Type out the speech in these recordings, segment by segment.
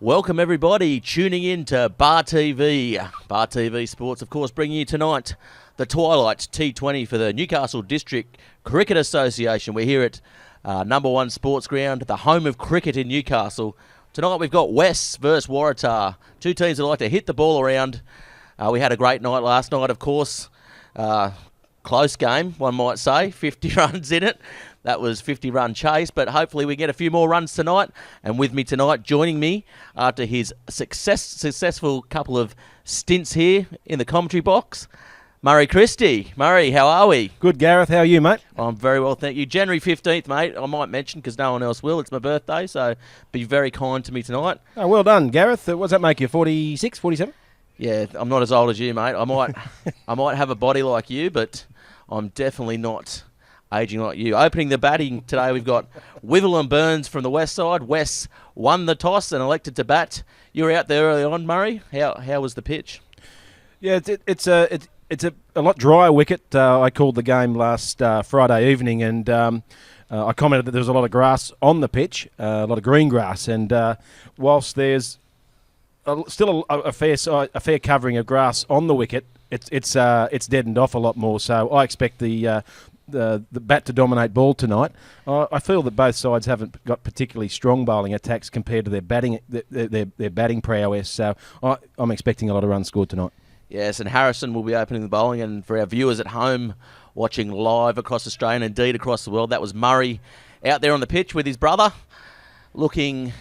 Welcome everybody tuning in to Bar TV. Bar TV Sports, of course, bringing you tonight the Twilight T20 for the Newcastle District Cricket Association. We're here at number one sports ground, the home of cricket in Newcastle. Tonight we've got West versus Waratah, two teams that like to hit the ball around. We had a great night last night, of course. Close game, one might say, 50 runs in it. That was 50-run chase, but hopefully we get a few more runs tonight. And with me tonight, joining me after his successful couple of stints here in the commentary box, Murray Christie. Murray, how are we? Good, Gareth. How are you, mate? I'm very well, thank you. January 15th, mate. I might mention because no one else will. It's my birthday, so be very kind to me tonight. Oh, well done, Gareth. What does that make you, 46, 47? Yeah, I'm not as old as you, mate. I might have a body like you, but I'm definitely not aging like you. Opening the batting today, we've got Wivell and Burns from the west side. West won the toss and elected to bat. You were out there early on, Murray. How was the pitch? Yeah, it's a lot drier wicket. I called the game last Friday evening, and I commented that there was a lot of grass on the pitch, a lot of green grass, and whilst there's still a fair covering of grass on the wicket, it's deadened off a lot more. So I expect the bat to dominate ball tonight. I feel that both sides haven't got particularly strong bowling attacks compared to their batting prowess. So I'm expecting a lot of runs scored tonight. Yes, and Harrison will be opening the bowling. And for our viewers at home watching live across Australia and indeed across the world, that was Murray out there on the pitch with his brother, looking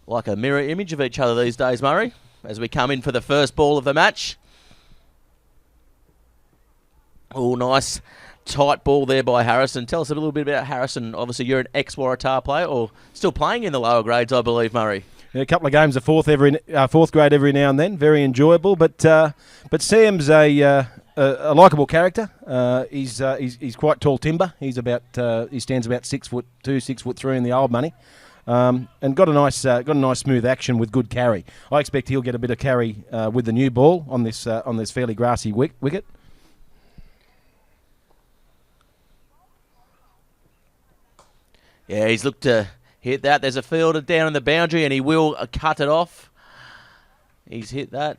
like a mirror image of each other these days, Murray, as we come in for the first ball of the match. Oh, nice tight ball there by Harrison. Tell us a little bit about Harrison. Obviously, you're an ex-Waratah player, or still playing in the lower grades, I believe, Murray. Yeah, a couple of games of fourth grade every now and then. Very enjoyable. But Sam's a likeable character. He's quite tall timber. He stands about 6'2", 6'3" in the old money. And got a nice smooth action with good carry. I expect he'll get a bit of carry with the new ball on this fairly grassy wicket. Yeah, he's looked to hit that. There's a fielder down in the boundary, and he will cut it off. He's hit that.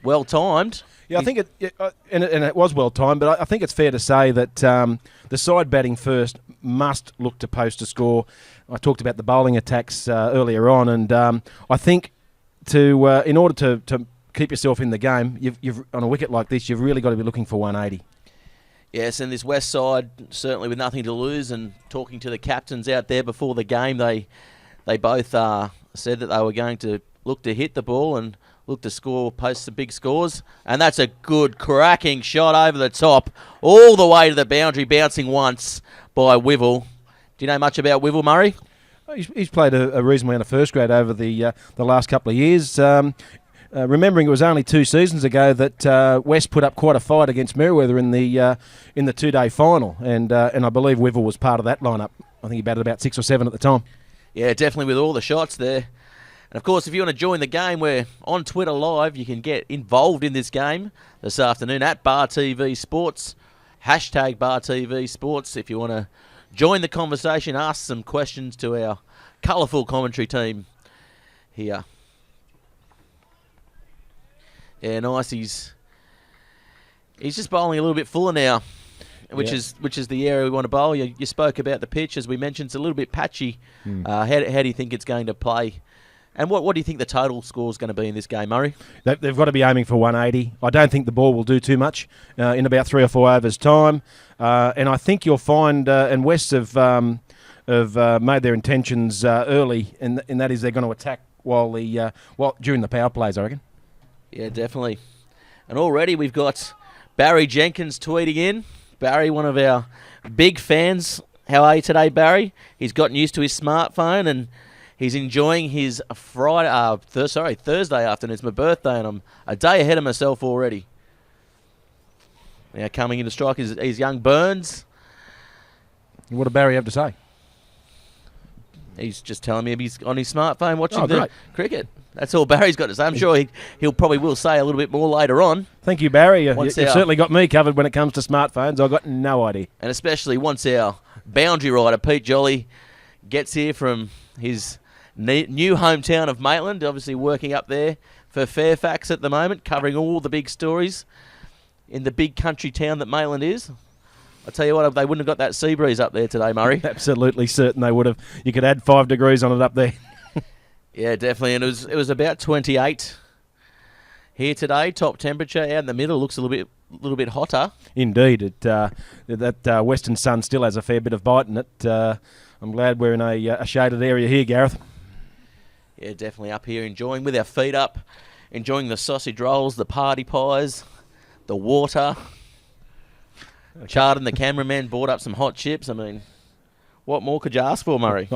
Well timed. Yeah, I think it was well timed, but I think it's fair to say that the side batting first must look to post a score. I talked about the bowling attacks earlier on, and I think in order to keep yourself in the game, you've on a wicket like this, you've really got to be looking for 180. Yes, and this west side, certainly with nothing to lose, and talking to the captains out there before the game, they both said that they were going to look to hit the ball and look to post some big scores. And that's a good, cracking shot over the top, all the way to the boundary, bouncing once by Wivell. Do you know much about Wivell, Murray? He's played a reasonable amount of first grade over the last couple of years. Remembering it was only 2 seasons ago that West put up quite a fight against Merewether in the 2-day final, and I believe Wivell was part of that lineup. I think he batted about 6 or 7 at the time. Yeah, definitely with all the shots there. And of course, if you want to join the game, we're on Twitter Live. You can get involved in this game this afternoon at Bar TV Sports, hashtag Bar TV Sports. If you want to join the conversation, ask some questions to our colourful commentary team here. Yeah, nice. He's just bowling a little bit fuller now, which is the area we want to bowl. You spoke about the pitch, as we mentioned. It's a little bit patchy. How do you think it's going to play? And what do you think the total score is going to be in this game, Murray? They've got to be aiming for 180. I don't think the ball will do too much in about 3 or 4 overs' time. And I think you'll find, and West have made their intentions early, and that is they're going to attack during the power plays, I reckon. Yeah, definitely. And already we've got Barry Jenkins tweeting in. Barry, one of our big fans. How are you today, Barry? He's gotten used to his smartphone and he's enjoying his Thursday afternoon. It's my birthday and I'm a day ahead of myself already. Now coming into strike is young Burns. What did Barry have to say? He's just telling me he's on his smartphone watching the cricket. That's all Barry's got to say. I'm sure he'll probably will say a little bit more later on. Thank you, Barry. You've certainly got me covered when it comes to smartphones. I've got no idea. And especially once our boundary rider, Pete Jolly, gets here from his new hometown of Maitland, obviously working up there for Fairfax at the moment, covering all the big stories in the big country town that Maitland is. I tell you what, they wouldn't have got that sea breeze up there today, Murray. Absolutely certain they would have. You could add 5 degrees on it up there. Yeah, definitely, and it was about 28 here today. Top temperature out in the middle looks a little bit hotter. Indeed, that western sun still has a fair bit of bite in it. I'm glad we're in a shaded area here, Gareth. Yeah, definitely up here enjoying with our feet up, enjoying the sausage rolls, the party pies, the water. Chard and the cameraman brought up some hot chips. I mean, what more could you ask for, Murray?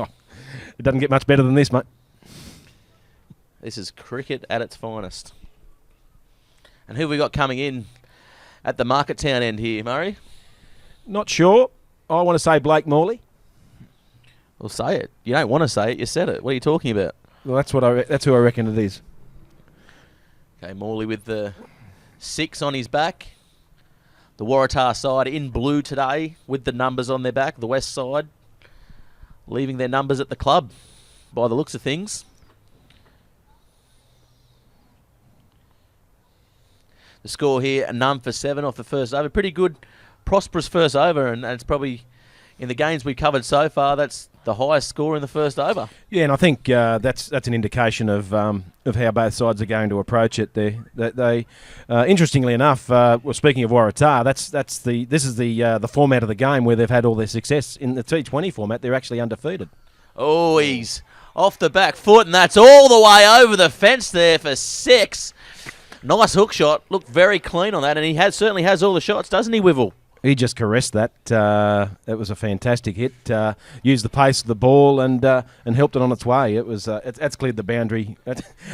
It doesn't get much better than this, mate. This is cricket at its finest. And who have we got coming in at the Market Town end here, Murray? Not sure. I want to say Blake Morley. Well, say it. You don't want to say it. You said it. What are you talking about? Well, that's who I reckon it is. Okay, Morley with the 6 on his back. The Waratah side in blue today with the numbers on their back. The west side leaving their numbers at the club by the looks of things. The score here, a none for 7 off the first over. Pretty good, prosperous first over, and it's probably, in the games we've covered so far, that's the highest score in the first over. Yeah, and I think that's an indication of how both sides are going to approach it. They interestingly enough, well, speaking of Waratah, this is the format of the game where they've had all their success in the T20 format. They're actually undefeated. Oh, he's off the back foot, and that's all the way over the fence there for 6. Nice hook shot. Looked very clean on that, and he certainly has all the shots, doesn't he, Wivel? He just caressed that. It was a fantastic hit. Used the pace of the ball and helped it on its way. It was that's cleared the boundary.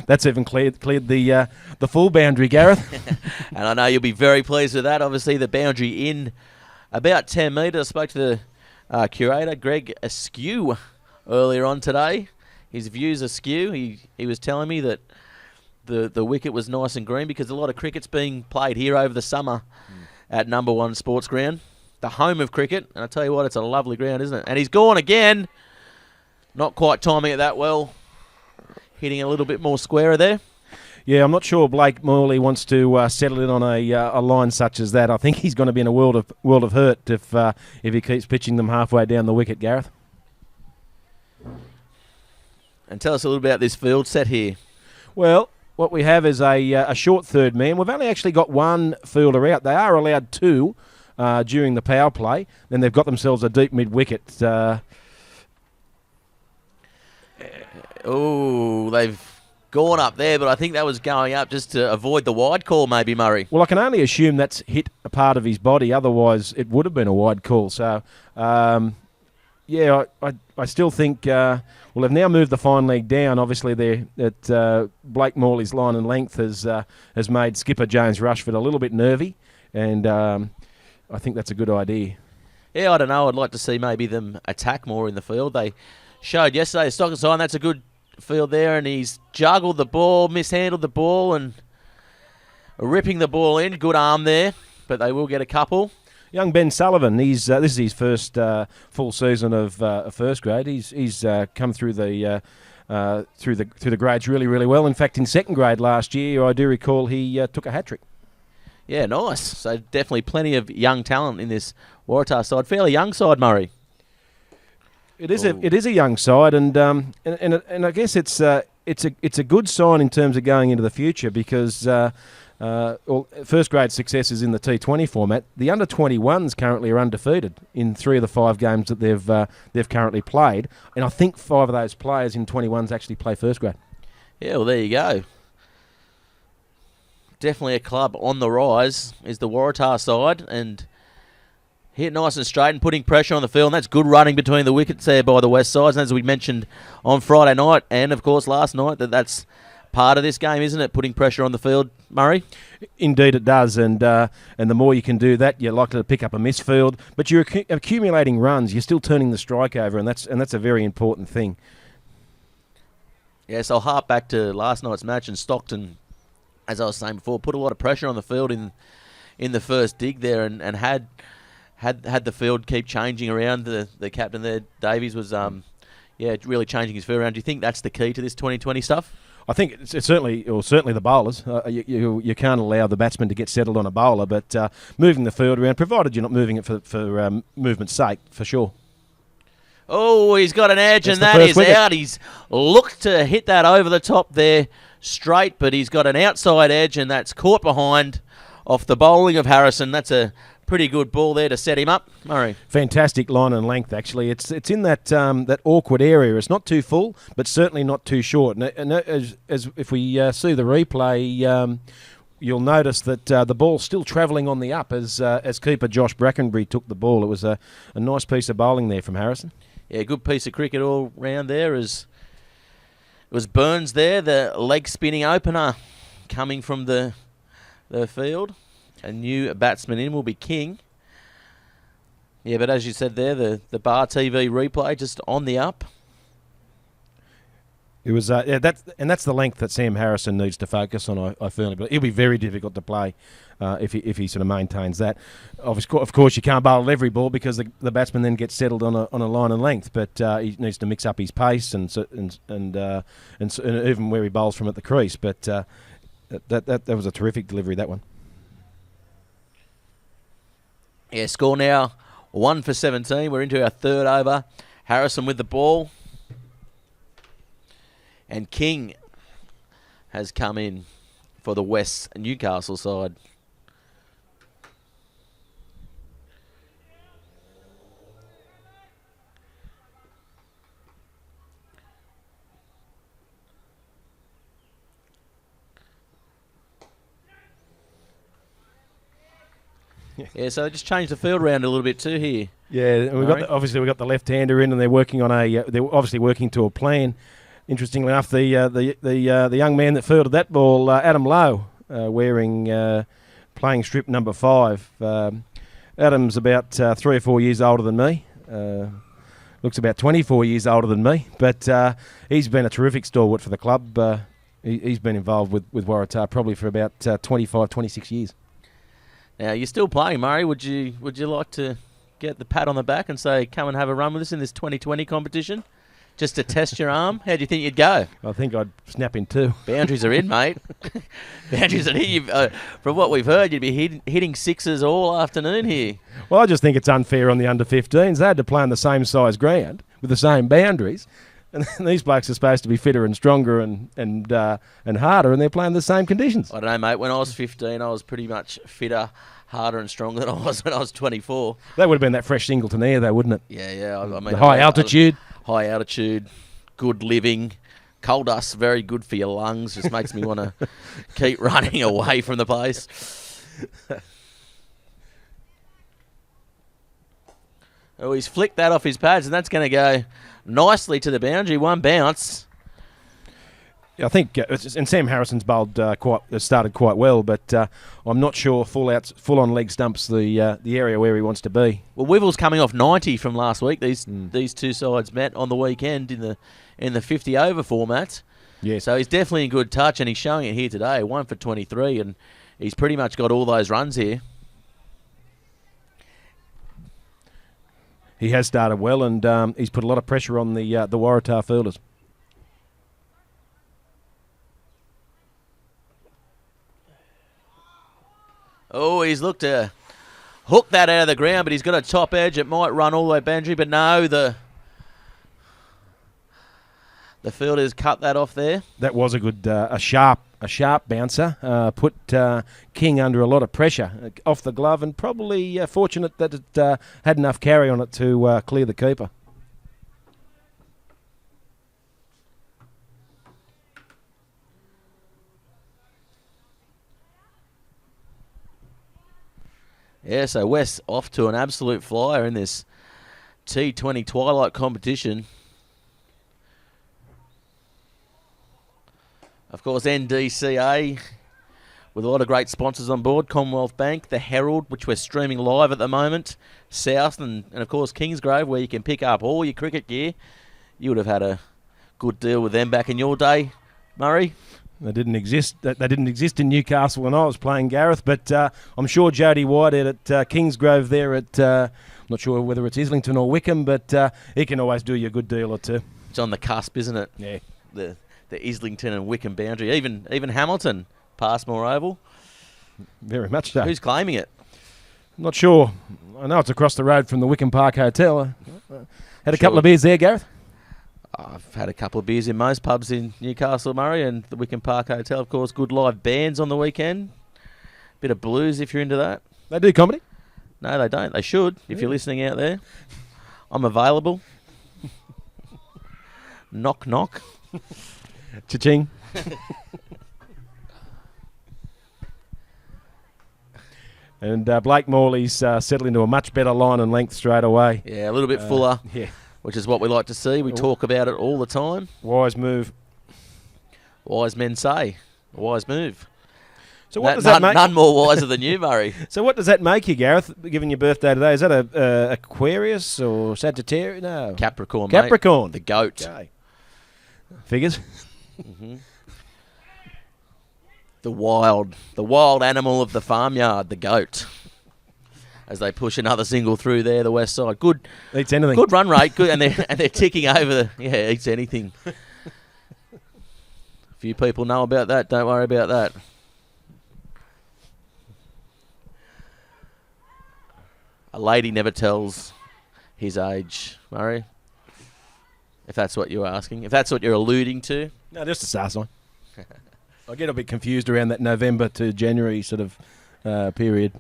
That's even cleared the full boundary, Gareth. And I know you'll be very pleased with that. Obviously, the boundary in about 10 metres. I spoke to the curator, Greg Askew, earlier on today. His views askew. He was telling me that the wicket was nice and green because a lot of cricket's being played here over the summer at number 1 sports ground, the home of cricket. And I tell you what, it's a lovely ground, isn't it? And he's gone again. Not quite timing it that well. Hitting a little bit more squarer there. Yeah, I'm not sure Blake Morley wants to settle in on a line such as that. I think he's going to be in a world of hurt if he keeps pitching them halfway down the wicket, Gareth. And tell us a little about this field set here. Well, what we have is a short third man. We've only actually got 1 fielder out. They are allowed 2 during the power play. Then they've got themselves a deep mid-wicket. They've gone up there, but I think that was going up just to avoid the wide call, maybe, Murray. Well, I can only assume that's hit a part of his body. Otherwise, it would have been a wide call. So, yeah, I still think... they've now moved the fine leg down. Obviously, Blake Morley's line and length has made skipper James Rushford a little bit nervy, and I think that's a good idea. Yeah, I don't know. I'd like to see maybe them attack more in the field. They showed yesterday, stock and sign, that's a good field there, and he's juggled the ball, mishandled the ball, and ripping the ball in. Good arm there, but they will get a couple. Young Ben Sullivan, this is his first full season of first grade. He's come through the grades really, really well. In fact, in second grade last year, I do recall he took a hat-trick. Yeah, nice. So definitely plenty of young talent in this Waratah side. Fairly young side, Murray. It is a young side, and I guess it's a good sign in terms of going into the future because. First grade success is in the T20 format. The under-21s currently are undefeated in 3 of the 5 games that they've currently played, and I think 5 of those players in 21s actually play first grade. Yeah, well, there you go. Definitely a club on the rise is the Waratah side, and hit nice and straight and putting pressure on the field, and that's good running between the wickets there by the west sides, and as we mentioned on Friday night and, of course, last night, that's part of this game, isn't it? Putting pressure on the field, Murray? Indeed it does, and the more you can do that, you're likely to pick up a misfield. But you're accumulating runs. You're still turning the strike over, and that's a very important thing. Yes, I'll harp back to last night's match, and Stockton, as I was saying before, put a lot of pressure on the field in the first dig there, and had the field keep changing around. The captain there, Davies, was Yeah, really changing his field around. Do you think that's the key to this 2020 stuff? I think it's certainly the bowlers. You can't allow the batsman to get settled on a bowler, but moving the field around, provided you're not moving it for movement's sake, for sure. Oh, he's got an edge, That's and the that first is wicket. out. He's looked to hit that over the top there straight, but he's got an outside edge, and that's caught behind off the bowling of Harrison. That's a pretty good ball there to set him up, Murray. Fantastic line and length, actually. It's in that awkward area. It's not too full, but certainly not too short. And as if we see the replay, you'll notice that the ball's still travelling on the up as keeper Josh Brackenbury took the ball. It was a nice piece of bowling there from Harrison. Yeah, good piece of cricket all round there. It was Burns there, the leg spinning opener coming from the field. A new batsman in will be King. Yeah, but as you said there, the Bar TV replay just on the up. It was that's the length that Sam Harrison needs to focus on. I feel, but it'll be very difficult to play if he sort of maintains that. Of course, you can't bowl every ball because the batsman then gets settled on a line and length. But he needs to mix up his pace and even where he bowls from at the crease. But that was a terrific delivery, that one. Yeah, score now 1 for 17. We're into our third over. Harrison with the ball. And King has come in for the West Newcastle side. Yeah, so just change the field around a little bit too here. Yeah, and we've got the left-hander in, and they're working on they're obviously working to a plan. Interestingly enough, the young man that fielded that ball, Adam Lowe, playing strip number 5. Adam's about 3 or 4 years older than me. Looks about 24 years older than me, but he's been a terrific stalwart for the club. He's been involved with Waratah probably for about 25, 26 years. Now, you're still playing, Murray. Would you like to get the pat on the back and say, come and have a run with us in this 2020 competition? Just to test your arm? How do you think you'd go? I think I'd snap in 2. Boundaries are in, mate. Boundaries are in. From what we've heard, you'd be hitting sixes all afternoon here. Well, I just think it's unfair on the under-15s. They had to play on the same size ground with the same boundaries. And these blokes are supposed to be fitter and stronger and harder, and they're playing the same conditions. I don't know, mate. When I was 15, I was pretty much fitter, harder and stronger than I was when I was 24. That would have been that fresh Singleton air, though, wouldn't it? Yeah. I mean, the high altitude. High altitude, good living. Coal dust, very good for your lungs. Just makes me want to keep running away from the place. Oh, he's flicked that off his pads, and that's going to go nicely to the boundary. One bounce. I think, and Sam Harrison's bowled started quite well, but I'm not sure full on leg stumps the area where he wants to be. Well, Wivel's coming off 90 from last week. These two sides met on the weekend in the 50 over format. Yeah. So he's definitely in good touch, and he's showing it here today. 1 for 23, and he's pretty much got all those runs here. He has started well, and he's put a lot of pressure on the Waratah fielders. Oh, he's looked to hook that out of the ground, but he's got a top edge. It might run all the way boundary, but no, the fielder's cut that off there. That was a good, a sharp bouncer. Put King under a lot of pressure off the glove, and probably fortunate that it had enough carry on it to clear the keeper. Yeah, so West off to an absolute flyer in this T20 Twilight competition. Of course, NDCA with a lot of great sponsors on board. Commonwealth Bank, the Herald, which we're streaming live at the moment. South and of course, Kingsgrove, where you can pick up all your cricket gear. You would have had a good deal with them back in your day, Murray. They didn't exist. They didn't exist in Newcastle when I was playing, Gareth. But I'm sure Jody Whitehead at Kingsgrove there at I'm not sure whether it's Islington or Wickham, but he can always do you a good deal or two. It's on the cusp, isn't it? Yeah. The Islington and Wickham boundary. Even Hamilton Passmore Oval. Very much so. Who's claiming it? Not sure. I know it's across the road from the Wickham Park Hotel. Had a couple Sure. of beers there, Gareth? I've had a couple of beers in most pubs in Newcastle, Murray, and the Wickham Park Hotel, of course. Good live bands on the weekend. Bit of blues if you're into that. They do comedy? No, they don't. They should, if you're listening out there. I'm available. Knock, knock. Cha-ching. And Blake Morley's settled into a much better line and length straight away. Yeah, a little bit fuller, Yeah. which is what we like to see. We talk about it all the time. Wise move. Wise men say. Wise move. So what does that make? None more wiser than you, Murray. So what does that make you, Gareth, given your birthday today? Is that a Aquarius or Sagittarius? No. Capricorn, Capricorn. Mate. The goat. Okay. Figures. The wild animal of the farmyard, the goat. As they push another single through there, the west side. Good, Eats anything. good run rate. Good, and they're ticking over. Eats anything. A few people know about that. Don't worry about that. A lady never tells his age, Murray. If that's what you're asking. If that's what you're alluding to. No, just a star sign. I get a bit confused around that November to January sort of period.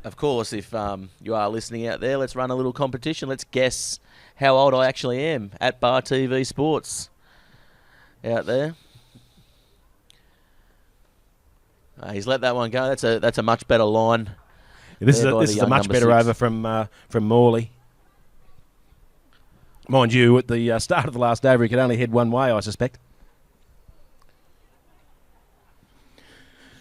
Of course, if you are listening out there, let's run a little competition. Let's guess how old I actually am at Bar TV Sports out there. He's let that one go. That's a much better line. This there by is the a young much number better 6. over from Morley. Mind you, at the start of the last over, he could only head one way, I suspect.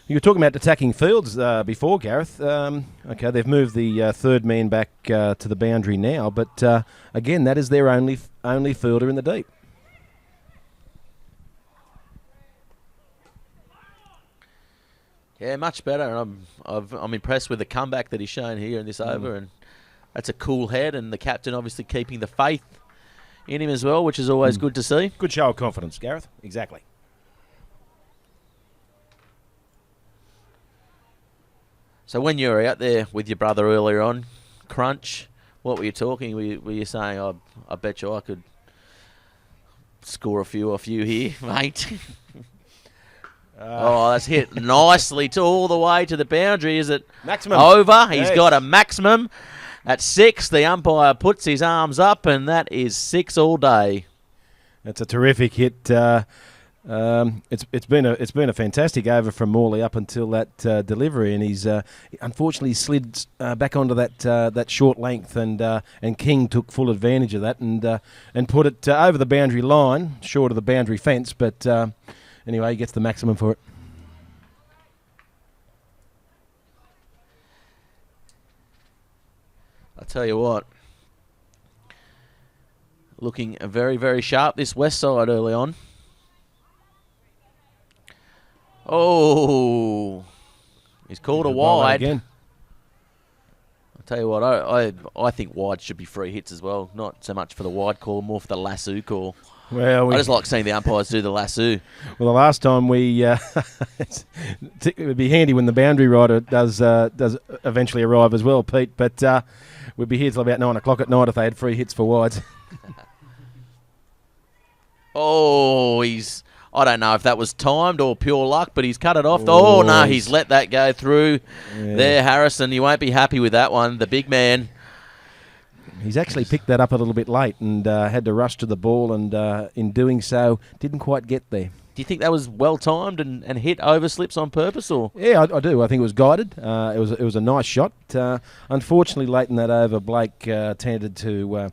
You were talking about attacking fields before, Gareth. Okay, they've moved the third man back to the boundary now, but again, that is their only fielder in the deep. Yeah, much better. And I'm impressed with the comeback that he's shown here in this over, and that's a cool head. And the captain obviously keeping the faith in him as well, which is always good to see. Good show of confidence, Gareth. Exactly. So when you were out there with your brother earlier on, Crunch, what were you talking? Were you saying, I bet you I could score a few off you here, mate? That's hit nicely all the way to the boundary. Is it Maximum. over? He's Yes. got a maximum. At 6, the umpire puts his arms up, and that is 6 all day. That's a terrific hit. It's been a fantastic over from Morley up until that delivery, and he's unfortunately slid back onto that short length, and King took full advantage of that and put it over the boundary line, short of the boundary fence. But anyway, he gets the maximum for it. I tell you what, looking very, very sharp this west side early on. Oh, he's called a wide. Again. I'll tell you what, I think wide should be free hits as well. Not so much for the wide call, more for the lasso call. Well, I just like seeing the umpires do the lasso. Well, the last time it would be handy when the boundary rider does eventually arrive as well, Pete. But we'd be here till about 9 o'clock at night if they had free hits for wides. Oh, I don't know if that was timed or pure luck, but he's cut it off. Oh, no, he's let that go through. Yeah. There, Harrison, you won't be happy with that one. The big man. He's actually picked that up a little bit late and had to rush to the ball, and in doing so, didn't quite get there. Do you think that was well timed and hit overslips on purpose, or? Yeah, I do. I think it was guided. It was a nice shot. Unfortunately, late in that over, Blake tended to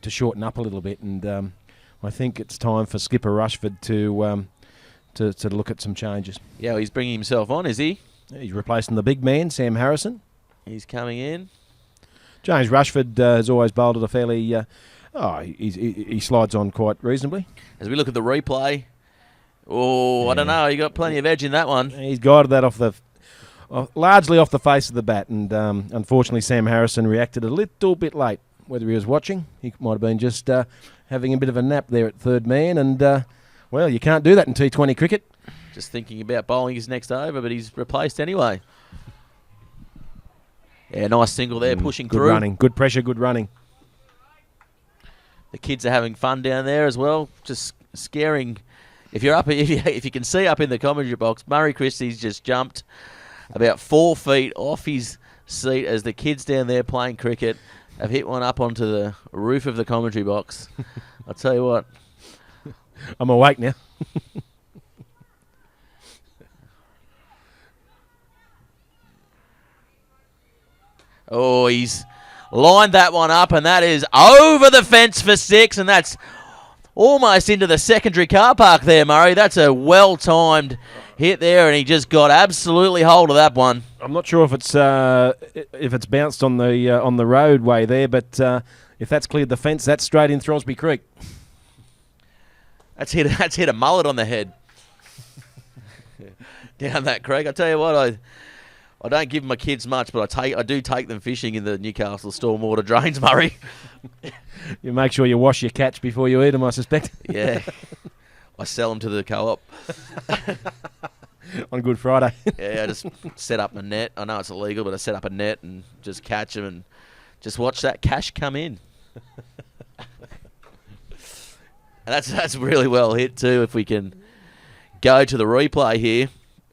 shorten up a little bit, and I think it's time for skipper Rushford to look at some changes. Yeah, well, he's bringing himself on, is he? He's replacing the big man, Sam Harrison. He's coming in. James Rushford has always bowled at a fairly... he slides on quite reasonably. As we look at the replay, I don't know. He got plenty of edge in that one. He's guided that largely off the face of the bat, and unfortunately Sam Harrison reacted a little bit late. Whether he was watching, he might have been just having a bit of a nap there at third man, and well, you can't do that in T20 cricket. Just thinking about bowling his next over, but he's replaced anyway. Yeah, nice single there, pushing good through. Running, good pressure, good running. The kids are having fun down there as well, just scaring. If you're up, if you can see up in the commentary box, Murray Christie's just jumped about 4 feet off his seat as the kids down there playing cricket have hit one up onto the roof of the commentary box. I'll tell you what. I'm awake now. Oh, he's lined that one up, and that is over the fence for 6, and that's almost into the secondary car park there, Murray. That's a well-timed hit there, and he just got absolutely hold of that one. I'm not sure if it's bounced on the roadway there, but if that's cleared the fence, that's straight in Throsby Creek. That's hit a mullet on the head. Down that creek. I tell you what, I don't give my kids much, but I do take them fishing in the Newcastle stormwater drains, Murray. You make sure you wash your catch before you eat them, I suspect. Yeah. I sell them to the co-op. On Good Friday. Yeah, I just set up a net. I know it's illegal, but I set up a net and just catch them and just watch that cash come in. And that's really well hit too, if we can go to the replay here.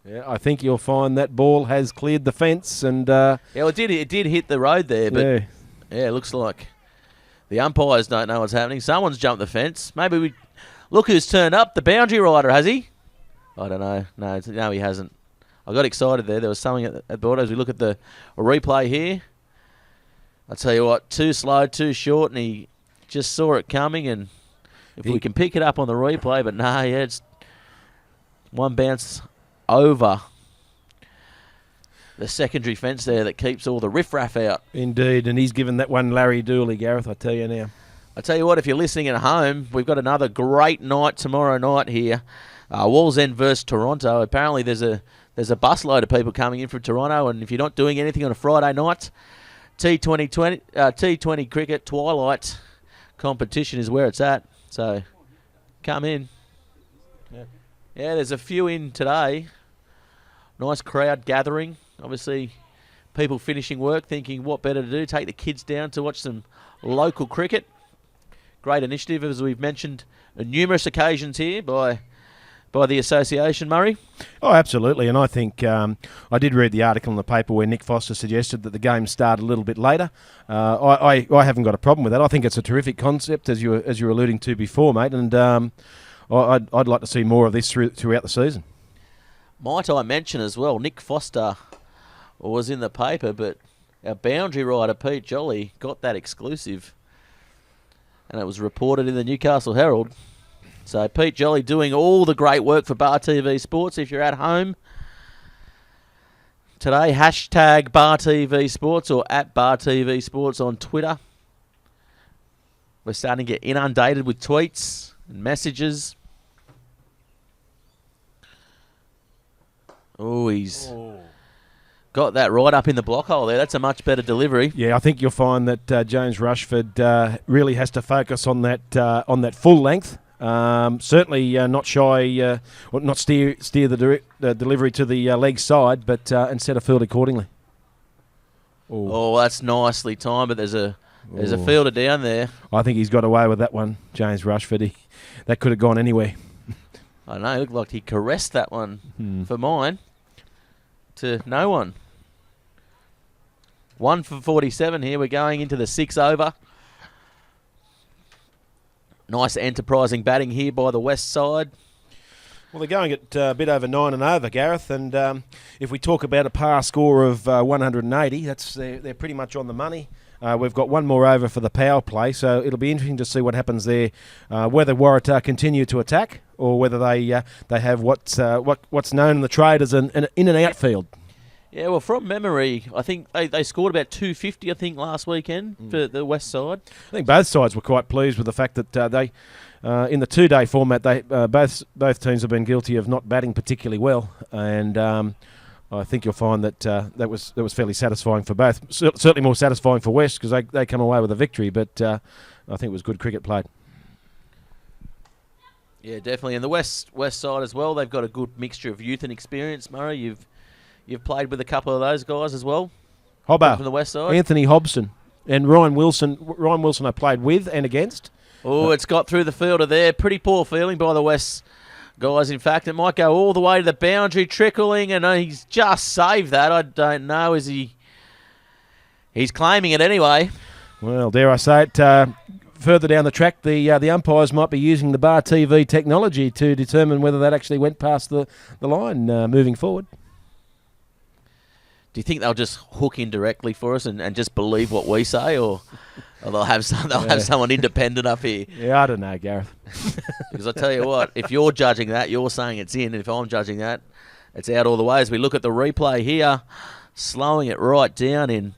Yeah, I think you'll find that ball has cleared the fence, and yeah, well, it did hit the road there, but yeah, it looks like the umpires don't know what's happening. Someone's jumped the fence. Maybe we look who's turned up. The boundary rider, has he? I don't know. No, he hasn't. I got excited there. There was something at the border as we look at the replay here. I tell you what, too slow, too short, and he just saw it coming. And if we can pick it up on the replay, but yeah, it's one bounce over the secondary fence there that keeps all the riffraff out. Indeed, and he's given that one Larry Dooley, Gareth, I tell you now. I tell you what, if you're listening at home, we've got another great night tomorrow night here. Walls End versus Toronto. Apparently there's a busload of people coming in from Toronto, and if you're not doing anything on a Friday night, T20 cricket twilight competition is where it's at. So come in. Yeah, there's a few in today. Nice crowd gathering. Obviously, people finishing work thinking what better to do, take the kids down to watch some local cricket. Great initiative, as we've mentioned on numerous occasions here by the association, Murray. Oh, absolutely, and I think I did read the article in the paper where Nick Foster suggested that the game start a little bit later. I haven't got a problem with that. I think it's a terrific concept, as you were alluding to before, mate, and I'd like to see more of this throughout the season. Might I mention as well, Nick Foster was in the paper, but our boundary rider, Pete Jolly, got that exclusive. And it was reported in the Newcastle Herald. So Pete Jolly doing all the great work for Bar TV Sports. If you're at home today, hashtag Bar TV Sports or at Bar TV Sports on Twitter. We're starting to get inundated with tweets and messages. Oh, he's got that right up in the block hole there. That's a much better delivery. Yeah, I think you'll find that James Rushford really has to focus on that full length. Certainly not shy, not steer the delivery to the leg side, but instead of field accordingly. Oh, that's nicely timed, but there's a fielder down there. I think he's got away with that one, James Rushford. That could have gone anywhere. I don't know, it looked like he caressed that one for mine to no one. 1 for 47 here. We're going into the 6 over. Nice enterprising batting here by the west side. Well, they're going at a bit over 9 and over, Gareth, and if we talk about a par score of 180, they're pretty much on the money. We've got one more over for the power play, so it'll be interesting to see what happens there, whether Waratah continue to attack or whether they have what's known in the trade as an in and out field. Yeah, well, from memory, I think they scored about 250, I think, last weekend for the west side. I think both sides were quite pleased with the fact that they, in the two-day format, they both teams have been guilty of not batting particularly well, and I think you'll find that that was fairly satisfying for both. Certainly more satisfying for West because they come away with a victory, but I think it was good cricket played. Yeah, definitely. And the west side as well, they've got a good mixture of youth and experience. Murray, you've played with a couple of those guys as well. Hobber, from the west side. Anthony Hobson, and Ryan Wilson. Ryan Wilson I played with and against. Oh, it's got through the fielder there. Pretty poor feeling by the West guys. In fact, it might go all the way to the boundary, trickling, and he's just saved that. I don't know. Is he? He's claiming it anyway. Well, dare I say it, further down the track, the umpires might be using the bar TV technology to determine whether that actually went past the line moving forward. Do you think they'll just hook in directly for us and just believe what we say, or they'll have someone independent up here? Yeah, I don't know, Gareth. Because I tell you what, if you're judging that, you're saying it's in, and if I'm judging that, it's out all the way. As we look at the replay here, slowing it right down in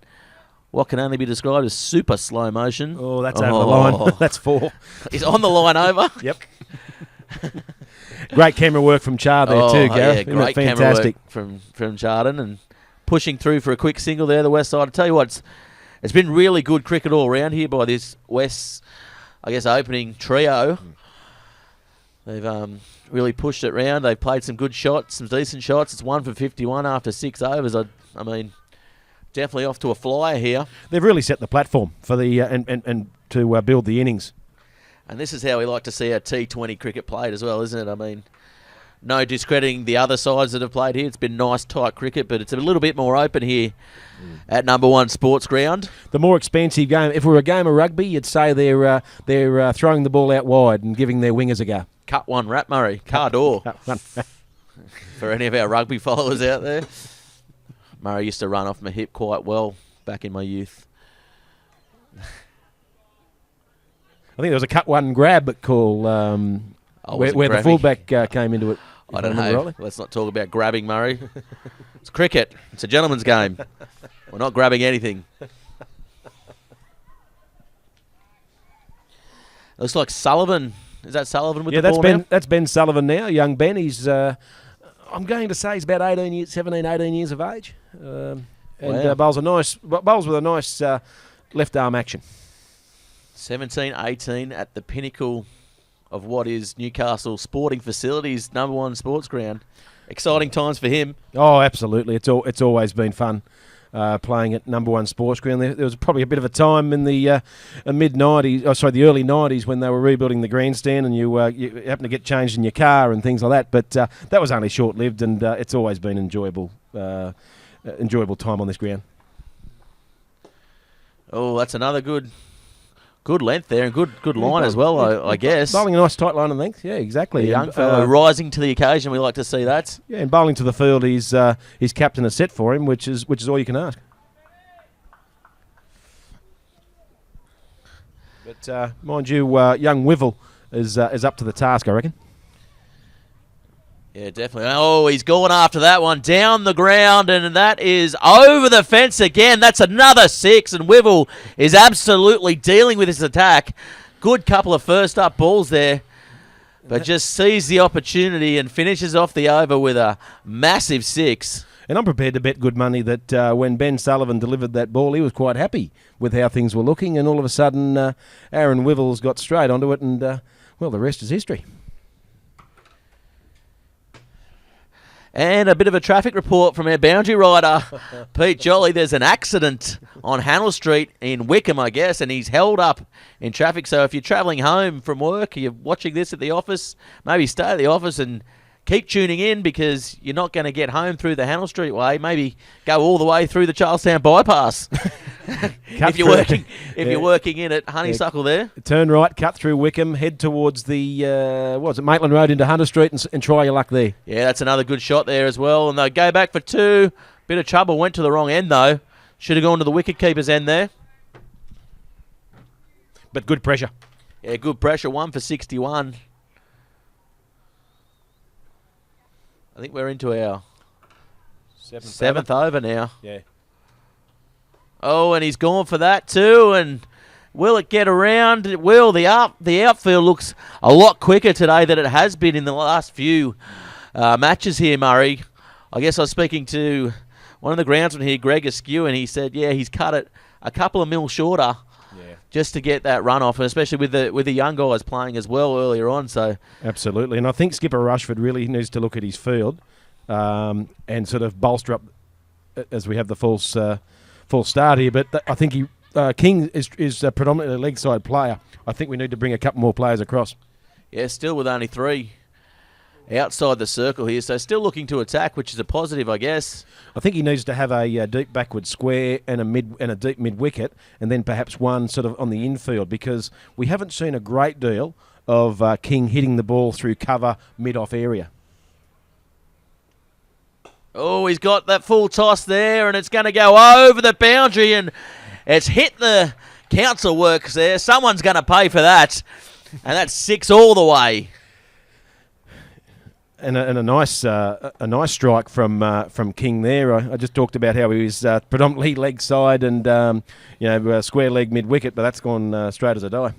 what can only be described as super slow motion. Oh, that's over the line. That's 4. He's on the line over. Yep. Great camera work from Char there too, Gareth. Yeah, great camera work from Chardon, and pushing through for a quick single there, the west side. I tell you what, it's been really good cricket all around here by this West, I guess, opening trio. They've really pushed it round. They've played some good shots, some decent shots. It's 1 for 51 after 6 overs. I mean, definitely off to a flyer here. They've really set the platform for the and to build the innings. And this is how we like to see our T20 cricket played as well, isn't it? I mean, no discrediting the other sides that have played here. It's been nice, tight cricket, but it's a little bit more open here at number 1 sports ground. The more expansive game. If it were a game of rugby, you'd say they're throwing the ball out wide and giving their wingers a go. Cut one wrap, Murray. Car door. Cut one. For any of our rugby followers out there. Murray used to run off my hip quite well back in my youth. I think there was a cut one grab call where the fullback came into it. I don't know. Rightly. Let's not talk about grabbing, Murray. It's cricket. It's a gentleman's game. We're not grabbing anything. Looks like Sullivan. Is that Sullivan with the ball now? That's Ben Sullivan now. Young Ben. He's, I'm going to say he's about 17, 18 years of age. Bowls with a nice left arm action. 17, 18 at the pinnacle of what is Newcastle Sporting Facilities, number 1 sports ground. Exciting times for him. Oh, absolutely. It's always been fun playing at number 1 sports ground. There was probably a bit of a time in the the early 90s when they were rebuilding the grandstand, and you happened to get changed in your car and things like that. But that was only short-lived, and it's always been enjoyable time on this ground. Oh, that's another good length there, and good line as well, I guess. Bowling a nice tight line of length, yeah, exactly. The young fellow rising to the occasion, we like to see that. Yeah, and bowling to the field, his captain has set for him, which is all you can ask. But mind you, young Wivel is up to the task, I reckon. Yeah, definitely. Oh, he's going after that one down the ground, and that is over the fence again. That's another 6, and Wivel is absolutely dealing with his attack. Good couple of first-up balls there, but just sees the opportunity and finishes off the over with a massive 6. And I'm prepared to bet good money that when Ben Sullivan delivered that ball, he was quite happy with how things were looking, and all of a sudden Aaron Wivel's got straight onto it, and, the rest is history. And a bit of a traffic report from our boundary rider, Pete Jolly. There's an accident on Hannell Street in Wickham, I guess, and he's held up in traffic. So if you're travelling home from work, you're watching this at the office, maybe stay at the office and keep tuning in, because you're not going to get home through the Hannell Street way. Maybe go all the way through the Charlestown bypass if you're working in at Honeysuckle there. Turn right, cut through Wickham, head towards the Maitland Road into Hunter Street, and try your luck there. Yeah, that's another good shot there as well. And they go back for 2. Bit of trouble. Went to the wrong end though. Should have gone to the wicket-keeper's end there. But good pressure. Yeah, good pressure. 1 for 61. I think we're into our seventh over now. Yeah. Oh, and he's gone for that too. And will it get around? It will. The outfield looks a lot quicker today than it has been in the last few matches here, Murray. I guess I was speaking to one of the groundsmen here, Greg Askew, and he said, yeah, he's cut it a couple of mil shorter just to get that run off, and especially with the young guys playing as well earlier on. So absolutely, and I think skipper Rushford really needs to look at his field and sort of bolster up as we have the full start here. But I think King is predominantly a leg side player. I think we need to bring a couple more players across. Yeah, still with only 3 outside the circle here, so still looking to attack, which is a positive, I guess. I think he needs to have a deep backward square and a deep mid wicket, and then perhaps one sort of on the infield, because we haven't seen a great deal of King hitting the ball through cover mid-off area. Oh, he's got that full toss there, and it's going to go over the boundary, and it's hit the council works there. Someone's going to pay for that, and that's 6 all the way. And a nice strike from King there. I just talked about how he was predominantly leg side and square leg mid wicket, but that's gone straight as a die.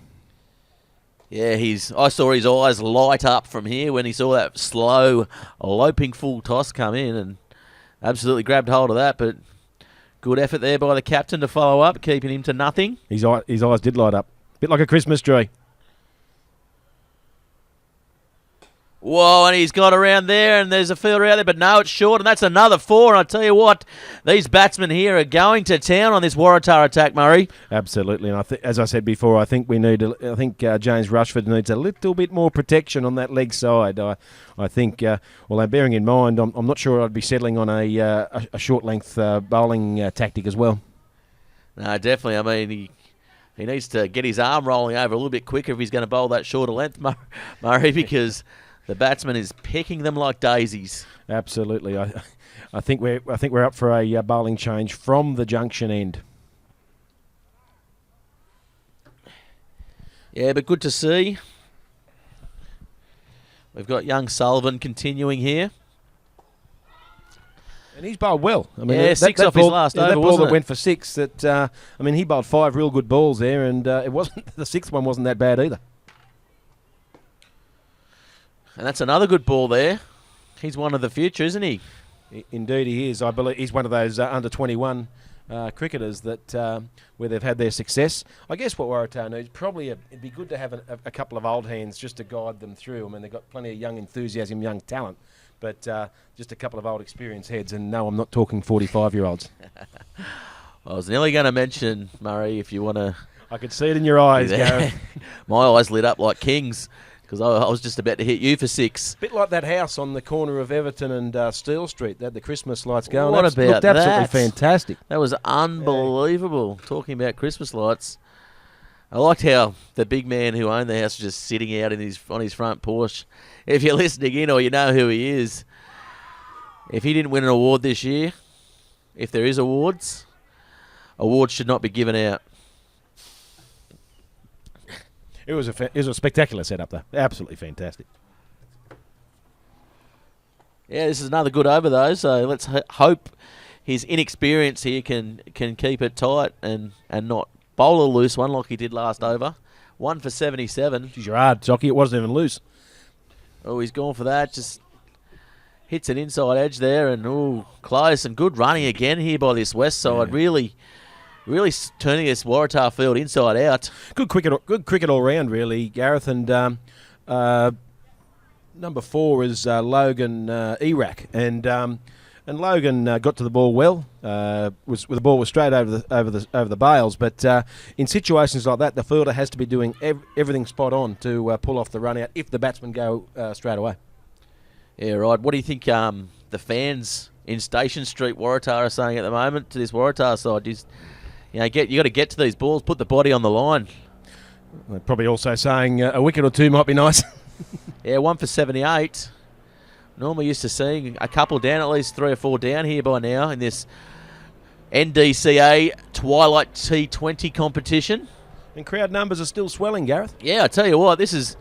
Yeah, I saw his eyes light up from here when he saw that slow, loping full toss come in, and absolutely grabbed hold of that. But good effort there by the captain to follow up, keeping him to nothing. His eyes did light up, a bit like a Christmas tree. Whoa, and he's got around there, and there's a fielder out there, but no, it's short, and that's another 4. And I tell you what, these batsmen here are going to town on this Waratah attack, Murray. Absolutely, and as I said before, I think James Rushford needs a little bit more protection on that leg side. I think, although bearing in mind, I'm not sure I'd be settling on a short length bowling tactic as well. No, definitely. I mean, he needs to get his arm rolling over a little bit quicker if he's going to bowl that shorter length, Murray, because the batsman is picking them like daisies. Absolutely. I think we're up for a bowling change from the junction end. Yeah, but good to see. We've got young Sullivan continuing here. And he's bowled well. I mean, yeah, 6 off his last over, that ball wasn't that it? went for 6. He bowled 5 real good balls there, and it wasn't the 6th one wasn't that bad either. And that's another good ball there. He's one of the future, isn't he? Indeed he is. I believe he's one of those under-21 cricketers that where they've had their success. I guess what Waratah needs, it'd be good to have a couple of old hands just to guide them through. I mean, they've got plenty of young enthusiasm, young talent, but just a couple of old experienced heads. And no, I'm not talking 45-year-olds. I was nearly going to mention, Murray, if you want to... I could see it in your eyes, Gareth. My eyes lit up like Kings, because I was just about to hit you for 6. Bit like that house on the corner of Everton and Steel Street. They had the Christmas lights going. What about looked absolutely that? fantastic. That was unbelievable. Yeah. Talking about Christmas lights. I liked how the big man who owned the house was just sitting out on his front porch. If you're listening in or you know who he is, if he didn't win an award this year, if there is awards should not be given out. It was a spectacular setup, though. Absolutely fantastic. Yeah, this is another good over, though, so let's hope his inexperience here can keep it tight and not bowl a loose one like he did last over. 1 for 77. Geez, you're hard, Jockey. It wasn't even loose. Oh, he's gone for that. Just hits an inside edge there, and close and good running again here by this west side. Yeah. Really turning this Waratah field inside out. Good cricket all round, really, Gareth. And number 4 is Logan Iraq, and Logan got to the ball well. The ball was straight over the bails, but in situations like that, the fielder has to be doing everything spot on to pull off the run out if the batsmen go straight away. Yeah, right. What do you think the fans in Station Street, Waratah, are saying at the moment to this Waratah side? You got to get to these balls, put the body on the line. They're probably also saying a wicket or 2 might be nice. Yeah, 1 for 78. Normally used to seeing a couple down, at least 3 or 4 down here by now in this NDCA Twilight T20 competition. And crowd numbers are still swelling, Gareth. Yeah, I tell you what, this is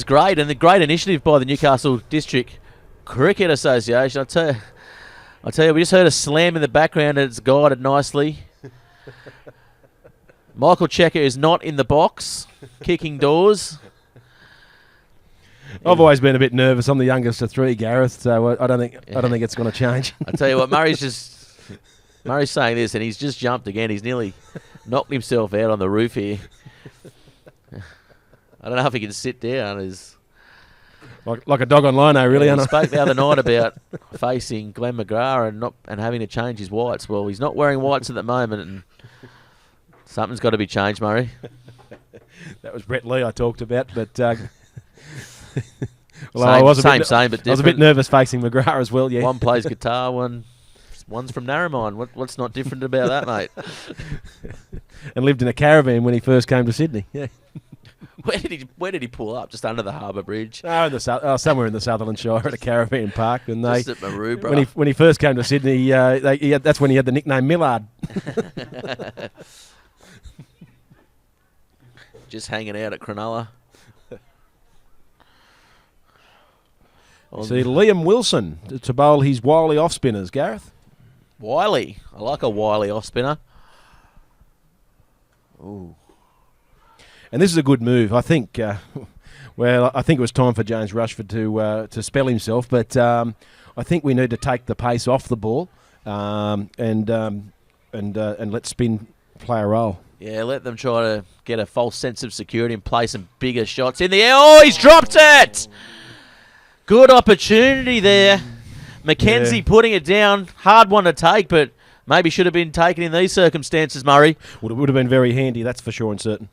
great, and the great initiative by the Newcastle District Cricket Association. I tell you, we just heard a slam in the background and it's guided nicely. Michael Checker is not in the box, kicking doors. I've always been a bit nervous. I'm the youngest of 3, Gareth, so I don't think it's going to change. I tell you what, Murray's saying this, and he's just jumped again. He's nearly knocked himself out on the roof here. I don't know if he can sit down. Like a dog on lino, really. He spoke the other night about facing Glenn McGrath and having to change his whites. Well, he's not wearing whites at the moment, and something's got to be changed, Murray. That was Brett Lee I talked about, but well, Same, I was but different. I was a bit nervous facing McGrath as well. Yeah, one plays guitar, one's from Narromine. What's not different about that, mate? And lived in a caravan when he first came to Sydney. Yeah. Where did he pull up? Just under the Harbour Bridge? Oh, somewhere in the Sutherland Shire at a caravan park. And just at Maroubra. When he first came to Sydney, that's when he had the nickname Millard. Just hanging out at Cronulla. See, Liam Wilson to bowl his wily off spinners, Gareth. Wily. I like a wily off spinner. Ooh. And this is a good move. I think. I think it was time for James Rushford to spell himself, but I think we need to take the pace off the ball and let spin play a role. Yeah, let them try to get a false sense of security and play some bigger shots in the air. Oh, he's dropped it! Good opportunity there. Mackenzie putting it down. Hard one to take, but maybe should have been taken in these circumstances, Murray. Would have been very handy, that's for sure and certain.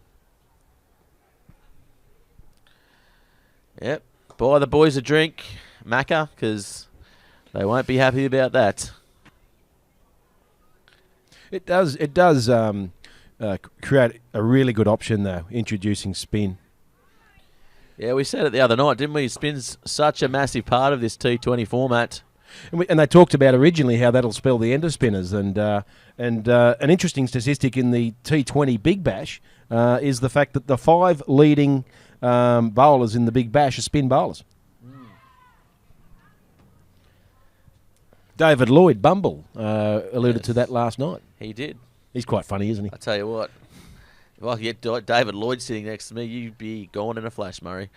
Yep. Buy the boys a drink, Macca, because they won't be happy about that. It does create a really good option, though, introducing spin. Yeah, we said it the other night, didn't we? Spin's such a massive part of this T20 format. And they talked about originally how that'll spell the end of spinners. And an interesting statistic in the T20 Big Bash is the fact that the 5 leading bowlers in the Big Bash are spin bowlers. David Lloyd, Bumble, alluded to that last night. He did. He's quite funny, isn't he? I tell you what, if I could get David Lloyd sitting next to me, you'd be gone in a flash, Murray.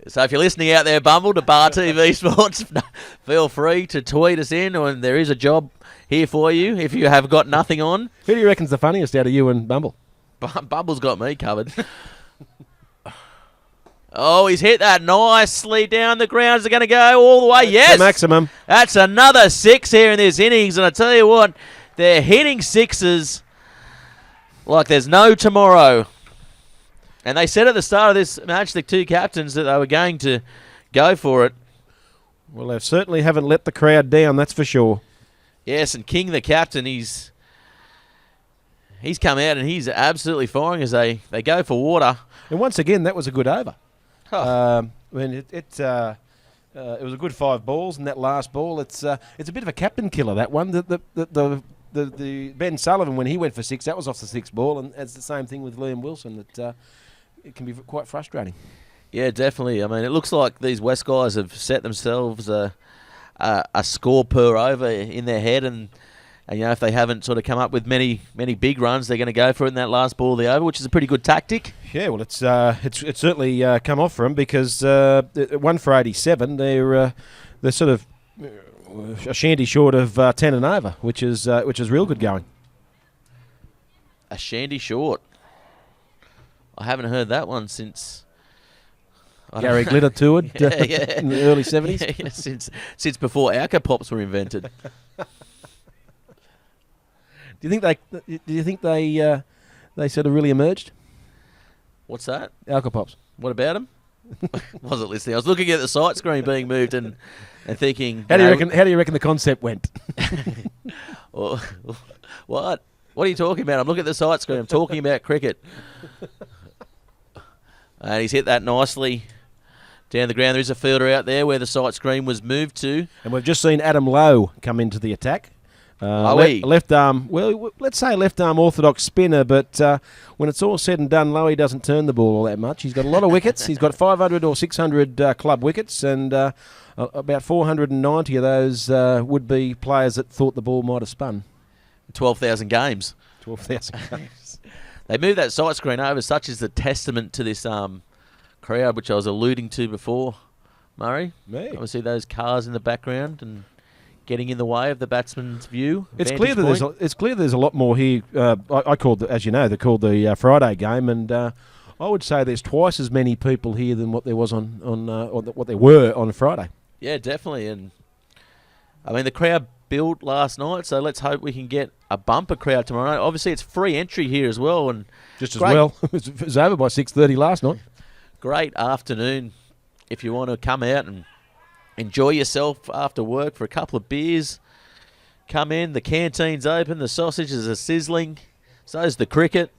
So if you're listening out there, Bumble, to Bar TV Sports, feel free to tweet us in, and there is a job here for you if you have got nothing on. Who do you reckon's the funniest out of you and Bumble? Bumble's got me covered. Oh, he's hit that nicely down the ground. Is it going to go all the way? Yes. The maximum. That's another 6 here in this innings. And I tell you what, they're hitting sixes like there's no tomorrow. And they said at the start of this match, the 2 captains, that they were going to go for it. Well, they certainly haven't let the crowd down, that's for sure. Yes, and King, the captain, he's come out and he's absolutely firing as they go for water. And once again, that was a good over. Oh. It was a good 5 balls, and that last ball, it's a bit of a captain killer. That one, the Ben Sullivan, when he went for 6, that was off the 6th ball, and it's the same thing with Liam Wilson. That it can be quite frustrating. Yeah, definitely. I mean, it looks like these West guys have set themselves a score per over in their head, and if they haven't sort of come up with many big runs, they're going to go for it in that last ball of the over, which is a pretty good tactic. Yeah, well, it's certainly come off for them because at 1 for 87, they're sort of a shandy short of 10 and over, which is real good going. A shandy short. I haven't heard that one since Gary Glitter toured in the early 70s. Yeah, since before Alka Pops were invented. Do you think they sort of really emerged? What's that? Alka Pops. What about them? Wasn't listening. I was looking at the sight screen being moved and thinking. How do you reckon the concept went? What? What are you talking about? I'm looking at the sight screen. I'm talking about cricket. And he's hit that nicely down the ground. There is a fielder out there where the sight screen was moved to. And we've just seen Adam Lowe come into the attack. Left arm, well, let's say left arm orthodox spinner, but when it's all said and done, Lowe doesn't turn the ball all that much. He's got a lot of wickets. He's got 500 or 600 club wickets, and about 490 of those would be players that thought the ball might have spun. 12,000 games. 12,000 games. They moved that sight screen over, such as the testament to this crowd, which I was alluding to before, Murray. Me. Obviously, those cars in the background and getting in the way of the batsman's view? It's clear that there's a lot more here. I called, as you know, they called the Friday game, and I would say there's twice as many people here than what there was on what there were on Friday. Yeah, definitely. And I mean, the crowd built last night, so let's hope we can get a bumper crowd tomorrow night. Obviously, it's free entry here as well, and just as well. It was over by 6:30 last night. Great afternoon if you want to come out and enjoy yourself after work for a couple of beers. Come in, the canteen's open, the sausages are sizzling, so's the cricket.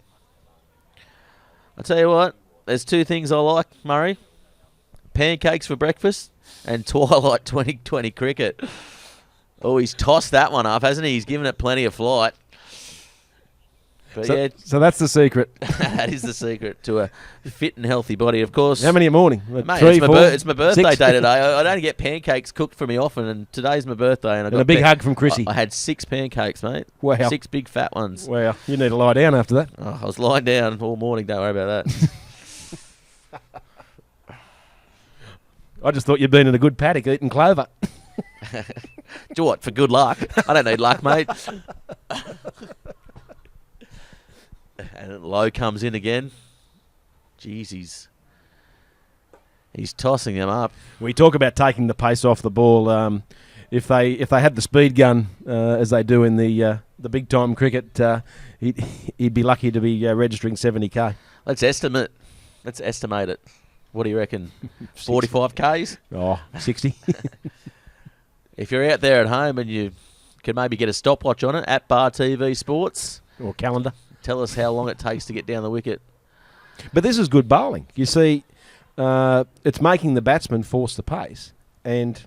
I tell you what, there's two things I like, Murray. Pancakes for breakfast and Twilight 2020 cricket. Oh, he's tossed that one up, hasn't he? He's given it plenty of flight. But so that's the secret. That is the secret to a fit and healthy body, of course. How many a morning? Mate, 3, 4, it's my birthday 6? day today. I don't get pancakes cooked for me often, and today's my birthday. And I got a big hug from Chrissy. I had 6 pancakes, mate. Wow. 6 big fat ones. Wow, you need to lie down after that. Oh, I was lying down all morning, don't worry about that. I just thought you'd been in a good paddock eating clover. Do what, for good luck? I don't need luck, mate. And Lowe comes in again. Jeez, he's tossing them up. We talk about taking the pace off the ball. If they had the speed gun as they do in the big time cricket, he'd be lucky to be registering 70k. Let's estimate it. What do you reckon? 45 Ks? Oh, 60. If you're out there at home and you can maybe get a stopwatch on it at Bar TV Sports or calendar, tell us how long it takes to get down the wicket. But this is good bowling. You see, it's making the batsman force the pace, and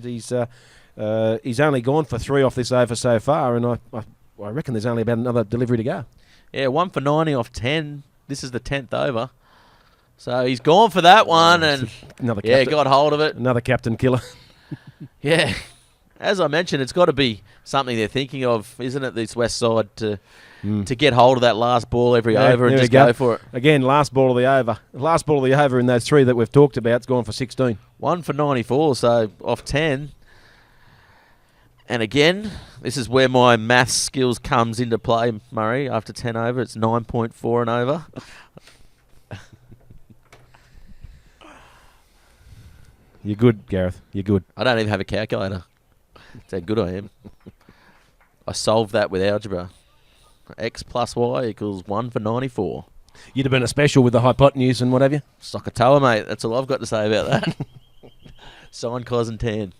he's only gone for 3 off this over so far, and I reckon there's only about another delivery to go. Yeah, 1 for 90 off 10. This is the 10th over. So he's gone for that one, and got hold of it. Another captain killer. Yeah. As I mentioned, it's got to be something they're thinking of, isn't it, this West Side, to get hold of that last ball every over and just go for it. Again, last ball of the over. Last ball of the over in those 3 that we've talked about, it's gone for 16. 1 for 94, so off 10. And again, this is where my maths skills comes into play, Murray. After 10 over, it's 9.4 and over. You're good, Gareth. You're good. I don't even have a calculator. That's how good I am. I solved that with algebra. X plus Y equals 1 for 94. You'd have been a special with the hypotenuse and what have you? Sockatoa, mate. That's all I've got to say about that. Sine, cos and tan.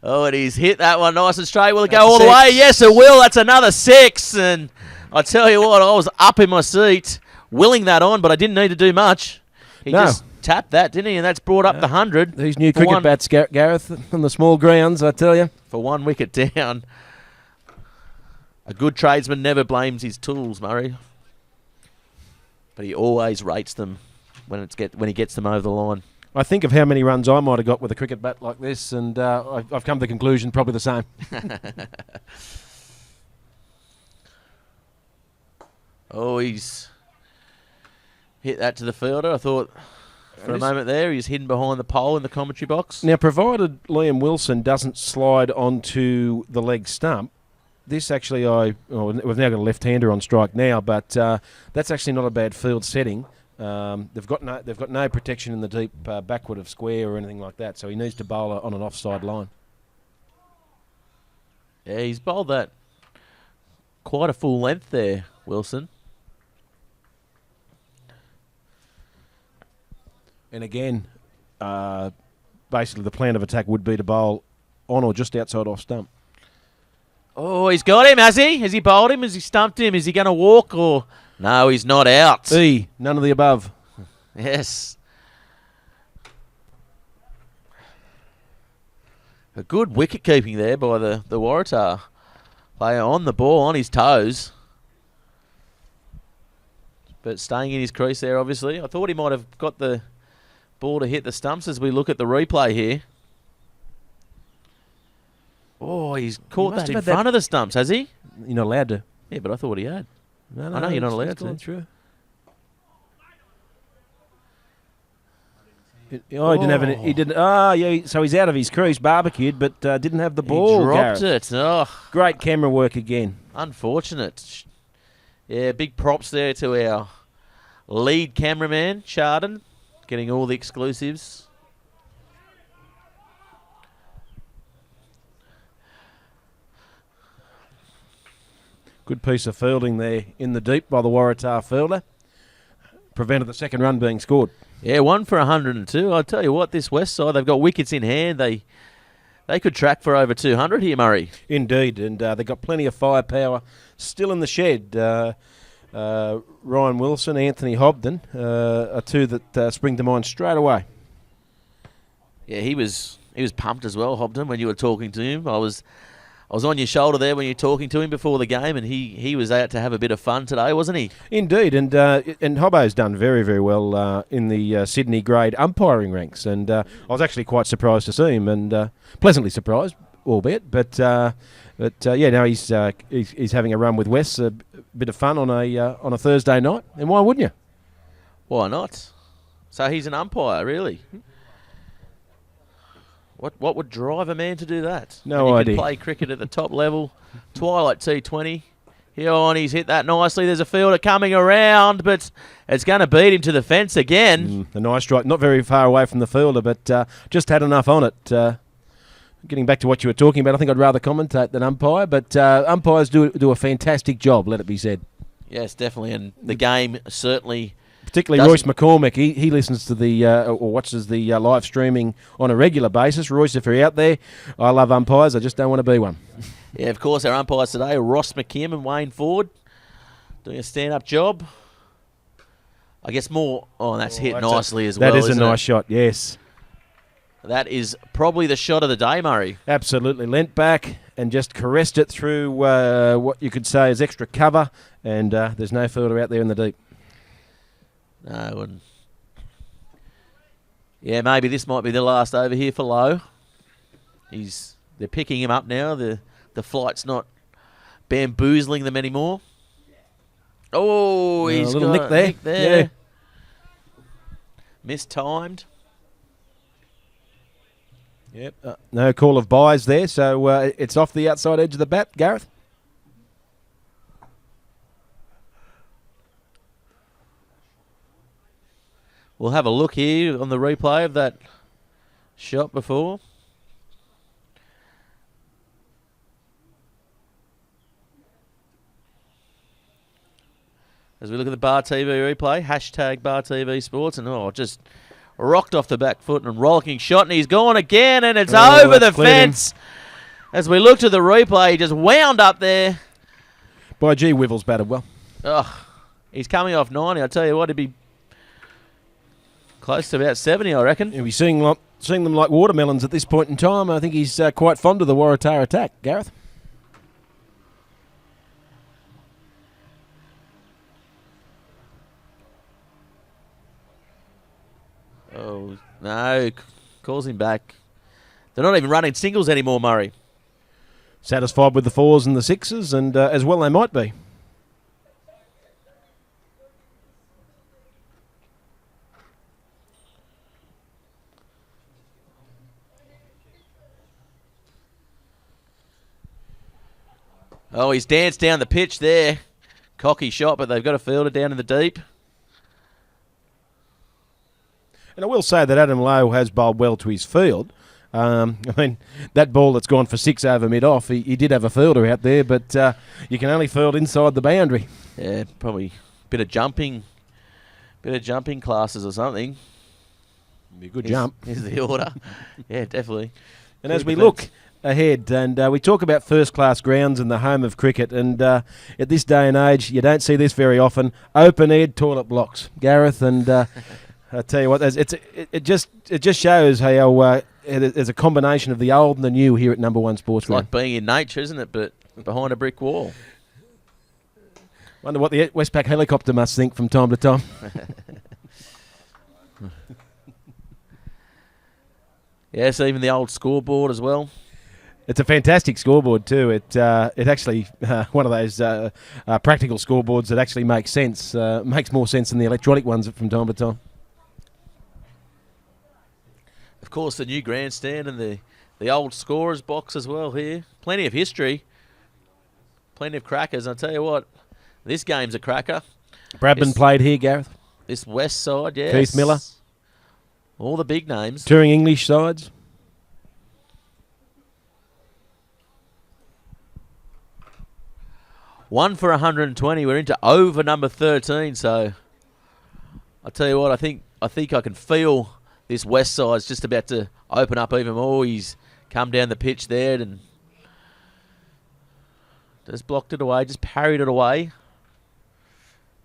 Oh, and he's hit that one nice and straight. Will it go all the way? Yes, it will. That's another 6. And I tell you what, I was up in my seat, willing that on, but I didn't need to do much. He just tapped that, didn't he? And that's brought up the 100. These new cricket bats, Gareth, on the small grounds, I tell you. For 1 wicket down. A good tradesman never blames his tools, Murray. But he always rates them when he gets them over the line. I think of how many runs I might have got with a cricket bat like this, and I've come to the conclusion probably the same. Oh, he's hit that to the fielder. I thought for a moment there he was hidden behind the pole in the commentary box. Now, provided Liam Wilson doesn't slide onto the leg stump, this actually we've now got a left-hander on strike now, but that's actually not a bad field setting. They've got no protection in the deep backward of square or anything like that, so he needs to bowl on an offside line. Yeah, he's bowled that quite a full length there, Wilson. And again, basically the plan of attack would be to bowl on or just outside off stump. Oh, he's got him, has he? Has he bowled him? Has he stumped him? Is he going to walk or... No, he's not out. None of the above. Yes. A good wicket keeping there by the Waratah player on the ball, on his toes. But staying in his crease there, obviously. I thought he might have got the ball to hit the stumps as we look at the replay here. Oh, he's caught that in front of the stumps, has he? You're not allowed to. Yeah, but I thought he had. No, I know you're not allowed to. Through. He didn't have any. He didn't. Yeah. So he's out of his crease, barbecued, but didn't have the ball. He dropped Gareth. it. Oh, Great camera work again. unfortunate. Yeah, big props there to our lead cameraman, Chardon, getting all the exclusives. Good piece of fielding there in the deep by the Waratah fielder. Prevented the second run being scored. Yeah, 1 for 102. I'll tell you what, this West side, they've got wickets in hand. They could track for over 200 here, Murray. Indeed, and they've got plenty of firepower still in the shed. Ryan Wilson, Anthony Hobden are two that spring to mind straight away. Yeah, he was pumped as well, Hobden, when you were talking to him. I was on your shoulder there when you were talking to him before the game, and he was out to have a bit of fun today, wasn't he? Indeed, and Hobbo's done very, very well in the Sydney grade umpiring ranks, and I was actually quite surprised to see him, and pleasantly surprised, albeit. But yeah, now he's having a run with Wes, a bit of fun on a Thursday night, and why wouldn't you? Why not? So he's an umpire, really? What would drive a man to do that? No and idea. Can play cricket at the top level. Twilight T20. Here on, he's hit that nicely. There's a fielder coming around, but it's going to beat him to the fence again. A nice strike, not very far away from the fielder, but just had enough on it. Getting back to what you were talking about, I think I'd rather commentate than umpire, but umpires do a fantastic job, let it be said. Yes, definitely, and the game certainly... Particularly Royce McCormick, he listens to the or watches the live streaming on a regular basis. Royce, if you're out there, I love umpires. I just don't want to be one. Yeah, of course, our umpires today are Ross McKim and Wayne Ford doing a stand-up job. I guess more... Oh, that's hit nicely as well, That is a nice it? shot, yes. That is probably the shot of the day, Murray. Absolutely. Leant back and just caressed it through what you could say is extra cover, and there's no fielder out there in the deep. No, and yeah, maybe this might be the last over here for Lowe. They're picking him up now. The flight's not bamboozling them anymore. Oh, he's a little got nick there. Yeah. Mistimed. Yep. No call of buys there, so it's off the outside edge of the bat, Gareth. We'll have a look here on the replay of that shot before. As we look at the Bar TV replay, hashtag Bar TV Sports, and just rocked off the back foot and rollicking shot, and he's gone again, and it's over the fence. As we looked at the replay, he just wound up there. By G, Wivel's batted well. Oh, he's coming off 90. I tell you what, he'd be close to about 70, I reckon. You'll be seeing them like watermelons at this point in time. I think he's quite fond of the Waratah attack, Gareth. Oh, no. Calls him back. They're not even running singles anymore, Murray. Satisfied with the fours and the sixes, and as well they might be. Oh, he's danced down the pitch there. Cocky shot, but they've got a fielder down in the deep. And I will say that Adam Lowe has bowled well to his field. I mean, that ball that's gone for 6 over mid-off, he did have a fielder out there, but you can only field inside the boundary. Yeah, probably a bit of jumping classes or something. Be a good jump. Here's the order. Yeah, definitely. And as we look ahead, and we talk about first-class grounds and the home of cricket, and at this day and age, you don't see this very often. Open-aired toilet blocks, Gareth, and I tell you what, it just shows how there's a combination of the old and the new here at Number One Sports. It's like being in nature, isn't it? But behind a brick wall. Wonder what the Westpac helicopter must think from time to time. Yes, even the old scoreboard as well. It's a fantastic scoreboard too. It actually one of those practical scoreboards that actually makes sense. Makes more sense than the electronic ones from time to time. Of course, the new grandstand and the old scorers box as well here. Plenty of history. Plenty of crackers. I'll tell you what, this game's a cracker. Bradman played here, Gareth. This west side, yes. Keith Miller. All the big names. Touring English sides. One for 120. We're into over number 13. So I'll tell you what, I think I can feel this west side's just about to open up even more. He's come down the pitch there and just blocked it away, just parried it away.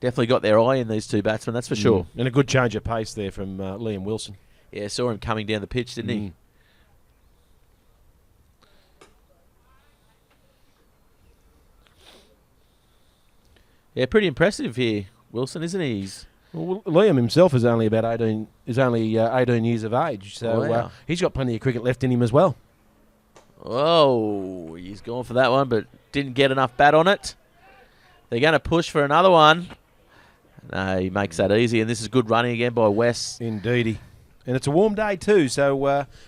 Definitely got their eye in these two batsmen, that's for sure. And a good change of pace there from Liam Wilson. Yeah, saw him coming down the pitch, didn't he? Yeah, pretty impressive here, Wilson, isn't he? Well, Liam himself is only about 18. Is only 18 years of age, so Wow. He's got plenty of cricket left in him as well. Oh, he's gone for that one, but didn't get enough bat on it. They're going to push for another one. No, he makes that easy, and this is good running again by West. Indeedy. And it's a warm day too, so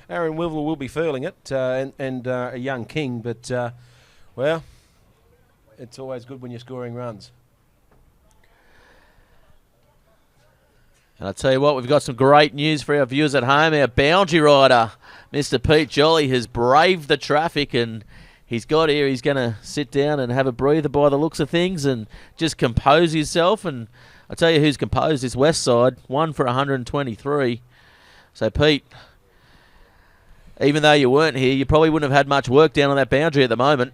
Aaron Wilville will be feeling it, and a young king, but, well, it's always good when you're scoring runs. And I'll tell you what, we've got some great news for our viewers at home. Our boundary rider, Mr. Pete Jolly, has braved the traffic, and he's got here. He's going to sit down and have a breather by the looks of things and just compose himself. And I'll tell you who's composed this west side, 1 for 123. So, Pete, even though you weren't here, you probably wouldn't have had much work down on that boundary at the moment.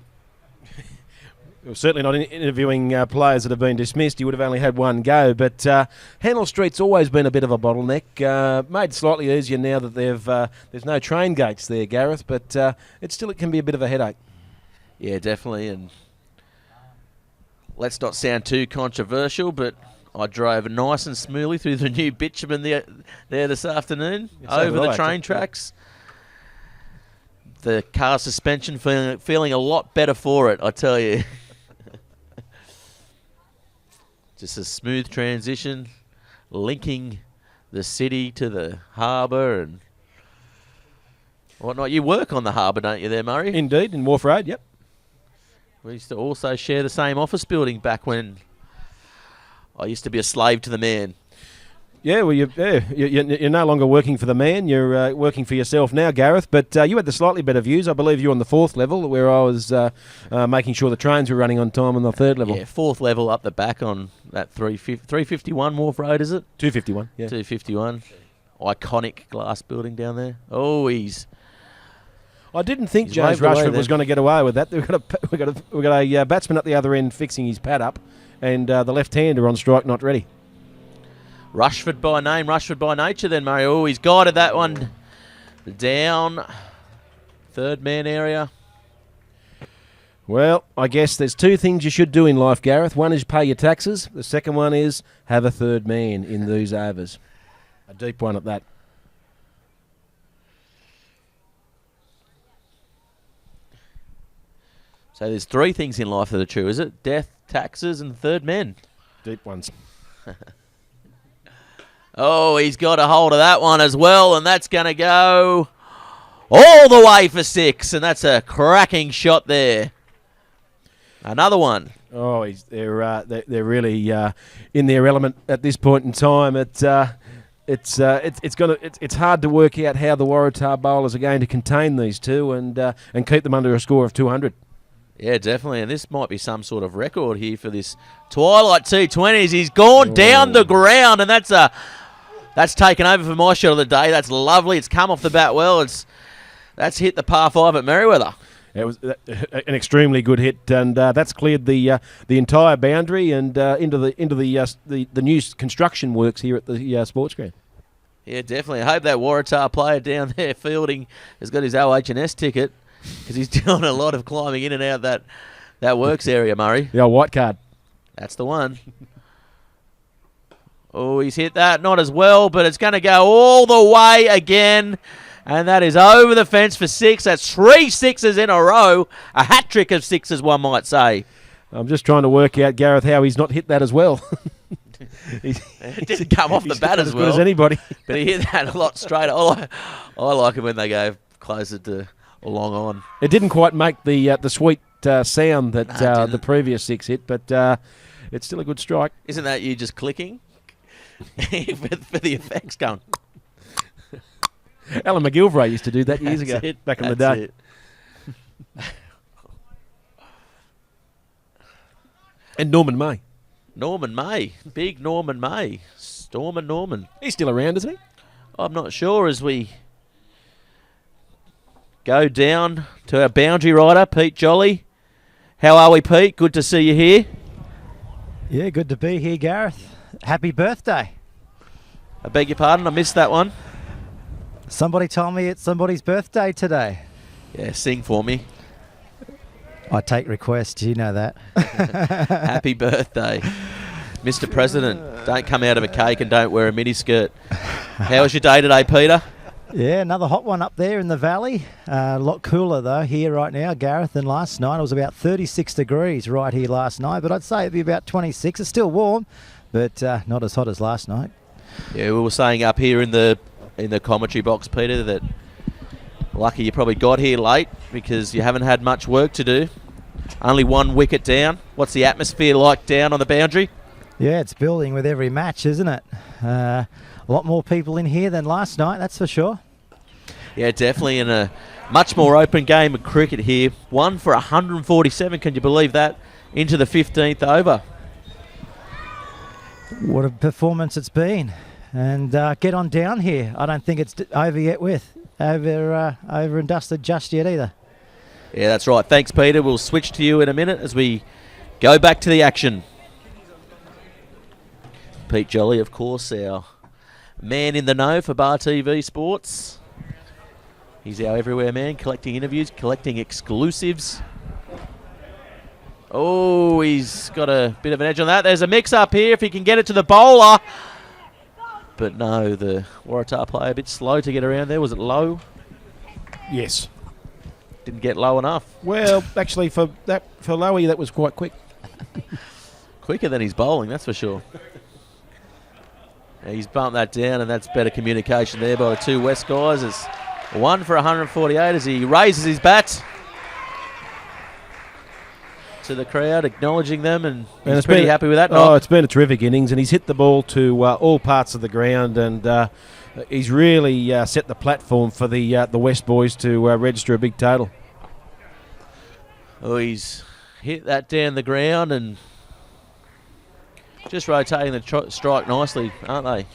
Well, certainly not interviewing players that have been dismissed. You would have only had one go. But Hannell Street's always been a bit of a bottleneck. Made slightly easier now that there's no train gates there, Gareth. But it can be a bit of a headache. Yeah, definitely. And let's not sound too controversial, but I drove nice and smoothly through the new bitumen there this afternoon over the train tracks. The car suspension feeling a lot better for it, I tell you. Just a smooth transition, linking the city to the harbour and whatnot. You work on the harbour, don't you there, Murray? Indeed, in Wharf Road, yep. We used to also share the same office building back when I used to be a slave to the man. Yeah, well, you're no longer working for the man. You're working for yourself now, Gareth. But you had the slightly better views. I believe you're on the 4th level, where I was making sure the trains were running on time on the 3rd level. Yeah, 4th level up the back on that 351 Wharf Road, is it? 251, yeah. 251. Iconic glass building down there. Oh, I didn't think he's James waved away Rushford was going to get away with that. We've got a batsman at the other end fixing his pad up, and the left-hander on strike not ready. Rushford by name, Rushford by nature then, Murray. Oh, he's guided that one down. 3rd man area. Well, I guess there's 2 things you should do in life, Gareth. One is pay your taxes. The second one is have a 3rd man in these overs. A deep one at that. So there's 3 things in life that are true, is it? Death, taxes, and 3rd men. Deep ones. Oh, he's got a hold of that one as well, and that's going to go all the way for 6, and that's a cracking shot there. Another one. Oh, they're really in their element at this point in time. It's hard to work out how the Waratah bowlers are going to contain these two and keep them under a score of 200. Yeah, definitely, and this might be some sort of record here for this Twilight T20s. He's gone down the ground, and that's taken over for my shot of the day. That's lovely. It's come off the bat well. That's hit the par 5 at Merriweather. It was an extremely good hit, and that's cleared the entire boundary and into the new construction works here at the sports ground. Yeah, definitely. I hope that Waratah player down there fielding has got his OH&S ticket, because he's doing a lot of climbing in and out that works area, Murray. The old white card. That's the one. Oh, he's hit that. Not as well, but it's going to go all the way again. And that is over the fence for 6. That's 3 sixes in a row. A hat-trick of 6s, one might say. I'm just trying to work out, Gareth, how he's not hit that as well. It didn't come off the bat as well. As anybody. But he hit that a lot straighter. I like it when they go closer to long on. It didn't quite make the sweet sound that the previous 6 hit, but it's still a good strike. Isn't that you just clicking for the effects going? Alan McGilvray used to do that years ago, back in the day. And Norman May. Norman May. Big Norman May. Stormin' Norman. He's still around, isn't he? I'm not sure as we go down to our boundary rider, Pete Jolly. How are we, Pete? Good to see you here. Yeah, good to be here, Gareth. Happy birthday. I beg your pardon, I missed that one. Somebody told me it's somebody's birthday today. Yeah, sing for me. I take requests, you know that. Happy birthday. Mr. President, don't come out of a cake and don't wear a miniskirt. How was your day today, Peter? Yeah, another hot one up there in the valley. A lot cooler, though, here right now, Gareth, than last night. It was about 36 degrees right here last night, but I'd say it'd be about 26. It's still warm, but not as hot as last night. Yeah, we were saying up here in the commentary box, Peter, that lucky you probably got here late because you haven't had much work to do. Only 1 wicket down. What's the atmosphere like down on the boundary? Yeah, it's building with every match, isn't it? A lot more people in here than last night, that's for sure. Yeah, definitely, in a much more open game of cricket here. 1 for 147, can you believe that? Into the 15th over. What a performance it's been. And get on down here. I don't think it's over yet over and dusted just yet either. Yeah, that's right. Thanks, Peter. We'll switch to you in a minute as we go back to the action. Pete Jolly, of course, our man in the know for Bar TV Sports. He's our everywhere man, collecting interviews, collecting exclusives. Oh, he's got a bit of an edge on that. There's a mix-up here if he can get it to the bowler. But no, the Waratah player a bit slow to get around there. Was it low? Yes. Didn't get low enough. Well, actually, for Lowy, that was quite quick. Quicker than his bowling, that's for sure. Yeah, he's bumped that down, and that's better communication there by the 2 West guys. It's 1 for 148 as he raises his bat to the crowd, acknowledging them, and he's pretty happy with that. Oh, it's been a terrific innings, and he's hit the ball to all parts of the ground, and he's really set the platform for the West boys to register a big total. Oh, he's hit that down the ground and just rotating the strike nicely, aren't they?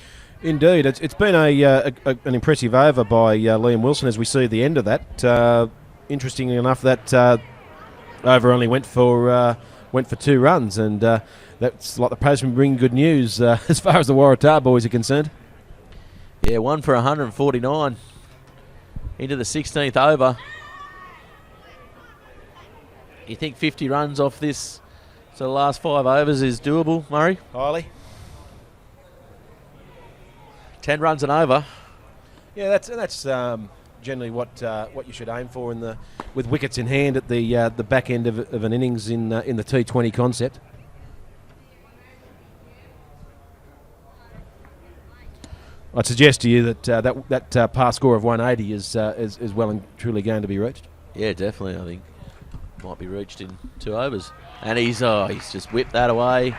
Indeed. It's been an impressive over by Liam Wilson as we see the end of that. Interestingly enough, that over only went for 2 runs, and that's like the postman bringing good news as far as the Waratah boys are concerned. Yeah, 1 for 149 into the 16th over. You think 50 runs off this, so the last 5 overs is doable, Murray? Highly. 10 runs and over. Yeah, that's generally what you should aim for with wickets in hand at the back end of an innings in the T20 concept. I'd suggest to you that par score of 180 is well and truly going to be reached. Yeah, definitely. I think might be reached in 2 overs, and he's just whipped that away.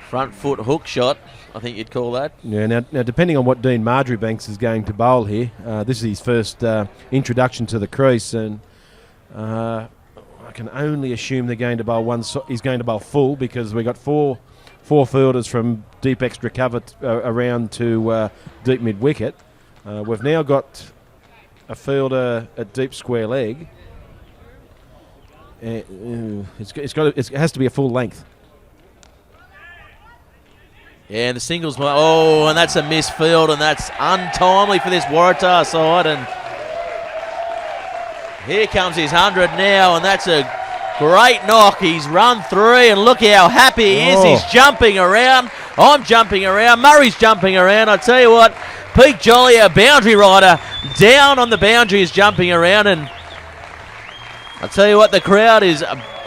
Front foot hook shot, I think you'd call that. Yeah. Now depending on what Dean Marjoriebanks is going to bowl here, this is his first introduction to the crease, and I can only assume they're going to bowl he's going to bowl full, because we got four fielders from deep extra cover around to deep mid wicket. We've now got a fielder at deep square leg. It has to be a full length. Yeah, and the singles. Oh, and that's a missed field, and that's untimely for this Waratah side. And here comes his 100 now, and that's a great knock. He's run 3, and look how happy he is. He's jumping around. I'm jumping around. Murray's jumping around. I tell you what, Pete Jolly, a boundary rider, down on the boundary, is jumping around, and I tell you what, the crowd is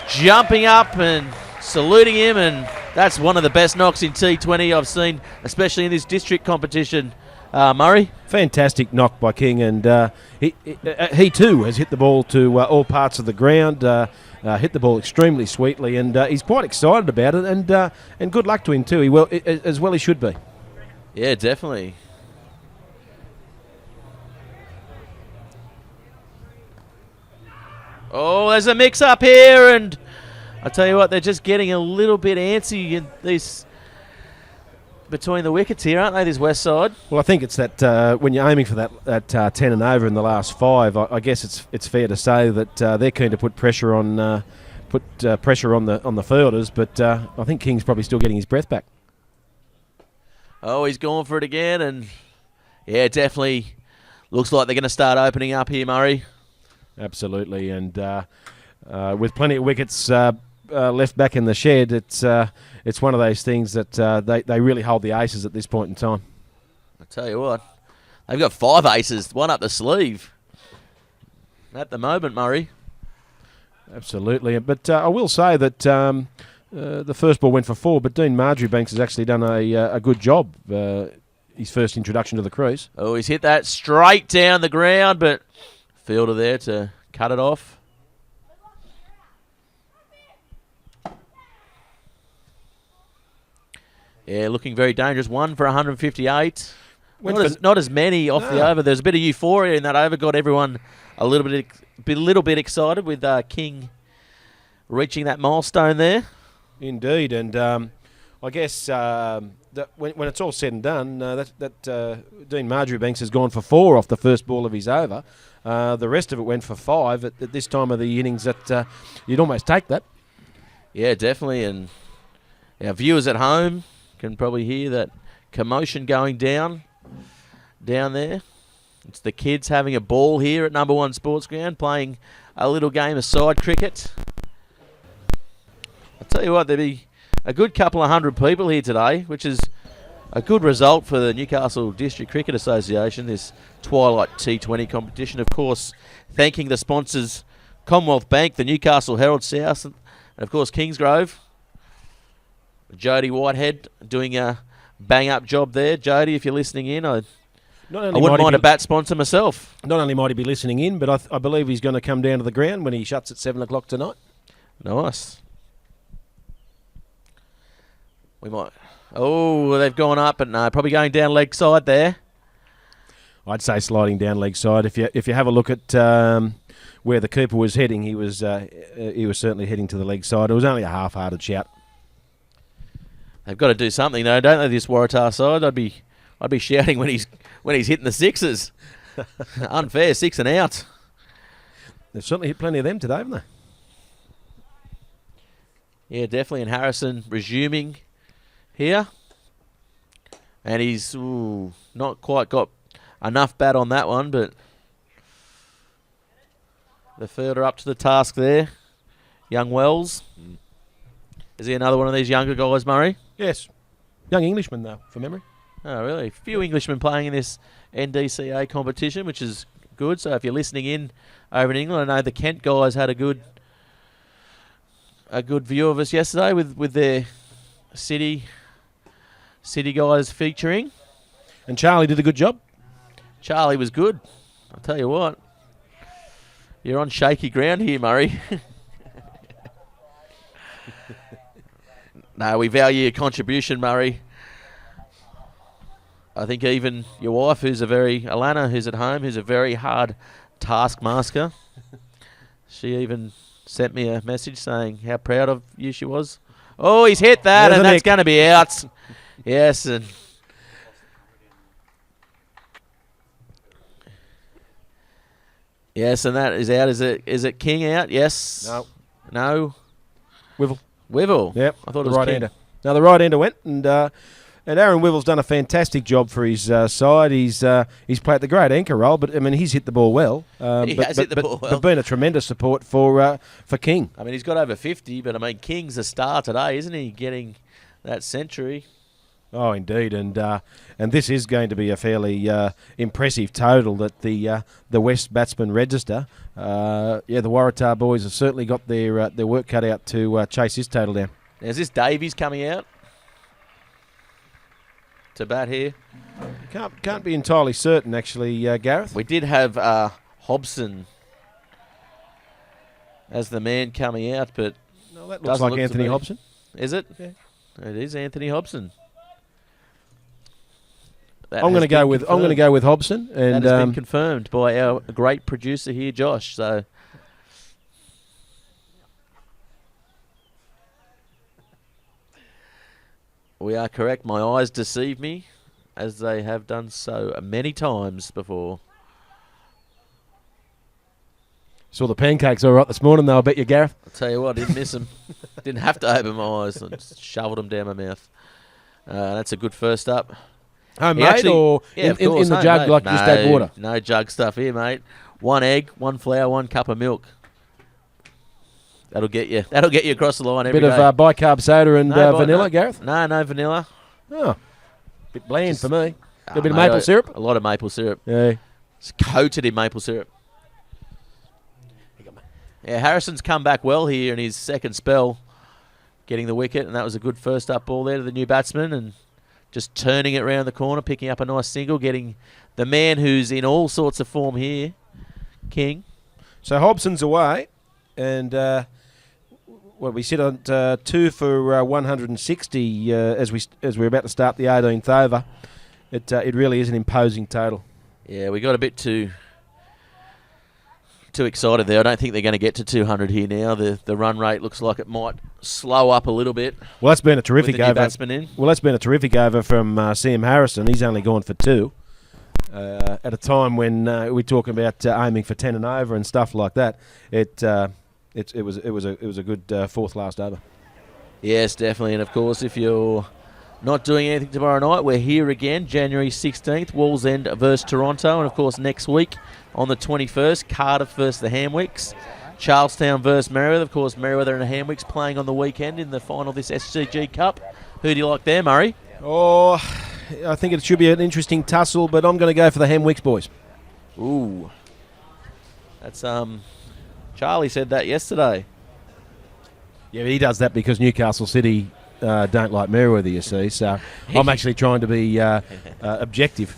jumping up and saluting him, and That's one of the best knocks in T20 I've seen, especially in this district competition. Murray? Fantastic knock by King, and he too has hit the ball to all parts of the ground, hit the ball extremely sweetly, and he's quite excited about it, and good luck to him too. As well he should be. Yeah, definitely. Oh, there's a mix-up here, and I tell you what, they're just getting a little bit antsy in this between the wickets here, aren't they, this west side? Well, I think it's that when you're aiming for that 10 and over in the last 5, I guess it's fair to say that they're keen to put pressure on the fielders, but I think King's probably still getting his breath back. Oh, he's going for it again, and yeah, definitely looks like they're going to start opening up here, Murray. Absolutely, and with plenty of wickets left back in the shed, it's one of those things that they really hold the aces at this point in time. I tell you what, they've got 5 aces, one up the sleeve at the moment, Murray. Absolutely, but I will say that the first ball went for 4, but Dean Marjoriebanks has actually done a good job. His first introduction to the crease. Oh, he's hit that straight down the ground, but fielder there to cut it off. Yeah, looking very dangerous. 1 for 158. Not as many off the over. There's a bit of euphoria in that over. Got everyone a little bit excited with King reaching that milestone there. Indeed, and I guess that when it's all said and done, Dean Marjoriebanks has gone for 4 off the first ball of his over. The rest of it went for 5 at this time of the innings. That you'd almost take that. Yeah, definitely, and our viewers at home can probably hear that commotion going down there. It's the kids having a ball here at Number 1 Sports Ground, playing a little game of side cricket. I'll tell you what, there'll be a good couple of 100 people here today, which is a good result for the Newcastle District Cricket Association, this Twilight T20 competition. Of course, thanking the sponsors, Commonwealth Bank, the Newcastle Herald South, and of course Kingsgrove. Jody Whitehead doing a bang-up job there. Jody, if you're listening in, I wouldn't mind a bat sponsor myself. Not only might he be listening in, but I believe he's going to come down to the ground when he shuts at 7 o'clock tonight. Nice. We might. Oh, they've gone up, but no, probably going down leg side there. I'd say sliding down leg side. If you have a look at where the keeper was heading, he was certainly heading to the leg side. It was only a half-hearted shout. They've got to do something though, don't they? This Waratah side, I'd be shouting when he's hitting the sixes. Unfair, 6 and out. They've certainly hit plenty of them today, haven't they? Yeah, definitely. And Harrison resuming here, and he's not quite got enough bat on that one, but the fielder up to the task there, young Wells. Is he another one of these younger guys, Murray? Yes. Young Englishman, though, for memory. Oh, really? A few Englishmen playing in this NDCA competition, which is good. So if you're listening in over in England, I know the Kent guys had a good view of us yesterday with their city guys featuring. And Charlie did a good job. Charlie was good. I'll tell you what. You're on shaky ground here, Murray. No, we value your contribution, Murray. I think even your wife, Alana, who's at home, who's a very hard taskmaster, she even sent me a message saying how proud of you she was. Oh, he's hit that, There's and that's going to be out. Yes, and yes, and that is out. Is it King out? Yes. No. Wivel. Yep. I thought the it was right-hander. Now the right-hander went, and Aaron Wivel's done a fantastic job for his side. He's played the great anchor role, but I mean he's hit the ball well. He has hit the ball well. But been a tremendous support for King. I mean he's got over 50, but I mean King's a star today, isn't he? Getting that century. Oh, indeed, and this is going to be a fairly impressive total that the West batsmen register. The Waratah boys have certainly got their work cut out to chase this total down. Now, is this Davies coming out to bat here? Can't be entirely certain, actually, Gareth. We did have Hobson as the man coming out, but No, that looks like Anthony Hobson. Is it? Yeah. It is Anthony Hobson. I'm going to go with Hobson, and that has been confirmed by our great producer here, Josh. So we are correct. My eyes deceive me, as they have done so many times before. saw the pancakes all right this morning, though. I bet you, Gareth. I'll tell you what, I didn't miss them. Didn't have to open my eyes and just shoveled them down my mouth. That's a good first up. Homemade or in the jug, like just add water? No jug stuff here, mate. 1 egg, 1 flour, 1 cup of milk. That'll get you across the line every day. Bit of bicarb soda and vanilla, Gareth? No vanilla. Oh, bit bland for me. A bit of maple syrup? A lot of maple syrup. Yeah. It's coated in maple syrup. Yeah, Harrison's come back well here in his second spell, getting the wicket, and that was a good first up ball there to the new batsman, and just turning it round the corner, picking up a nice single, getting the man who's in all sorts of form here, King. So Hobson's away, and we sit on 2 for 160 as we're about to start the 18th over. It really is an imposing total. Yeah, we got a bit too excited there. I don't think they're going to get to 200 here now. The run rate looks like it might slow up a little bit. Well, that's been a terrific over. Batsman in. Well, that's been a terrific over from Sam Harrison. He's only gone for 2 at a time when we're talking about aiming for 10 and over and stuff like that. It was a good fourth last over. Yes, definitely. And of course, if you're not doing anything tomorrow night, we're here again, January 16th, Wallsend versus Toronto, and of course next week on the 21st, Cardiff versus the Hamwicks, Charlestown versus Merriweather. Of course, Merriweather and the Hamwicks playing on the weekend in the final of this SCG Cup. Who do you like there, Murray? Oh, I think it should be an interesting tussle, but I'm going to go for the Hamwicks boys. Ooh, that's Charlie said that yesterday. Yeah, but he does that because Newcastle City don't like Merriweather, you see. So I'm actually trying to be objective.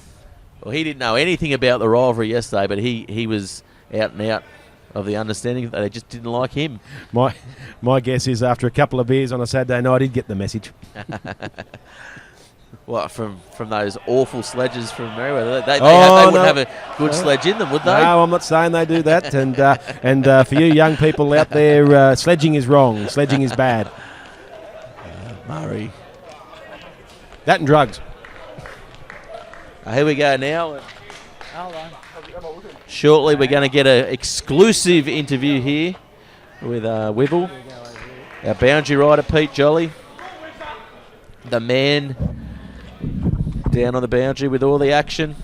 Well, he didn't know anything about the rivalry yesterday, but he was out and out of the understanding that they just didn't like him. My guess is after a couple of beers on a Saturday night, he'd get the message. What, from those awful sledges from Merriweather? They wouldn't have a good sledge in them, would they? No, I'm not saying they do that. And for you young people out there, sledging is wrong. Sledging is bad. Murray. That and drugs. Here we go now. Shortly, we're going to get an exclusive interview here with Wibble, our boundary rider, Pete Jolly, the man down on the boundary with all the action.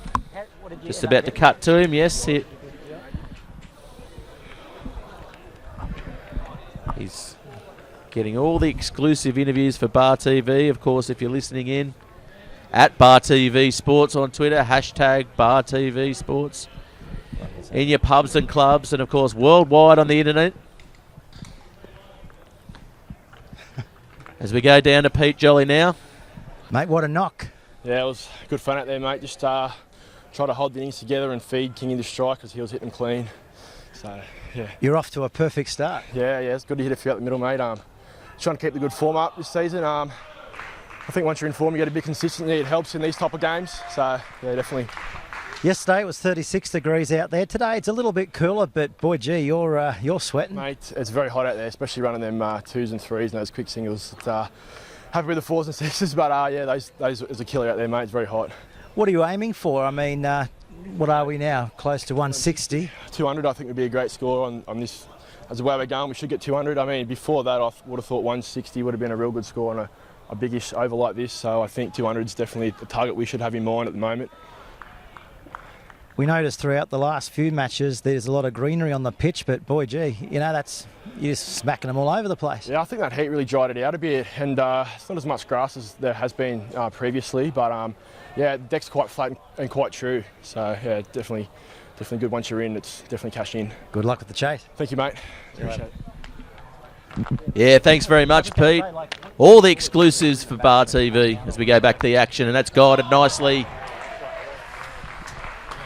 Just about to cut to him, yes. He's getting all the exclusive interviews for Bar TV. Of course, if you're listening in, at Bar TV Sports on Twitter, hashtag Bar TV Sports, in your pubs and clubs, and of course worldwide on the internet. As we go down to Pete Jolly now. Mate, what a knock. Yeah, it was good fun out there, mate. Just try to hold the innings together and feed King into strike because he was hitting them clean. So, yeah. You're off to a perfect start. Yeah, it's good to hit a few out the middle, mate. Trying to keep the good form up this season. I think once you're in form, you got to be consistent. It helps in these type of games. So, yeah, definitely. Yesterday it was 36 degrees out there. Today it's a little bit cooler, but boy, gee, you're sweating. Mate, it's very hot out there, especially running them 2s and 3s and those quick singles. Happy with the 4s and 6s, but yeah, those is a killer out there, mate. It's very hot. What are you aiming for? I mean, what are we now? Close to 160? 200, I think, would be a great score on this. As the way we're going, we should get 200. I mean, before that, I would have thought 160 would have been a real good score on a biggish over like this. So I think 200 is definitely the target we should have in mind at the moment. We noticed throughout the last few matches there's a lot of greenery on the pitch, but boy, gee, you're just smacking them all over the place. Yeah, I think that heat really dried it out a bit, and it's not as much grass as there has been previously, but yeah, the deck's quite flat and quite true. So yeah, definitely good once you're in. It's definitely cashed in. Good luck with the chase. Thank you, mate. Appreciate it. Yeah, thanks very much, Pete. All the exclusives for Bar TV as we go back to the action, and that's guided nicely.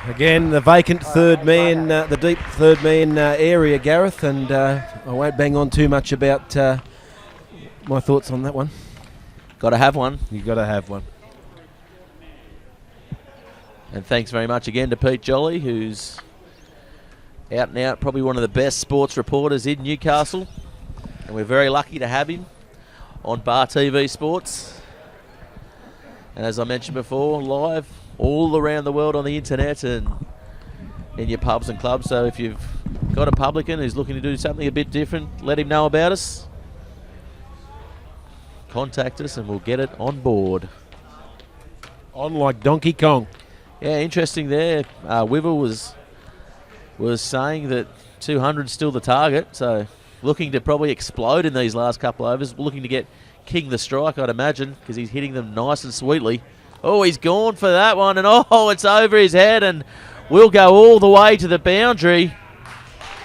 Again, the vacant third man, the deep third man area, Gareth, and I won't bang on too much about my thoughts on that one. Got to have one. You've got to have one. And thanks very much again to Pete Jolly, who's out and out, probably one of the best sports reporters in Newcastle. And we're very lucky to have him on Bar TV Sports. And as I mentioned before, live all around the world on the internet and in your pubs and clubs. So if you've got a publican who's looking to do something a bit different, let him know about us. Contact us and we'll get it on board. On like Donkey Kong. Yeah, interesting there. Wivel was saying that 200's still the target, so looking to probably explode in these last couple of overs, looking to get King the strike, I'd imagine, because he's hitting them nice and sweetly. Oh, he's gone for that one, and oh, it's over his head, and we'll go all the way to the boundary.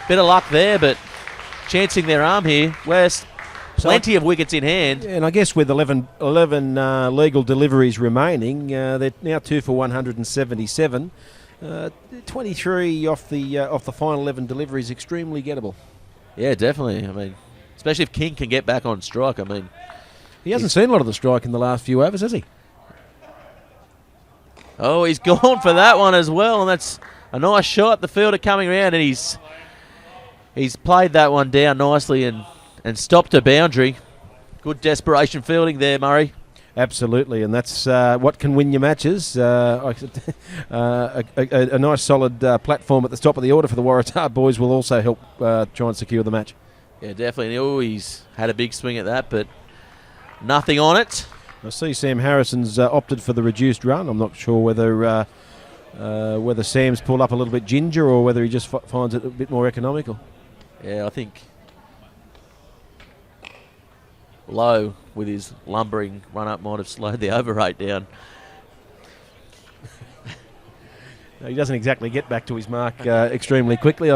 Bit of luck there, but chancing their arm here. West, plenty of wickets in hand. And I guess with 11 legal deliveries remaining, they're now 2 for 177. 23 off the final 11 deliveries, extremely gettable. Yeah, definitely. I mean, especially if King can get back on strike. I mean, he hasn't seen a lot of the strike in the last few overs, has he? Oh, he's gone for that one as well, and that's a nice shot. The fielder coming around, and he's played that one down nicely and stopped a boundary. Good desperation fielding there, Murray. Absolutely, and that's what can win your matches. A nice solid platform at the top of the order for the Waratah boys will also help try and secure the match. Yeah, definitely. Oh, he's had a big swing at that, but nothing on it. I see Sam Harrison's opted for the reduced run. I'm not sure whether Sam's pulled up a little bit ginger or whether he just finds it a bit more economical. Yeah, I think Lowe with his lumbering run-up might have slowed the over rate down. He doesn't exactly get back to his mark extremely quickly.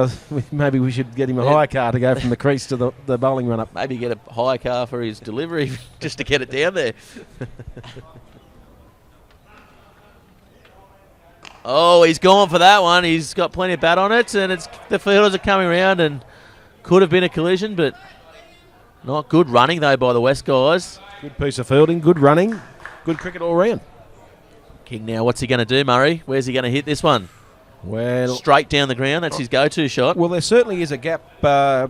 Maybe we should get him a hire car to go from the crease to the bowling run-up. Maybe get a hire car for his delivery just to get it down there. Oh, he's gone for that one. He's got plenty of bat on it, and the fielders are coming around, and could have been a collision, but not good running, though, by the West guys. Good piece of fielding, good running, good cricket all round. King now, what's he going to do, Murray? Where's he going to hit this one? Well, straight down the ground. That's his go-to shot. Well, there certainly is a gap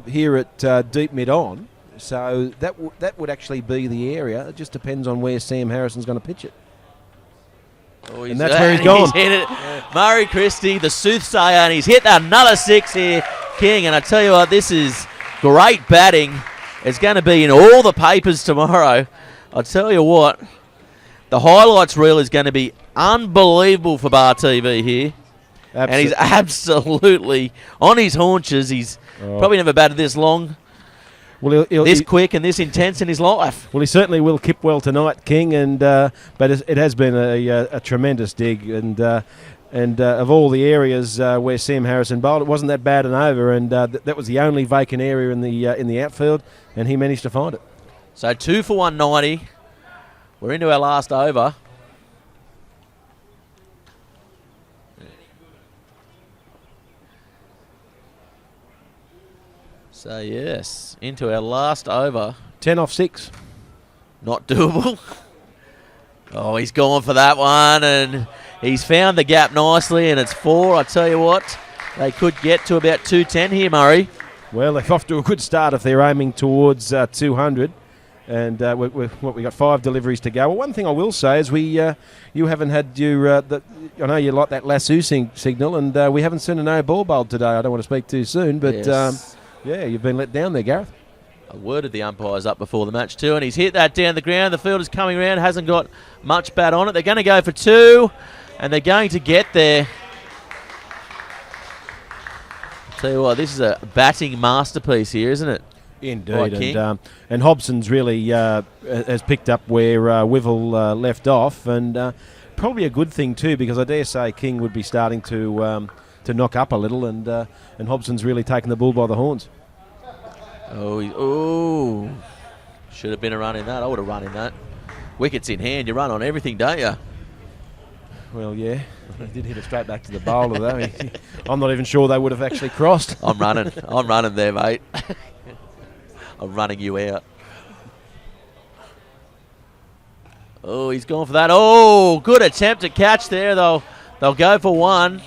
here at deep mid-on, so that would actually be the area. It just depends on where Sam Harrison's going to pitch it. Oh, and that's where he's gone. He's hit it. Yeah. Murray Christie, the soothsayer, and he's hit another 6 here, King. And I tell you what, this is great batting. It's going to be in all the papers tomorrow. I tell you what, the highlights reel is going to be unbelievable for Bar TV here. And he's absolutely on his haunches. He's probably never batted this long, this quick and this intense in his life. Well, he certainly will kip well tonight, King. And but it has been a tremendous dig. And of all the areas where Sam Harrison bowled, it wasn't that bad an over. And that was the only vacant area in the outfield, and he managed to find it. So 2 for 190. We're into our last over. So, yes, into our last over. 10 off 6. Not doable. Oh, he's gone for that one, and he's found the gap nicely, and it's 4. I tell you what, they could get to about 210 here, Murray. Well, they're off to a good start if they're aiming towards 200. And we got 5 deliveries to go. Well, one thing I will say is you haven't had your I know you like that lasso signal, and we haven't seen a no ball bowled today. I don't want to speak too soon, but yes. Yeah, you've been let down there, Gareth. I worded the umpires up before the match too, and he's hit that down the ground. The fielder's coming around, hasn't got much bat on it. They're going to go for 2, and they're going to get there. I'll tell you what, this is a batting masterpiece here, isn't it? Indeed, and Hobson's really has picked up where Wivel left off, and probably a good thing too, because I dare say King would be starting to knock up a little, and Hobson's really taken the bull by the horns. Oh, should have been a run in that. I would have run in that. Wickets in hand, you run on everything, don't you? Well, yeah. He did hit it straight back to the bowler, though. I'm not even sure they would have actually crossed. I'm running there, mate. I'm running you out. Oh, he's gone for that. Oh, good attempt to catch there, though. They'll go for one.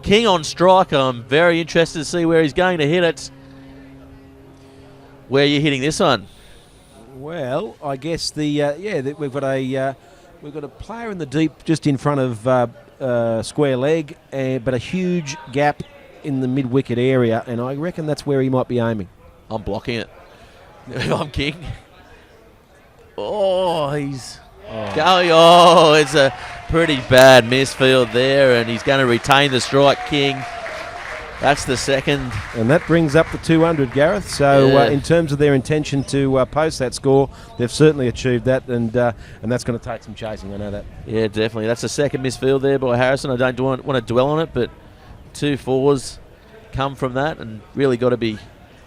King on strike. I'm very interested to see where he's going to hit it. Where are you hitting this one? Well, I guess we've got a player in the deep just in front of square leg, but a huge gap in the mid-wicket area, and I reckon that's where he might be aiming. I'm blocking it. I'm King. Oh, he's going. Oh, it's a pretty bad misfield there, and he's going to retain the strike, King. That's the second. And that brings up the 200, Gareth. So in terms of their intention to post that score, they've certainly achieved that, and that's going to take some chasing, I know that. Yeah, definitely. That's the second misfield there by Harrison. I don't want to dwell on it, but 2 fours come from that, and really got to be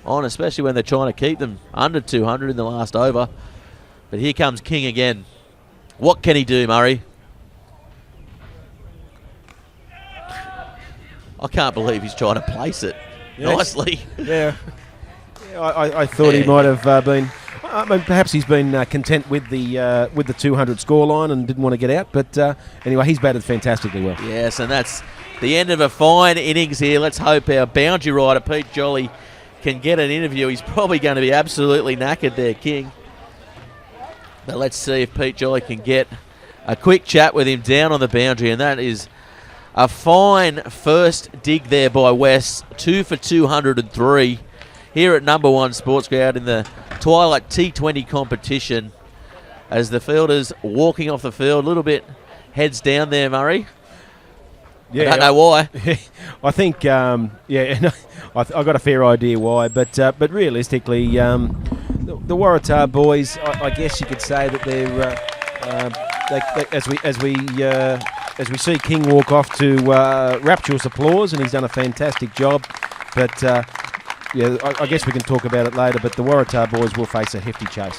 on, especially when they're trying to keep them under 200 in the last over. But here comes King again. What can he do, Murray? I can't believe he's trying to place it nicely. Yeah. I thought he might have been. I mean, perhaps he's been content with the 200 scoreline and didn't want to get out. But anyway, he's batted fantastically well. Yes, and that's the end of a fine innings here. Let's hope our boundary rider, Pete Jolly, can get an interview. He's probably going to be absolutely knackered there, King. But let's see if Pete Jolly can get a quick chat with him down on the boundary, and that is a fine first dig there by West. 2 for 203 here at number 1 Sports Ground in the Twilight T20 competition. As the fielders walking off the field, a little bit heads down there, Murray. Yeah, I don't know why. I think, I got a fair idea why, but realistically, the Waratah boys, I guess you could say that they're as we see King walk off to rapturous applause, and he's done a fantastic job. But I guess we can talk about it later. But the Waratah boys will face a hefty chase.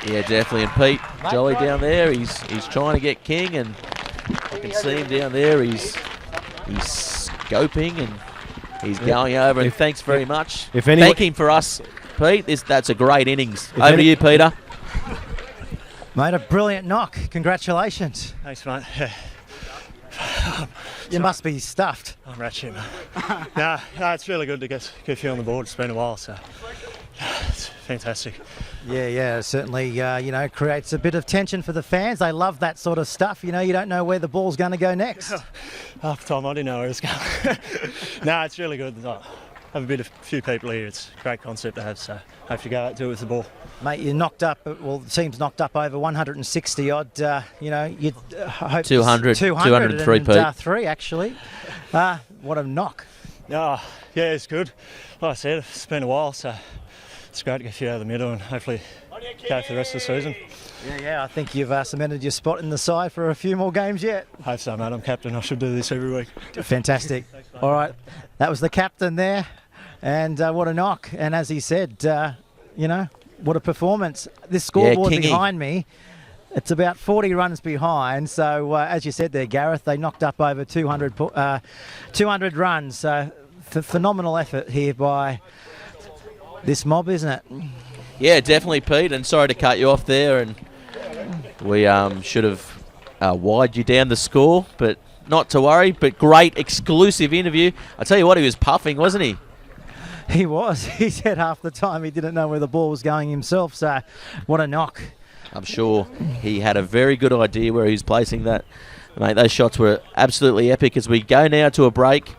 Yeah, definitely. And Pete Jolly down there, he's trying to get King, and I can see him down there. He's scoping and he's going over. And thanks very much. Thank him for us, Pete. That's a great innings. Over to you, Peter. Mate, a brilliant knock. Congratulations. Thanks, mate. You must be stuffed. I'm ratchet, mate. No, it's really good to get you on the board. It's been a while, so it's fantastic. Yeah, certainly, creates a bit of tension for the fans. They love that sort of stuff. You don't know where the ball's going to go next. Half the time I didn't know where it's going. No, it's really good. Have a few people here. It's a great concept to have, so hope you go out do it with the ball. Mate, you knocked up, the team's knocked up over 160 odd, you'd hope 203, Pete. 3 actually. What a knock. Yeah, it's good. Like I said, it's been a while, so it's great to get you out of the middle and hopefully go for the rest of the season. Yeah, I think you've cemented your spot in the side for a few more games yet. Hope so, mate. I'm captain. I should do this every week. Fantastic. All right, that was the captain there, and what a knock. And as he said, what a performance. This scoreboard behind me, it's about 40 runs behind. So, as you said there, Gareth, they knocked up over 200 runs. So, phenomenal effort here by this mob, isn't it? Yeah, definitely, Pete. And sorry to cut you off there. And we should have wired you down the score, but not to worry. But great exclusive interview. I tell you what, he was puffing, wasn't he? He was. He said half the time he didn't know where the ball was going himself. So, what a knock. I'm sure he had a very good idea where he was placing that. Mate, those shots were absolutely epic. As we go now to a break.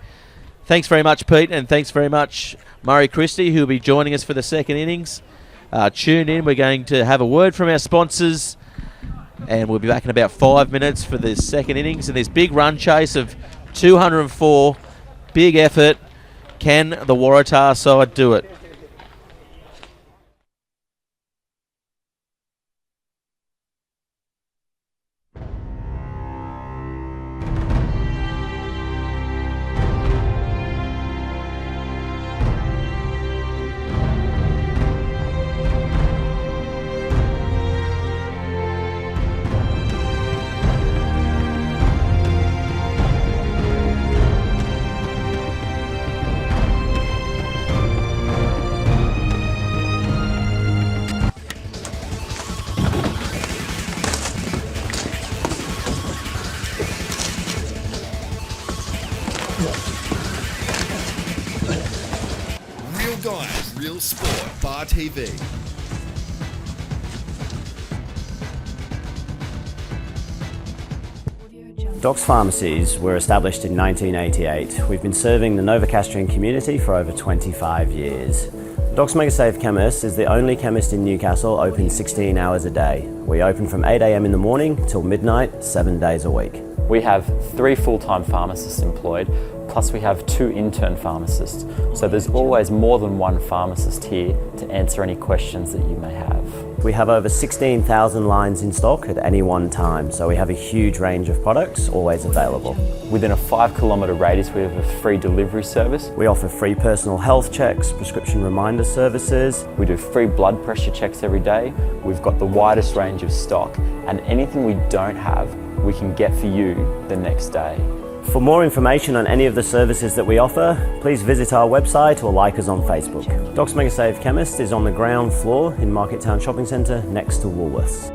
Thanks very much, Pete, and thanks very much, Murray Christie, who will be joining us for the second innings. Tune in. We're going to have a word from our sponsors, and we'll be back in about 5 minutes for the second innings. And this big run chase of 204, big effort. Can the Waratah side do it? Sky's Real Sport Bar TV. Doc's pharmacies were established in 1988. We've been serving the Novocastrian community for over 25 years. Doc's Mega Safe Chemist is the only chemist in Newcastle open 16 hours a day. We open from 8 a.m. in the morning till midnight, 7 days a week. We have 3 full-time pharmacists employed, plus we have 2 intern pharmacists. So there's always more than one pharmacist here to answer any questions that you may have. We have over 16,000 lines in stock at any one time, so we have a huge range of products always available. Within a 5-kilometre radius, we have a free delivery service. We offer free personal health checks, prescription reminder services. We do free blood pressure checks every day. We've got the widest range of stock, and anything we don't have, we can get for you the next day. For more information on any of the services that we offer, please visit our website or like us on Facebook. Doc's Mega Save Chemist is on the ground floor in Market Town Shopping Centre next to Woolworths.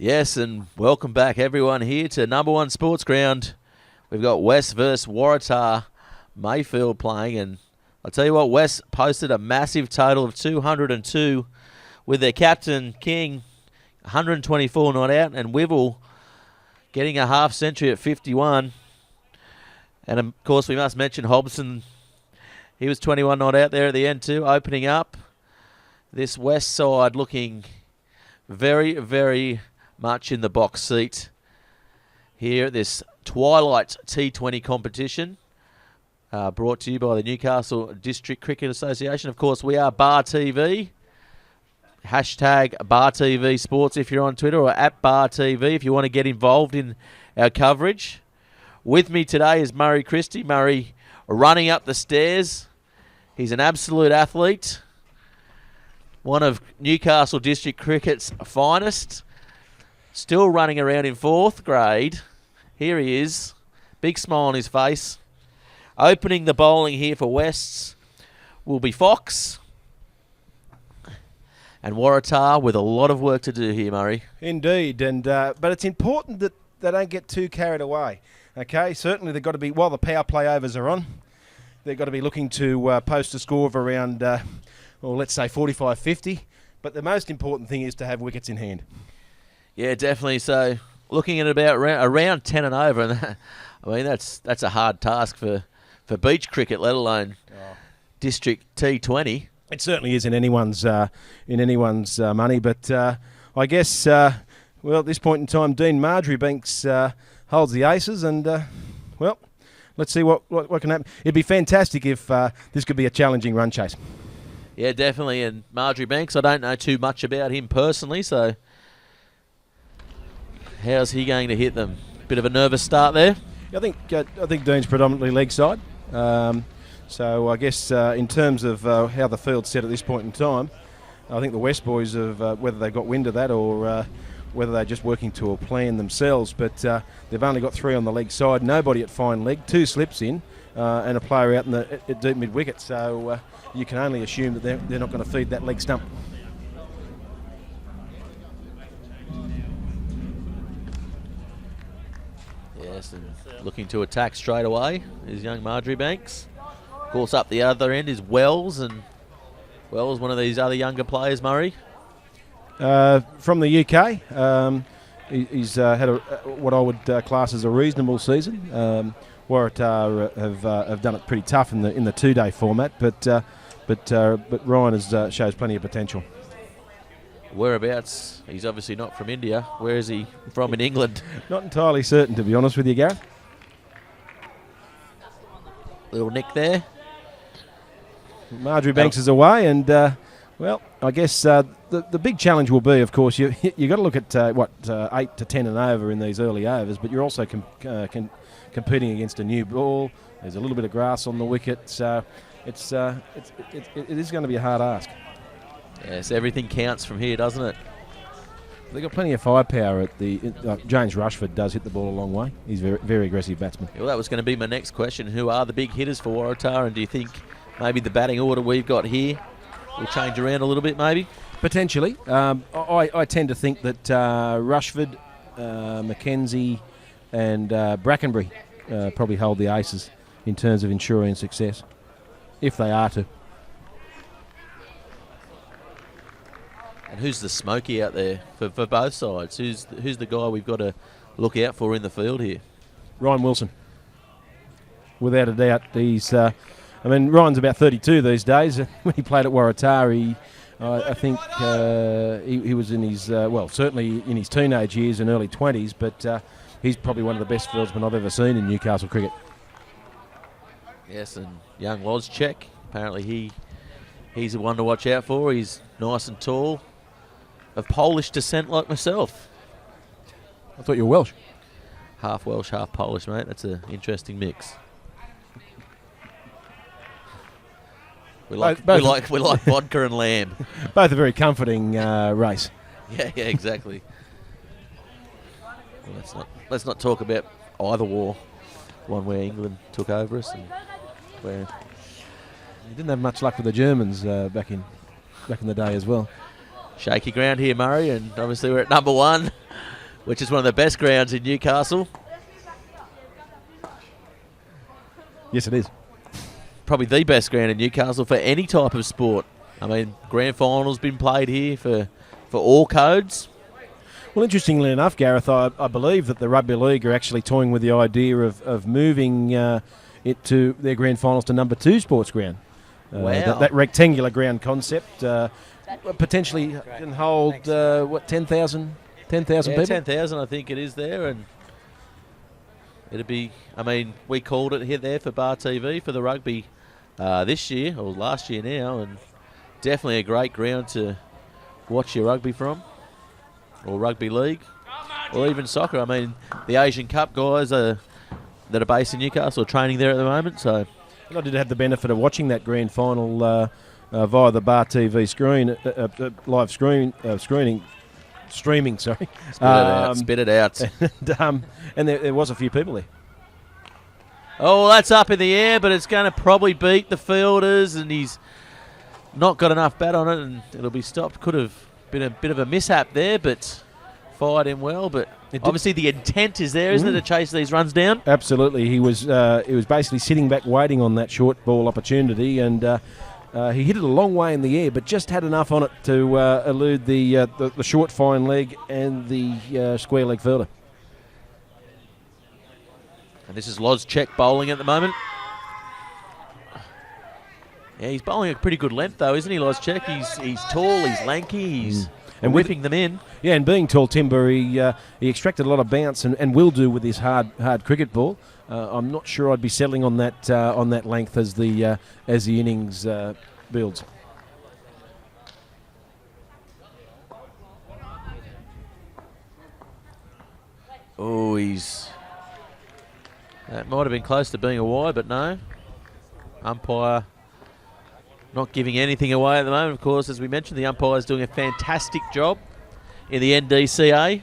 Yes, and welcome back everyone here to number 1 Sports Ground. We've got West versus Waratah-Mayfield playing, and I'll tell you what, West posted a massive total of 202 with their captain, King, 124 not out, and Wivel getting a half century at 51. And of course we must mention Hobson. He was 21 not out there at the end too, opening up. This West side looking very, very much in the box seat here at this Twilight T20 competition brought to you by the Newcastle District Cricket Association. Of course, we are Bar TV. Hashtag Bar TV Sports if you're on Twitter, or at Bar TV if you want to get involved in our coverage. With me today is Murray Christie. Murray running up the stairs. He's an absolute athlete. One of Newcastle District Cricket's finest. Still running around in 4th grade. Here he is. Big smile on his face. Opening the bowling here for Wests will be Fox. And Waratah with a lot of work to do here, Murray. Indeed, and but it's important that they don't get too carried away. Okay, certainly they've got to be, while the power play overs are on, they've got to be looking to post a score of around, well, let's say 45-50. But the most important thing is to have wickets in hand. Yeah, definitely. So looking at about around 10 and over, and I mean that's a hard task for beach cricket, let alone District T20. It certainly is in anyone's money, but I guess well, at this point in time, Dean Marjoriebanks holds the aces, and well, let's see what can happen. It'd be fantastic if this could be a challenging run chase. Yeah, definitely. And Marjoriebanks, I don't know too much about him personally, so how's he going to hit them? Bit of a nervous start there. I think Dean's predominantly leg side. So I guess in terms of how the field's set at this point in time, I think the West boys have, whether they got wind of that or whether they're just working to a plan themselves, but they've only got 3 on the leg side, nobody at fine leg, 2 slips in, and a player out in the deep mid wicket. So you can only assume that they're not going to feed that leg stump. Yes, and looking to attack straight away is young Marjoriebanks. Of course, up the other end is Wells, and Wells, one of these other younger players, Murray. From the UK, he's had what I would class as a reasonable season. Waratah have done it pretty tough in the 2-day format, but Ryan shows plenty of potential. Whereabouts? He's obviously not from India. Where is he from in England? Not entirely certain, to be honest with you, Gareth. Little nick there. Marjoriebanks is away, and well, I guess the big challenge will be, of course, you got to look at 8 to 10 and over in these early overs, but you're also competing against a new ball. There's a little bit of grass on the wicket, so it is going to be a hard ask. Yes, everything counts from here, doesn't it? They've got plenty of firepower at James Rushford does hit the ball a long way. He's a very, very aggressive batsman. Well, that was going to be my next question. Who are the big hitters for Waratah, and do you think maybe the batting order we've got here will change around a little bit, maybe? Potentially. I tend to think that Rushford, Mackenzie and Brackenbury probably hold the aces in terms of ensuring success, if they are to. And who's the smoky out there for both sides? Who's the guy we've got to look out for in the field here? Ryan Wilson. Without a doubt. He's... Ryan's about 32 these days. When he played at Waratah, I think he was in his, certainly in his teenage years and early 20s, but he's probably one of the best fieldsmen I've ever seen in Newcastle cricket. Yes, and young Wozczek, apparently he's the one to watch out for. He's nice and tall, of Polish descent like myself. I thought you were Welsh. Half Welsh, half Polish, mate. That's an interesting mix. We like vodka and lamb. Both a very comforting race. Yeah, exactly. Well, let's not talk about either war. One where England took over us, and where he didn't have much luck with the Germans back in the day as well. Shaky ground here, Murray, and obviously we're at number 1, which is one of the best grounds in Newcastle. Yes, it is. Probably the best ground in Newcastle for any type of sport. I mean, grand finals been played here for all codes. Well, interestingly enough, Gareth, I believe that the Rugby League are actually toying with the idea of moving it to their grand finals to number 2 sports ground. Wow. That rectangular ground concept potentially can hold 10,000 people. 10,000 I think it is there, and It'd be, I mean, we called it here there for Bar TV for the rugby this year, or last year now, and definitely a great ground to watch your rugby from, or rugby league, or even soccer. I mean, the Asian Cup guys that are based in Newcastle are training there at the moment, so... And I did have the benefit of watching that grand final via the Bar TV screen, live streaming, sorry. Spit it out. And there was a few people there. Oh, that's up in the air, but it's going to probably beat the fielders, and he's not got enough bat on it, and it'll be stopped. Could have been a bit of a mishap there, but fired him well. But obviously the intent is there, isn't it, to chase these runs down? Absolutely. He was basically sitting back waiting on that short ball opportunity, and he hit it a long way in the air, but just had enough on it to elude the short fine leg and the square leg fielder. And this is Lozchek bowling at the moment. Yeah, he's bowling a pretty good length though, isn't he, Lozchek? He's tall, he's lanky, he's and whipping them in. Yeah, and being tall timber, he extracted a lot of bounce and will do with his hard cricket ball. I'm not sure I'd be settling on that length as the innings builds. Oh, that might have been close to being a wide, but no. Umpire not giving anything away at the moment. Of course, as we mentioned, the umpire's doing a fantastic job in the NDCA.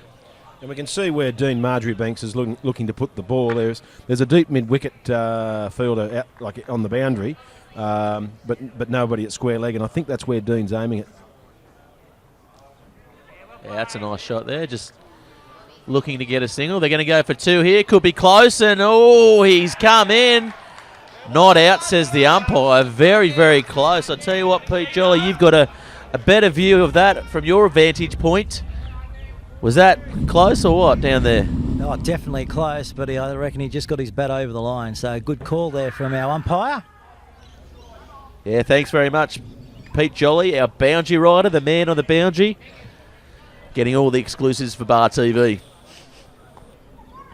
And we can see where Dean Marjoriebanks is looking to put the ball. There's a deep mid-wicket fielder out, like on the boundary, but nobody at square leg, and I think that's where Dean's aiming it. Yeah, that's a nice shot there. Just looking to get a single. They're going to go for two here. Could be close, and he's come in. Not out, says the umpire. Very, very close. I tell you what, Pete Jolly, you've got a better view of that from your vantage point. Was that close or what down there? Oh, definitely close, but I reckon he just got his bat over the line. So good call there from our umpire. Yeah, thanks very much, Pete Jolly, our boundary rider, the man on the boundary, getting all the exclusives for Bar TV.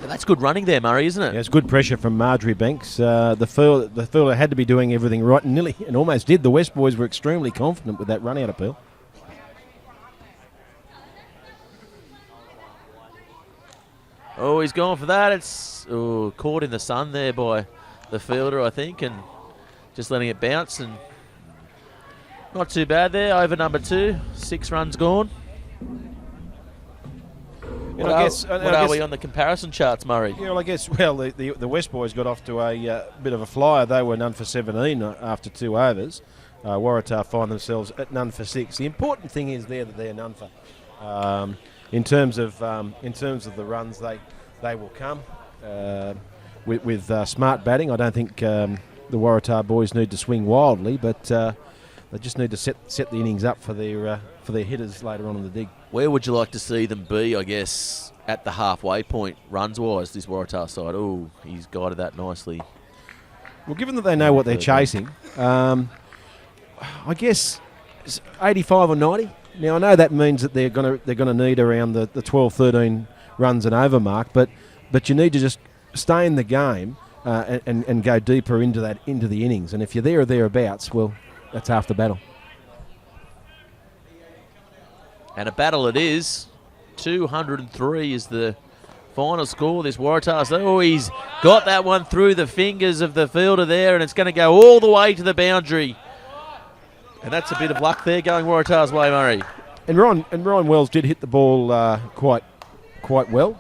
Yeah, that's good running there, Murray, isn't it? Yeah, it's good pressure from Marjoriebanks. The fielder had to be doing everything right, and almost did. The West boys were extremely confident with that run-out appeal. Oh, he's gone for that. It's caught in the sun there by the fielder, I think, and just letting it bounce. And not too bad there. Over number 2, 6 runs gone. What are we on the comparison charts, Murray? Yeah, well, I guess the West boys got off to a bit of a flyer. They were none for 17 after 2 overs. Waratah find themselves at none for 6. The important thing is there that they're none for. In terms of the runs, they will come with smart batting. I don't think the Waratah boys need to swing wildly, but they just need to set the innings up for their hitters later on in the dig. Where would you like to see them be, I guess, at the halfway point, runs-wise, this Waratah side? Oh, he's guided that nicely. Well, given that they know what they're chasing, I guess 85 or 90. Now, I know that means that they're going to need around the 12, 13 runs and over mark, but you need to just stay in the game and go deeper into the innings. And if you're there or thereabouts, well, that's half the battle. And a battle it is. 203 is the final score. This Waratah. Oh, he's got that one through the fingers of the fielder there, and it's going to go all the way to the boundary. And that's a bit of luck there going Waratah's way, Murray. And Ryan Wells did hit the ball quite well.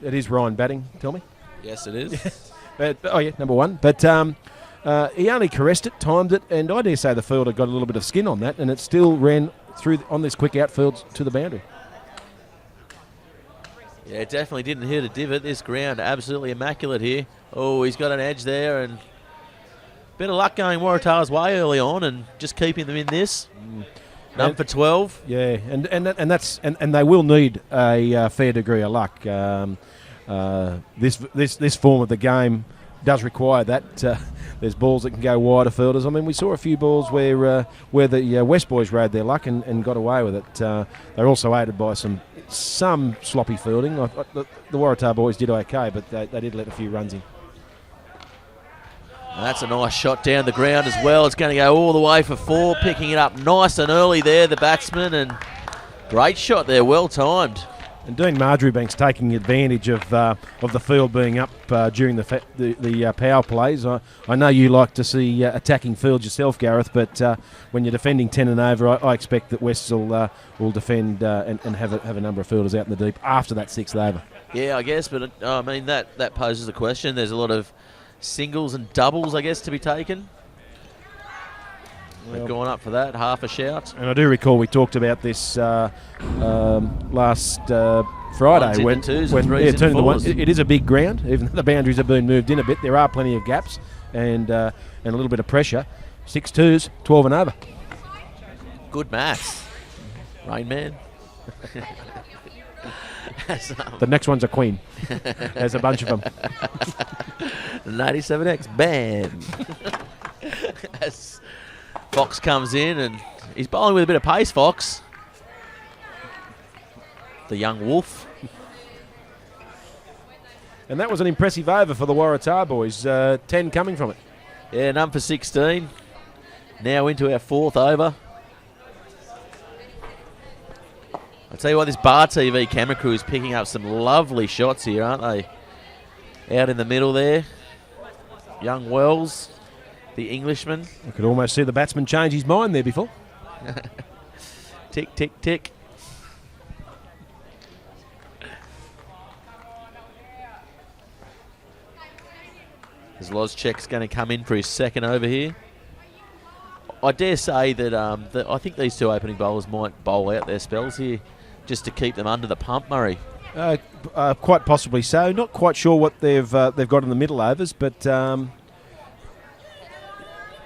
It is Ryan batting, tell me. Yes, it is. Number 1. But he only caressed it, timed it, and I dare say the fielder got a little bit of skin on that, and it still ran through on this quick outfield to the boundary. Yeah, it definitely didn't hit a divot. This ground absolutely immaculate here. Oh, he's got an edge there, and bit of luck going Waratah's way early on, and just keeping them in this. None for 12. Yeah, and they will need a fair degree of luck. This form of the game does require that. There's balls that can go wider fielders. I mean, we saw a few balls where the West boys rode their luck and got away with it. They're also aided by some sloppy fielding. The Waratah boys did okay, but they did let a few runs in. And that's a nice shot down the ground as well. It's going to go all the way for 4, picking it up nice and early there, the batsman, and great shot there, well timed. And Dean Marjoriebank's taking advantage of the field being up during the power plays. I know you like to see attacking fields yourself, Gareth, but when you're defending 10 and over, I expect that Wests will defend and have a number of fielders out in the deep after that 6th over. Yeah, I guess, but I mean that poses a question. There's a lot of singles and doubles, I guess, to be taken. We've gone up for that, half a shout. And I do recall we talked about this last Friday when turning the one. It is a big ground, even though the boundaries have been moved in a bit. There are plenty of gaps and a little bit of pressure. 6 twos, 12 and over. Good maths, Rain Man. The next one's a queen. There's a bunch of them. 97X bam. As Fox comes in and he's bowling with a bit of pace, Fox. The young wolf. And that was an impressive over for the Waratah boys. 10 coming from it. Yeah, none for 16. Now into our 4th over. I'll tell you what, this Bar TV camera crew is picking up some lovely shots here, aren't they? Out in the middle there. Young Wells, the Englishman. I could almost see the batsman change his mind there before. Tick, tick, tick. As Lozchek's going to come in for his 2nd over here. I dare say that, I think these 2 opening bowlers might bowl out their spells here just to keep them under the pump, Murray. Quite possibly so. Not quite sure what they've got in the middle overs, but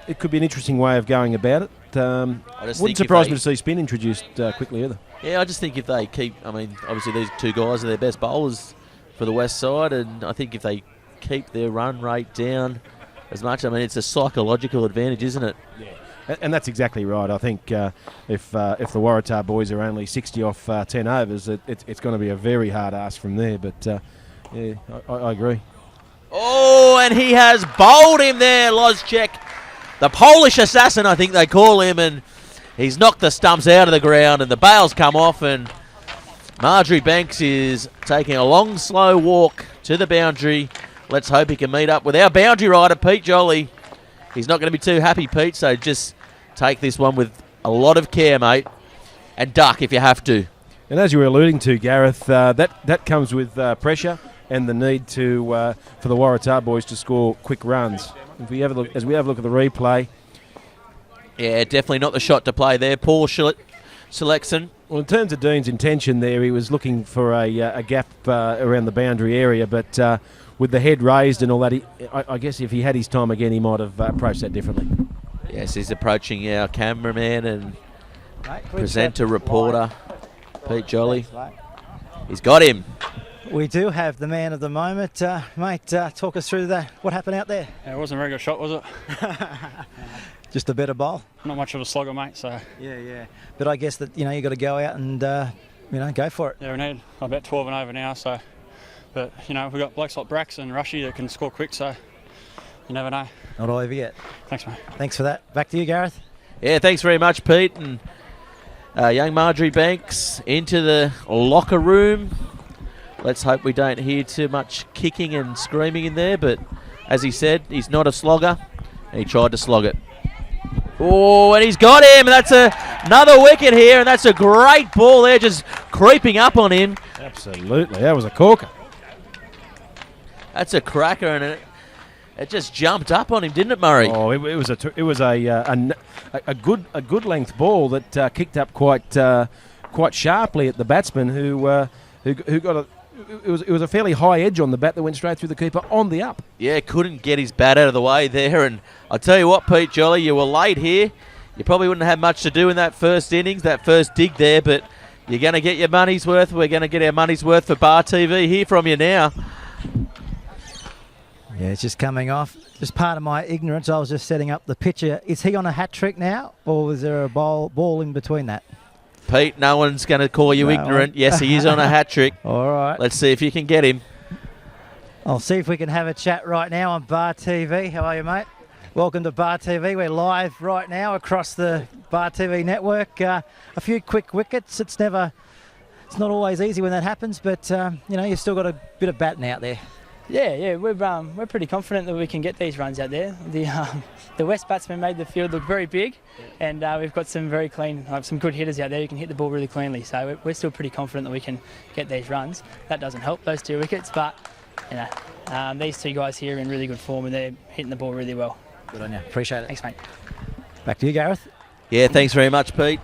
it could be an interesting way of going about it. Wouldn't surprise me to see spin introduced quickly either. Yeah, I just think if they keep, I mean, obviously these 2 guys are their best bowlers for the West side, and I think if they keep their run rate down as much, I mean, it's a psychological advantage, isn't it? Yeah. And that's exactly right. I think if the Waratah boys are only 60 off 10 overs, it's going to be a very hard ask from there. But yeah, I agree. Oh, and he has bowled him there, Lozchek. The Polish assassin, I think they call him, and he's knocked the stumps out of the ground, and the bails come off, and Marjoriebanks is taking a long, slow walk to the boundary. Let's hope he can meet up with our boundary rider, Pete Jolly. He's not going to be too happy, Pete, so just take this one with a lot of care, mate, and duck if you have to. And as you were alluding to, Gareth, that comes with pressure and the need for the Waratah boys to score quick runs. As we have a look at the replay. Yeah, definitely not the shot to play there. Poor selection. Well, in terms of Dean's intention there, he was looking for a gap around the boundary area, but with the head raised and all that, I guess if he had his time again, he might have approached that differently. Yes, he's approaching our cameraman and presenter, reporter, Pete Jolly. He's got him. We do have the man of the moment. Mate, talk us through that. What happened out there? Yeah, it wasn't a very good shot, was it? Just a better bowl? Not much of a slogger, mate, so... Yeah. But I guess that, you got to go out and, go for it. Yeah, we need about 12 and over now, so... But, we've got blokes like Brax and Rushy that can score quick, so you never know. Not all over yet. Thanks, mate. Thanks for that. Back to you, Gareth. Yeah, thanks very much, Pete. And young Marjoriebanks into the locker room. Let's hope we don't hear too much kicking and screaming in there, but as he said, he's not a slogger, and he tried to slog it. Oh, and he's got him, and that's another wicket here, and that's a great ball there, just creeping up on him. Absolutely, that was a corker. That's a cracker, and it just jumped up on him, didn't it, Murray? Oh, it was a good length ball that kicked up quite sharply at the batsman who got a. It was a fairly high edge on the bat that went straight through the keeper on the up. Yeah, couldn't get his bat out of the way there, and I'll tell you what, Pete Jolly, you were late here. You probably wouldn't have much to do in that first innings, that first dig there, but you're going to get your money's worth. We're going to get our money's worth for Bar TV. Hear from you now. Yeah, it's just coming off. Just part of my ignorance, I was just setting up the picture. Is he on a hat trick now, or was there a ball in between that? Pete, no one's going to call you ignorant. Yes, he is on a hat trick. All right. Let's see if you can get him. I'll see if we can have a chat right now on Bar TV. How are you, mate? Welcome to Bar TV. We're live right now across the Bar TV network. A few quick wickets. It's not always easy when that happens, but you've still got a bit of batting out there. Yeah, we're pretty confident that we can get these runs out there. The West batsmen made the field look very big, and we've got some very clean, some good hitters out there who can hit the ball really cleanly. So we're still pretty confident that we can get these runs. That doesn't help those 2 wickets, but these 2 guys here are in really good form and they're hitting the ball really well. Good on you. Appreciate it. Thanks, mate. Back to you, Gareth. Yeah, thanks very much, Pete.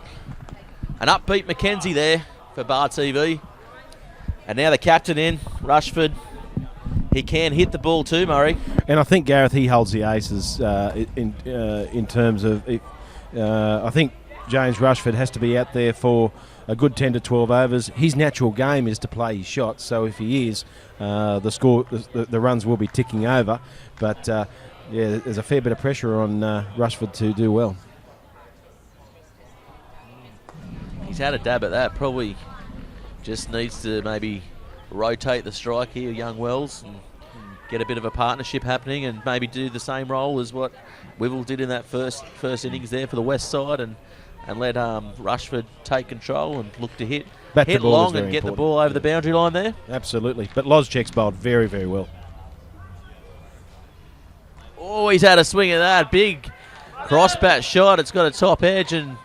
An upbeat Mackenzie there for Bar TV. And now the captain in, Rushford. He can hit the ball too, Murray. And I think, Gareth, he holds the aces in terms of... I think James Rushford has to be out there for a good 10 to 12 overs. His natural game is to play his shots, so if he is, the runs will be ticking over. But, there's a fair bit of pressure on Rushford to do well. He's had a dab at that. Probably just needs to maybe rotate the strike here, young Wells, and get a bit of a partnership happening and maybe do the same role as what Wivell did in that first innings there for the West side and let Rushford take control and look to hit long and get the ball over the boundary line there. Absolutely. But Lozchek's bowled very, very well. Oh, he's had a swing of that. Big cross-bat shot. It's got a top edge and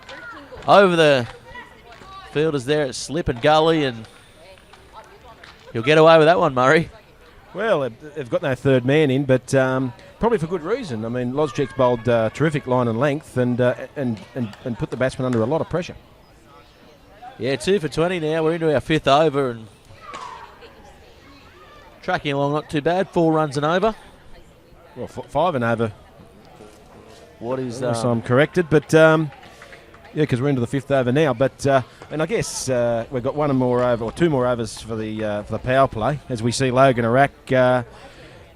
over the fielders there at slip and gully, and he'll get away with that one, Murray. Well, they've got no third man in, but probably for good reason. I mean, Lozchek's bowled terrific line and length and put the batsman under a lot of pressure. Yeah, 2 for 20 now. We're into our 5th over and tracking along not too bad. 4 runs and over. Well, 5 and over. What is... So I'm corrected, but... because we're into the 5th over now, but and I guess we've got 2 more overs for the power play. As we see Logan Arak,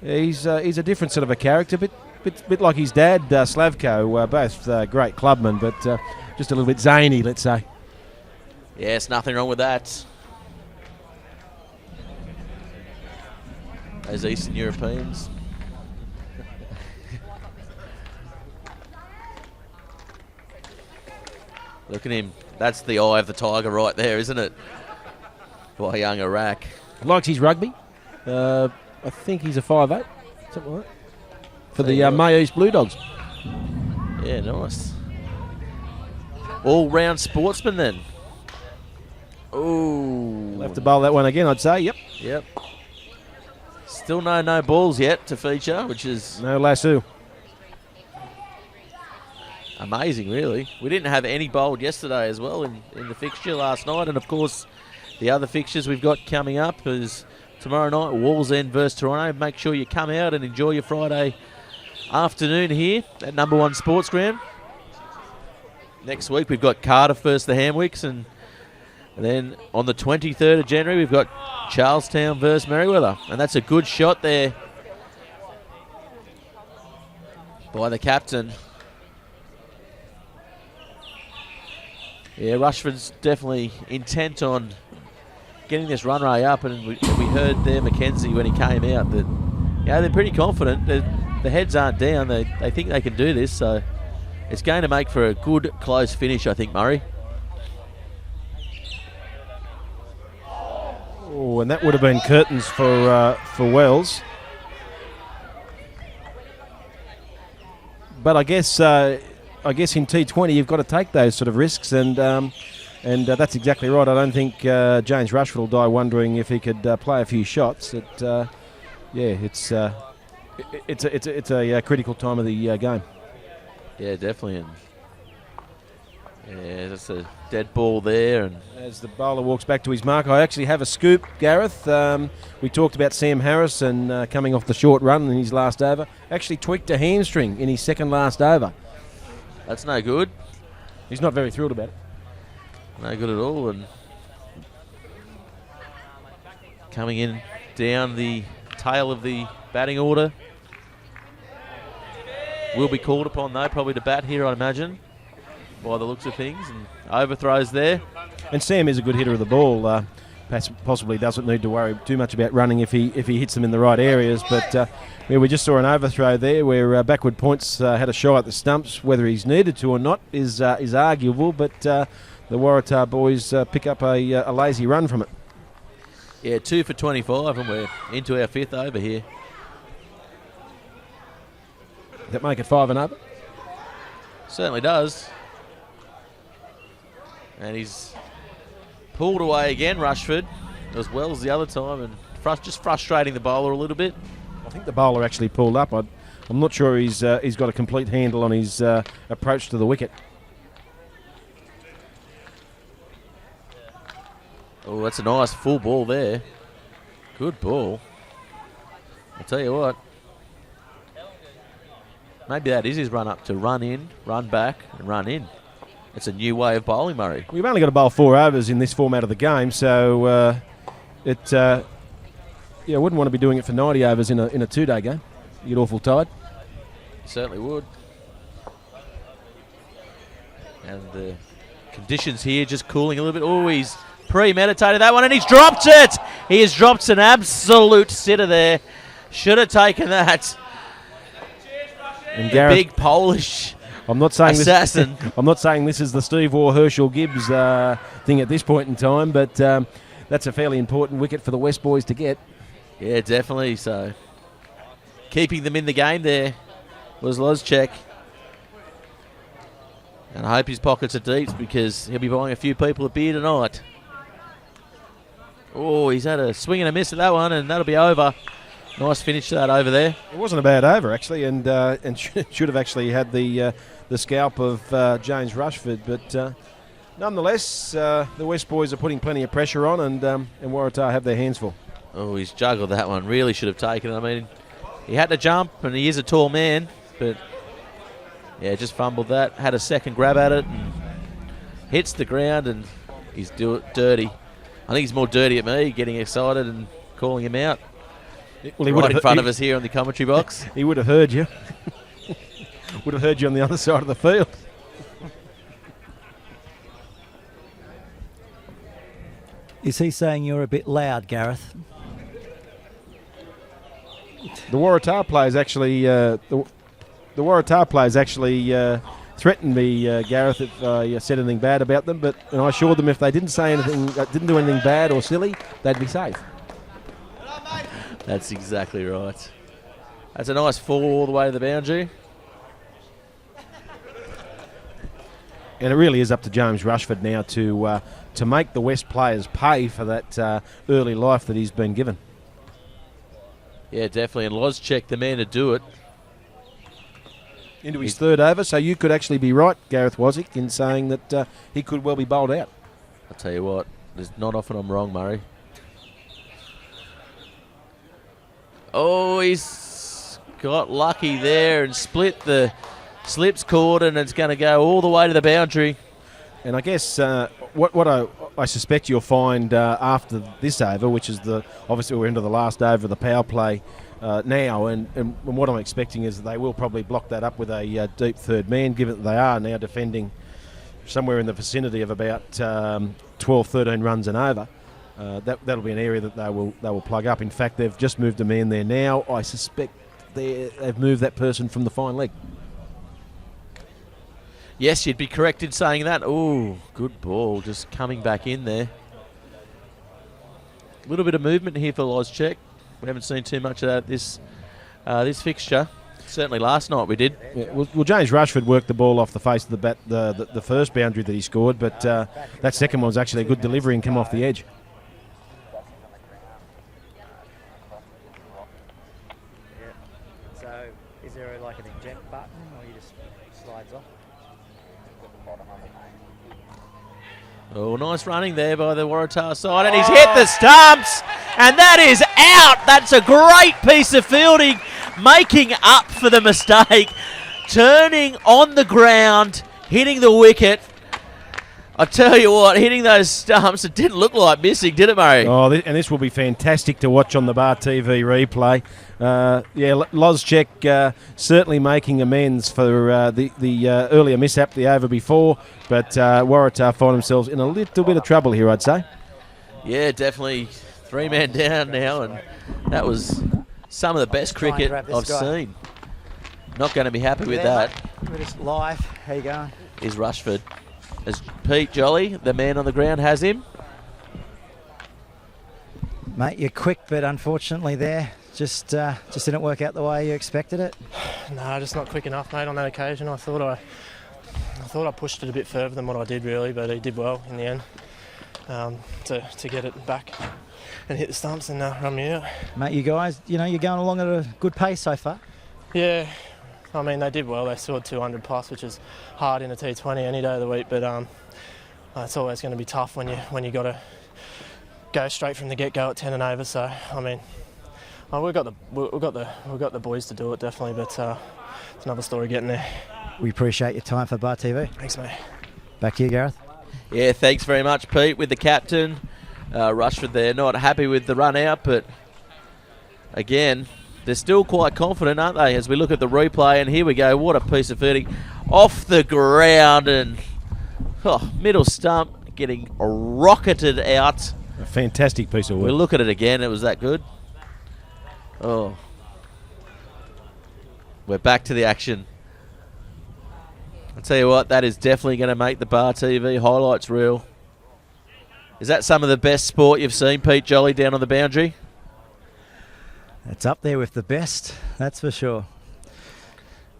he's a different sort of a character, bit like his dad Slavko, both great clubmen, but just a little bit zany, let's say. Yes, nothing wrong with that. Those Eastern Europeans. Look at him. That's the eye of the tiger right there, isn't it? By young Iraq. Likes his rugby. I think he's a 5'8", something like that. For the May East Blue Dogs. Yeah, nice. All-round sportsman then. Ooh. We'll have to bowl that one again, I'd say. Yep. Still no balls yet to feature, which is... No lasso. Amazing, really. We didn't have any bowled yesterday as well in the fixture last night. And, of course, the other fixtures we've got coming up is tomorrow night, Wallsend versus Toronto. Make sure you come out and enjoy your Friday afternoon here at number 1 Sports Ground. Next week, we've got Cardiff versus the Hamwicks. And then on the 23rd of January, we've got Charlestown versus Merriweather. And that's a good shot there by the captain. Yeah, Rushford's definitely intent on getting this run rate up, and we heard there Mackenzie when he came out that they're pretty confident. The heads aren't down. They think they can do this, so it's going to make for a good close finish, I think, Murray. Oh, and that would have been curtains for Wells. But I guess in T20 you've got to take those sort of risks, and that's exactly right. I don't think James Rushford will die wondering if he could play a few shots. It's a critical time of the game. Yeah, definitely. Yeah, that's a dead ball there. And as the bowler walks back to his mark, I actually have a scoop, Gareth. We talked about Sam Harrison coming off the short run in his last over. Actually tweaked a hamstring in his second last over. That's no good. He's not very thrilled about it. No good at all. And coming in down the tail of the batting order Will be called upon, though, probably to bat here, I imagine, by the looks of things. And overthrows there. And Sam is a good hitter of the ball. Possibly doesn't need to worry too much about running if he hits them in the right areas. But we just saw an overthrow there where backward points had a shy at the stumps. Whether he's needed to or not is arguable. But the Waratah boys pick up a lazy run from it. Yeah, 2 for 25, and we're into our 5th over here. That make it 5 and over? Certainly does. And he's pulled away again, Rushford, as well as the other time, and just frustrating the bowler a little bit. I think the bowler actually pulled up. I'm not sure he's got a complete handle on his approach to the wicket. Oh, that's a nice full ball there. Good ball. I'll tell you what. Maybe that is his run up to run in, run back, and run in. It's a new way of bowling, Murray. We've only got to bowl 4 overs in this format of the game, so I wouldn't want to be doing it for 90 overs in a 2-day game. You get awful tired. Certainly would. And the conditions here just cooling a little bit. Oh, he's premeditated that one, and he's dropped it. He has dropped an absolute sitter there. Should have taken that. And Gareth, big Polish I'm not saying assassin. I'm not saying this is the Steve Waugh Herschel Gibbs thing at this point in time, but that's a fairly important wicket for the West boys to get. Yeah, definitely. So keeping them in the game there was Lozchek. And I hope his pockets are deep because he'll be buying a few people a beer tonight. Oh, he's had a swing and a miss at that one, and that'll be over. Nice finish to that over there. It wasn't a bad over, actually, and should have actually had the scalp of James Rushford. But nonetheless, the West boys are putting plenty of pressure on, and Waratah have their hands full. Oh, he's juggled that one. Really should have taken it. I mean, he had to jump, and he is a tall man, but yeah, just fumbled that. Had a second grab at it, and hits the ground, and he's dirty. I think he's more dirty at me, getting excited and calling him out. Well, he right in front of us here on the commentary box. He would have heard you. Would have heard you on the other side of the field. Is he saying you're a bit loud, Gareth? The Waratah players actually, threatened me, Gareth, if I said anything bad about them. But I assured them if they didn't say anything, didn't do anything bad or silly, they'd be safe. That's exactly right. That's a nice fall all the way to the boundary. And it really is up to James Rushford now to make the West players pay for that early life that he's been given. Yeah, definitely. And Lozchek, the man to do it. Into his 3rd over, so you could actually be right, Gareth Wazick, in saying that he could well be bowled out. I'll tell you what, there's not often I'm wrong, Murray. Oh, he's got lucky there and split the slips cord, and it's going to go all the way to the boundary. And I guess what I suspect you'll find after this over, which is obviously we're into the last over of the power play now, and what I'm expecting is that they will probably block that up with a deep 3rd man, given that they are now defending somewhere in the vicinity of about 12, 13 runs and over. That'll be an area that they will plug up. In fact, they've just moved a man there now. I suspect they've moved that person from the fine leg. Yes, you'd be correct in saying that. Oh, good ball, just coming back in there. A little bit of movement here for Lozchek. We haven't seen too much of that this fixture. Certainly last night we did. Yeah, well, James Rushford worked the ball off the face of the bat, the first boundary that he scored, but that second one was actually a good delivery and come off the edge. So, is there like an eject button, or you just slides off? Oh, nice running there by the Waratah side, and he's hit the stumps, and that is out. That's a great piece of fielding, making up for the mistake, turning on the ground, hitting the wicket. I tell you what, hitting those stumps, it didn't look like missing, did it, Murray? Oh, and this will be fantastic to watch on the Bar TV replay. Lozchek certainly making amends for the earlier mishap the over before, but Waratah find themselves in a little bit of trouble here, I'd say. Yeah, definitely 3-man down now, and that was some of the best cricket I've seen. Not going to be happy with that. We're just live. How you going? Is Rushford. As Pete Jolly, the man on the ground, has him. Mate, you're quick, but unfortunately there, just didn't work out the way you expected it. No, just not quick enough, mate, on that occasion. I thought I pushed it a bit further than what I did, really, but he did well in the end to get it back and hit the stumps and run me out. Mate, you guys, you're going along at a good pace so far. Yeah, I mean, they did well. They scored 200 plus, which is hard in a T20 any day of the week, but it's always going to be tough when you got to go straight from the get-go at 10 and over. So, I mean, we've got the boys to do it, definitely, but it's another story getting there. We appreciate your time for Bar TV. Thanks, mate. Back to you, Gareth. Yeah, thanks very much, Pete, with the captain. Rushford there, not happy with the run out, but again, they're still quite confident, aren't they, as we look at the replay, and here we go, what a piece of fielding. Off the ground and middle stump getting rocketed out. A fantastic piece of work. We'll look at it again, it was that good. Oh. We're back to the action. I'll tell you what, that is definitely going to make the Bar TV highlights reel. Is that some of the best sport you've seen, Pete Jolly, down on the boundary? It's up there with the best, that's for sure.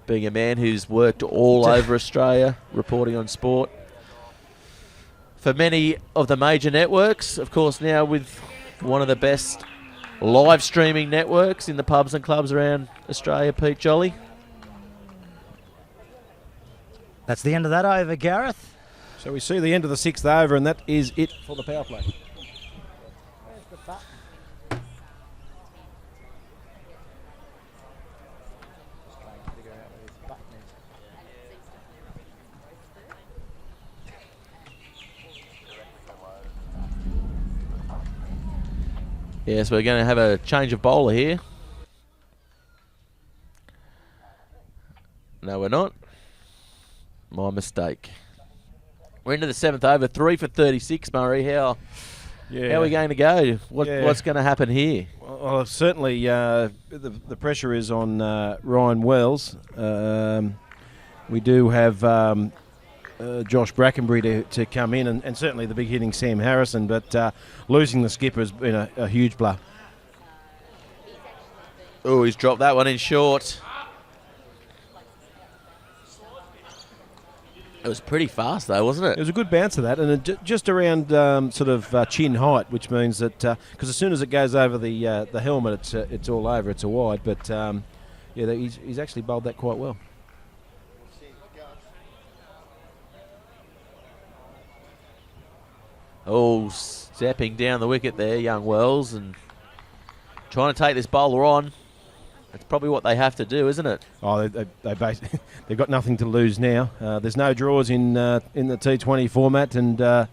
Being a man who's worked all over Australia, reporting on sport. For many of the major networks, of course now with one of the best live streaming networks in the pubs and clubs around Australia, Pete Jolly. That's the end of that over, Gareth. So we see the end of the 6th over, and that is it for the power play. Yes, we're going to have a change of bowler here. No, we're not. My mistake. We're into the 7th over, 3 for 36, Murray. How are we going to go? What's going to happen here? Well, certainly the pressure is on Ryan Wells. We do have Josh Brackenbury to come in, and certainly the big hitting Sam Harrison, but losing the skipper has been a huge blow. Oh, he's dropped that one in short. It was pretty fast, though, wasn't it? It was a good bounce of that, and just around sort of chin height, which means that because as soon as it goes over the helmet, it's all over. It's a wide, but he's actually bowled that quite well. Oh, stepping down the wicket there, young Wells, and trying to take this bowler on. That's probably what they have to do, isn't it? Oh, they've got nothing to lose now. There's no draws in the T20 format, and I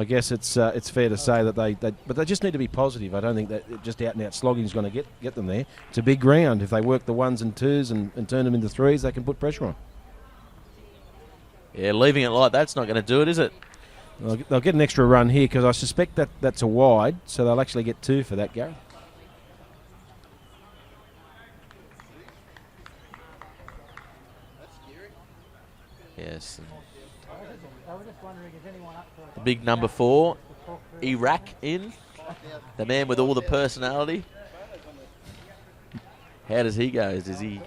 guess it's fair to say that they just need to be positive. I don't think that just out and out slogging is going to get them there. It's a big ground. If they work the 1s and 2s and turn them into 3s, they can put pressure on. Yeah, leaving it like that's not going to do it, is it? They'll get an extra run here because I suspect that's a wide, so they'll actually get 2 for that, Gareth. Yes. The big number 4, Iraq in. The man with all the personality. How does he go? Does he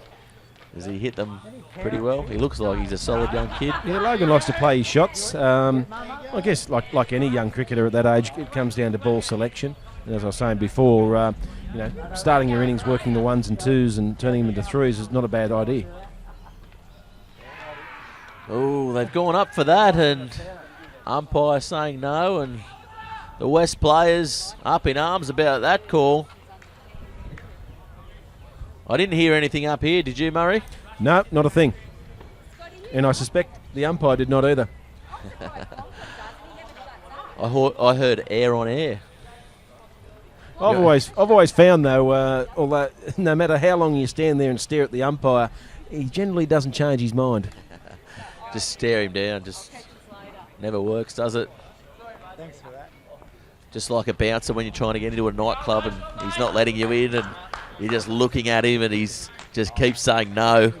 hit them pretty well? He looks like he's a solid young kid. Yeah, Logan likes to play his shots. I guess like any young cricketer at that age, it comes down to ball selection. And as I was saying before, starting your innings working the 1s and 2s and turning them into 3s is not a bad idea. Oh, they've gone up for that, and umpire saying no, and the West players up in arms about that call. I didn't hear anything up here, did you, Murray? No, not a thing. And I suspect the umpire did not either. I heard air on air. I've always found though, although no matter how long you stand there and stare at the umpire, he generally doesn't change his mind. Just stare him down. Just never works, does it? Thanks for that. Just like a bouncer when you're trying to get into a nightclub and he's not letting you in, and you're just looking at him and he's just keeps saying no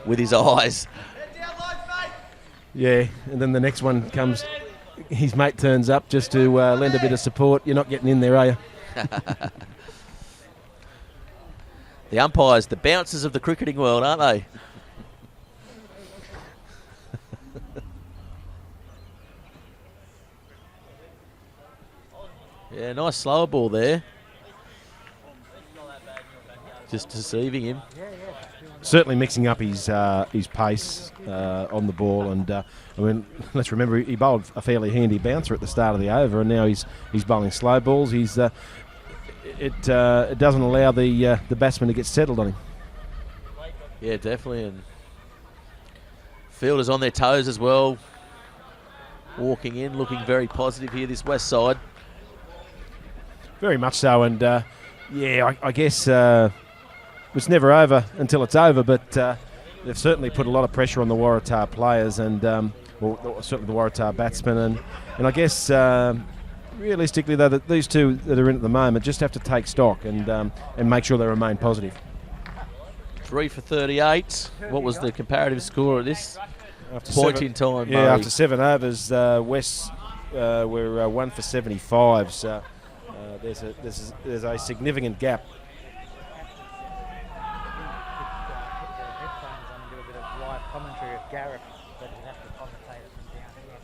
with his eyes. Yeah, and then the next one comes, his mate turns up just to lend a bit of support. You're not getting in there, are you? The umpires, the bouncers of the cricketing world, aren't they? Yeah, nice slower ball there. Just deceiving him. Certainly mixing up his pace on the ball, and I mean, let's remember he bowled a fairly handy bouncer at the start of the over, and now he's bowling slow balls. It doesn't allow the batsman to get settled on him. Yeah, definitely, and fielders on their toes as well. Walking in, looking very positive here, this west side. Very much so, and I guess it's never over until it's over, but they've certainly put a lot of pressure on the Waratah players and certainly the Waratah batsmen, and I guess realistically though, that these two that are in at the moment just have to take stock and make sure they remain positive. 3 for 38. What was the comparative score at this After point 7, in time? Yeah, Murray? after 7 overs, West were 1 for 75. So there's a significant gap. Headphones on and do a bit of live commentary of Gareth, but he'd have to commentate it from down here.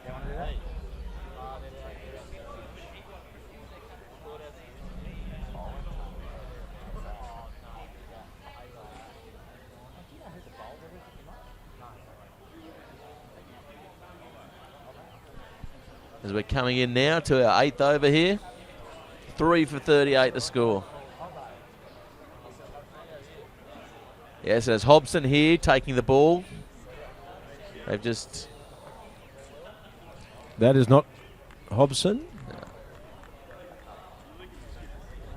You want to do that? As we're coming in now to our 8th over here. 3 for 38 the score. Yes, there's Hobson here taking the ball. They've just... That is not Hobson.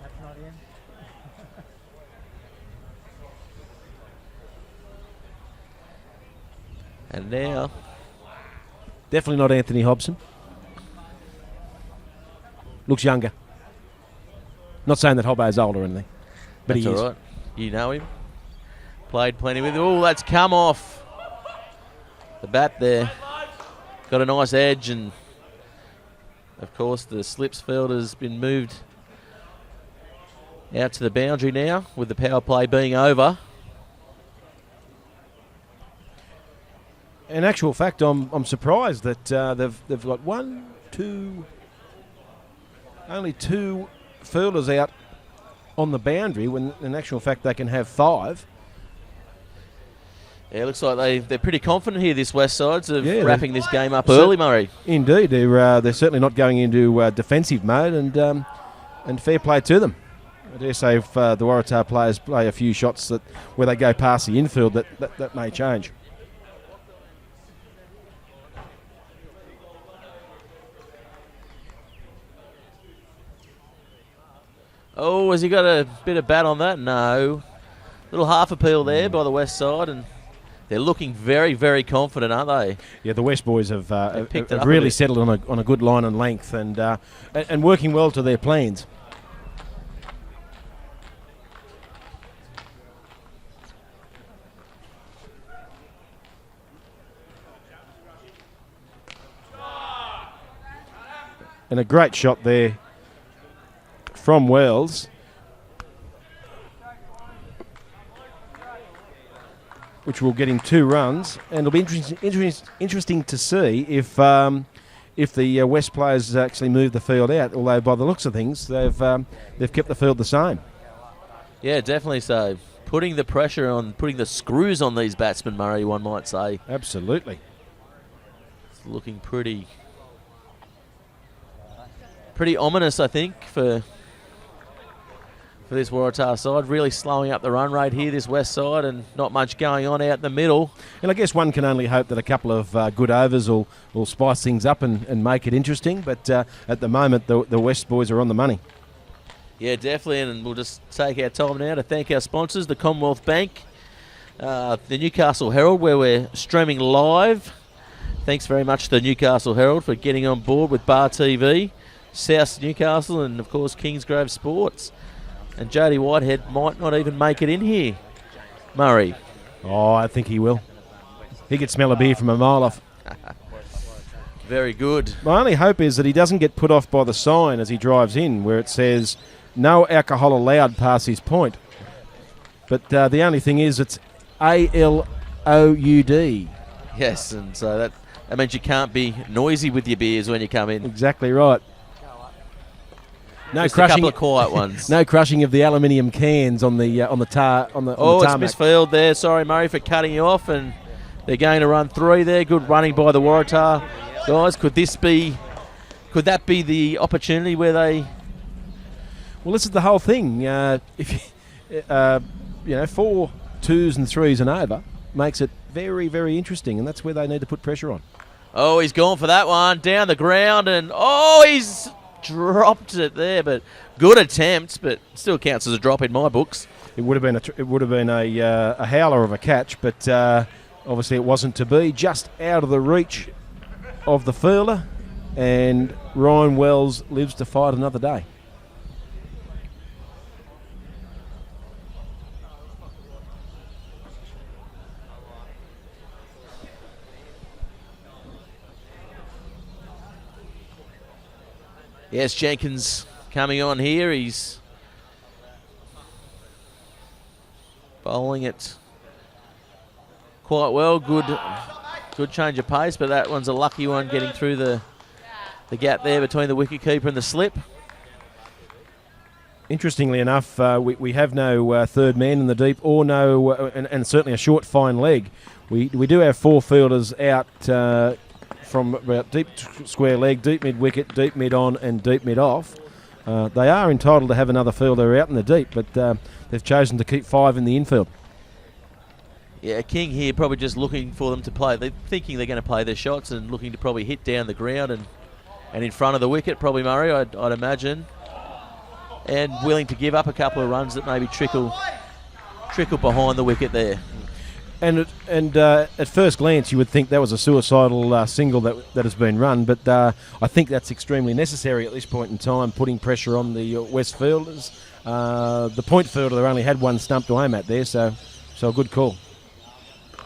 That's not in. And now... Definitely not Anthony Hobson. Looks younger. Not saying that Hobbo's old or anything, but That's he is. all right. You know him. Played plenty with him. Oh, that's come off the bat there. Got a nice edge, and of course the slips field has been moved out to the boundary now with the power play being over. In actual fact, I'm surprised that they've got only 2 fielders out on the boundary when in actual fact they can have 5. Yeah, it looks like they're pretty confident here, this West Sides, of wrapping this game up So- early, Murray. Indeed, they're certainly not going into defensive mode, and fair play to them. I dare say if the Waratah players play a few shots where they go past the infield, that may change. Oh, has he got a bit of bat on that? No. Little half appeal there by the West Side, and they're looking very, very confident, aren't they? Yeah, the West boys have picked it up a really bit. settled on a good line and length, and working well to their plans. And a great shot there from Wells, which will get him 2 runs, and it'll be interesting to see if the West players actually move the field out. Although by the looks of things, they've kept the field the same. Yeah, definitely so. Putting the pressure on, putting the screws on these batsmen, Murray, one might say. Absolutely. It's looking pretty ominous, I think, for for this Waratah side. Really slowing up the run rate here, this west side, and not much going on out the middle. And I guess one can only hope that a couple of good overs will spice things up and make it interesting. But at the moment, the West boys are on the money. Yeah, definitely, and we'll just take our time now to thank our sponsors, the Commonwealth Bank, the Newcastle Herald, where we're streaming live. Thanks very much to the Newcastle Herald for getting on board with Bar TV, South Newcastle, and of course Kingsgrove Sports. And Jody Whitehead might not even make it in here, Murray. Oh, I think he will. He could smell a beer from a mile off. Very good. My only hope is that he doesn't get put off by the sign as he drives in, where it says, "No alcohol allowed past his point." But the only thing is it's ALOUD. Yes, and so that means you can't be noisy with your beers when you come in. Exactly right. No Just crushing. a couple of quiet ones. No crushing of the aluminium cans on the tarmac. It's misfield there. Sorry, Murray, for cutting you off, and they're going to run 3 there. Good running by the Waratah guys. Could that be the opportunity where they? Well, this is the whole thing. If 4 2s and 3s and over makes it very, very interesting, and that's where they need to put pressure on. Oh, he's gone for that one down the ground, and he's dropped it there. But good attempt, but still counts as a drop in my books. It would have been a howler of a catch, but obviously it wasn't to be. Just out of the reach of the fielder, and Ryan Wells lives to fight another day. Yes, Jenkins coming on here. He's bowling it quite well. Good change of pace, but that one's a lucky one getting through the gap there between the wicketkeeper and the slip. Interestingly enough, we have no third man in the deep, or no, and certainly a short fine leg. We do have 4 fielders out from about deep square leg, deep mid wicket, deep mid on, and deep mid off. They are entitled to have another fielder out in the deep, but they've chosen to keep 5 in the infield. Yeah, King here probably just looking for them to play. They're thinking they're going to play their shots and looking to probably hit down the ground and in front of the wicket, probably Murray, I'd imagine. And willing to give up a couple of runs that maybe trickle behind the wicket there. And at first glance, you would think that was a suicidal single that has been run, but I think that's extremely necessary at this point in time, putting pressure on the West fielders. The point fielder only had 1 stump to aim at there, so a good call.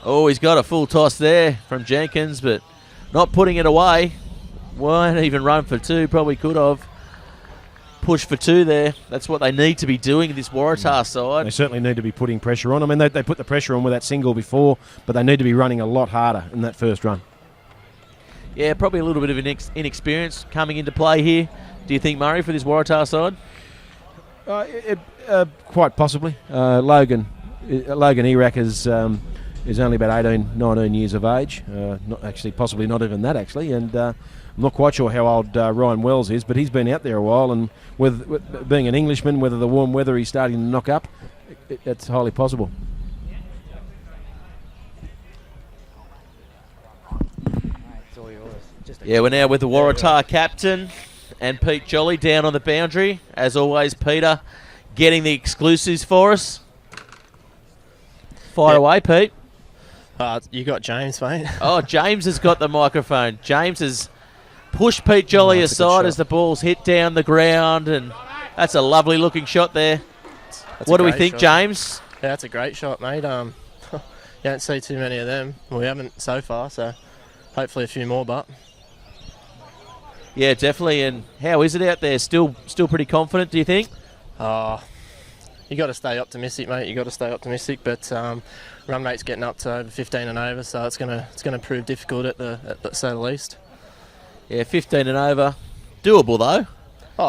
Oh, he's got a full toss there from Jenkins, but not putting it away. Won't even run for 2, probably could have. Push for 2 there. That's what they need to be doing in this Waratah side. They certainly need to be putting pressure on. I mean, they put the pressure on with that single before, but they need to be running a lot harder in that first run. Yeah, probably a little bit of inexperience coming into play here. Do you think, Murray, for this Waratah side? Quite possibly. Logan Iraq is only about 18, 19 years of age. Possibly not even that, actually. And I'm not quite sure how old Ryan Wells is, but he's been out there a while, and with being an Englishman, whether the warm weather he's starting to knock up, it's highly possible. Yeah, we're now with the Waratah captain and Pete Jolly down on the boundary. As always, Peter getting the exclusives for us. Fire away, Pete. You got James, mate. Oh, James has got the microphone. James has pushed Pete Jolly aside as the ball's hit down the ground, and that's a lovely looking shot there. What do we think, James? Yeah, that's a great shot, mate. You don't see too many of them. Well, we haven't so far, so hopefully a few more, but... Yeah, definitely. And how is it out there? Still pretty confident, do you think? You got to stay optimistic, mate. You got to stay optimistic, but run rate's getting up to over 15 and over, so it's gonna prove difficult at the say the least. Yeah, 15 and over, doable though.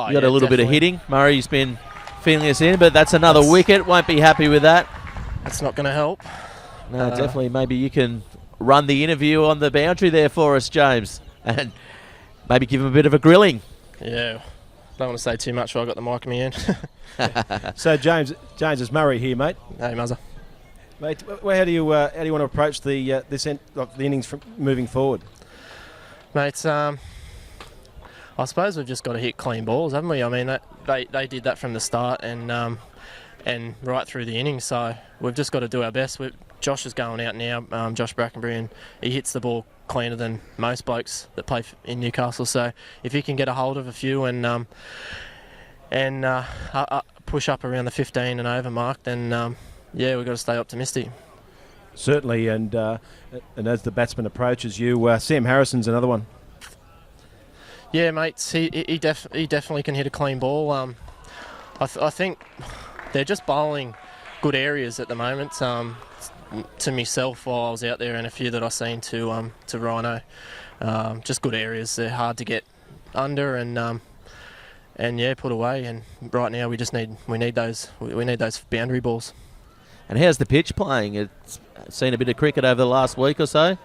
You got a little bit of hitting. Murray's been feeling us in, but that's another wicket. Won't be happy with that. That's not going to help. No, definitely. Maybe you can run the interview on the boundary there for us, James, and maybe give him a bit of a grilling. Yeah. don't want to say too much while I got the mic in my hand. So James is Murray here, mate. Hey, Muzzer. Mate, how do you want to approach the innings from moving forward? Mate, I suppose we've just got to hit clean balls, haven't we? I mean, they did that from the start and right through the innings, so we've just got to do our best. Josh is going out now, Josh Brackenbury, and he hits the ball cleaner than most blokes that play in Newcastle. So if he can get a hold of a few and push up around the 15 and over mark, then we've got to stay optimistic. Certainly, and as the batsman approaches you, Sam Harrison's another one. Yeah, mates, he definitely can hit a clean ball. I think they're just bowling good areas at the moment. To myself while I was out there, and a few that I've seen to Rhino, just good areas. They're hard to get under and put away. And right now we need those boundary balls. And how's the pitch playing? It's seen a bit of cricket over the last week or so.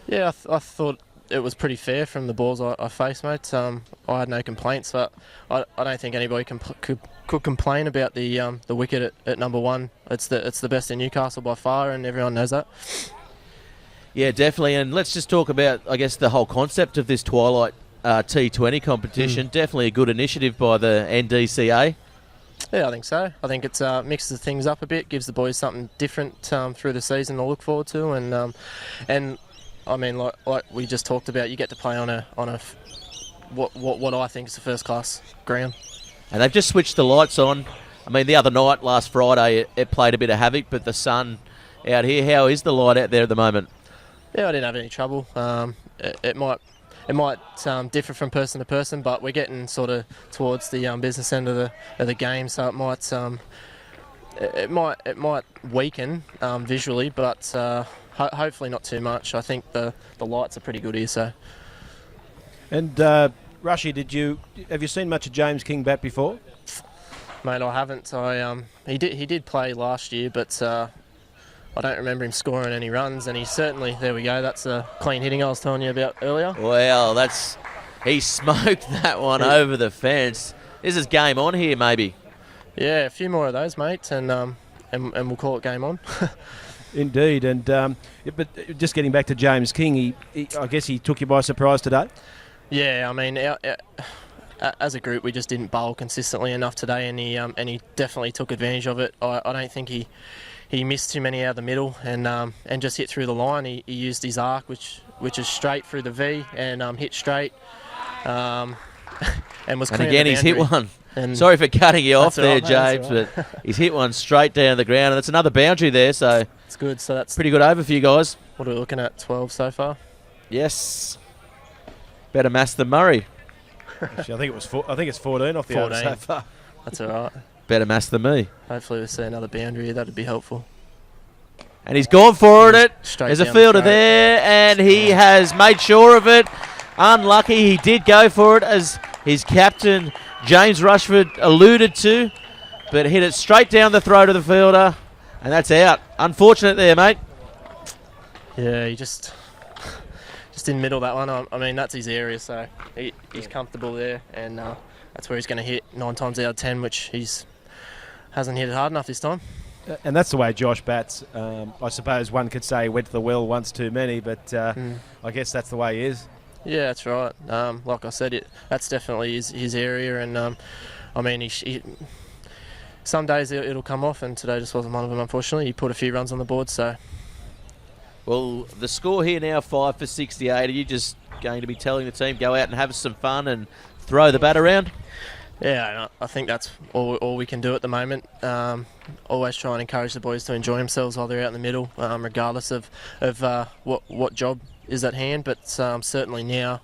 Yeah, I thought it was pretty fair from the balls I faced, mate. I had no complaints, but I don't think anybody could complain about the wicket at number one. It's the best in Newcastle by far, and everyone knows that. Yeah, definitely. And let's just talk about, I guess, the whole concept of this Twilight T20 competition. Definitely a good initiative by the NDCA. Yeah, I think so. I think it mixes things up a bit, gives the boys something different through the season to look forward to, and I mean, like we just talked about, you get to play on a what I think is a first class ground. And they've just switched the lights on. I mean, the other night, last Friday, it played a bit of havoc, but the sun out here, how is the light out there at the moment? Yeah, I didn't have any trouble. It might differ from person to person, but we're getting sort of towards the business end of the game, so it might weaken visually, but hopefully not too much. I think the lights are pretty good here. So. And Rushy, have you seen much of James King bat before? Mate, I haven't. He did play last year, but I don't remember him scoring any runs, and he certainly, there we go, that's the clean hitting I was telling you about earlier. Well, he smoked that one over the fence. This is game on here, maybe. Yeah, a few more of those, mate, and we'll call it game on. Indeed, and but just getting back to James King, I guess he took you by surprise today? Yeah, I mean, as a group, we just didn't bowl consistently enough today, and he definitely took advantage of it. I don't think he missed too many out of the middle and just hit through the line. He used his arc, which is straight through the V, and hit straight, and was clear. And again, he's hit one. And sorry for cutting you off there, James, but he's hit one straight down the ground, and that's another boundary there, so it's good. So that's pretty good over for you guys. What are we looking at, 12 so far? Yes. Better mass than Murray. Actually, I think it's 14 off the 14 so far. That's all right. Better mass than me. Hopefully we'll see another boundary. That'd be helpful. And he's gone for it. There's a fielder there, and he has made sure of it. Unlucky, he did go for it, as his captain, James Rushford, alluded to, but hit it straight down the throat of the fielder, and that's out. Unfortunate there, mate. Yeah, he just in the middle of that one. I mean, that's his area, so he's comfortable there, and that's where he's going to hit 9 times out of 10, which hasn't hit it hard enough this time. And that's the way Josh bats. I suppose one could say went to the well once too many, but I guess that's the way he is. Yeah, that's right. Like I said, that's definitely his area, and I mean, some days it'll come off, and today just wasn't one of them, unfortunately. He put a few runs on the board, so... Well, the score here now, 5 for 68. Are you just going to be telling the team, go out and have some fun and throw the bat around? Yeah, I think that's all we can do at the moment. Always try and encourage the boys to enjoy themselves while they're out in the middle, regardless of what job is at hand. But certainly now,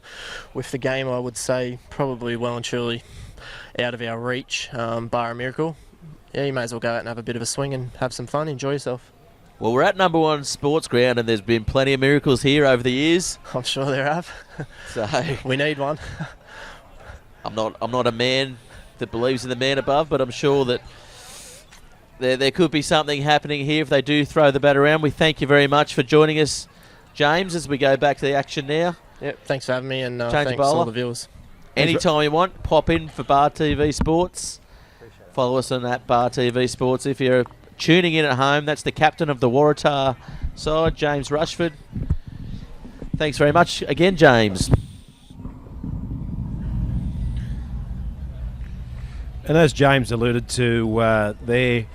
with the game, I would say probably well and truly out of our reach, bar a miracle. Yeah, you may as well go out and have a bit of a swing and have some fun, enjoy yourself. Well, we're at number one sports ground, and there's been plenty of miracles here over the years. I'm sure there have. So we need one. I'm not a man that believes in the man above, but I'm sure that there could be something happening here if they do throw the bat around. We thank you very much for joining us, James, as we go back to the action now. Yep, thanks for having me, and thanks to all the viewers. Anytime you want, pop in for Bar TV Sports. Follow us on that Bar TV Sports. If you're tuning in at home, that's the captain of the Waratah side, James Rushford. Thanks very much again, James. And as James alluded to, the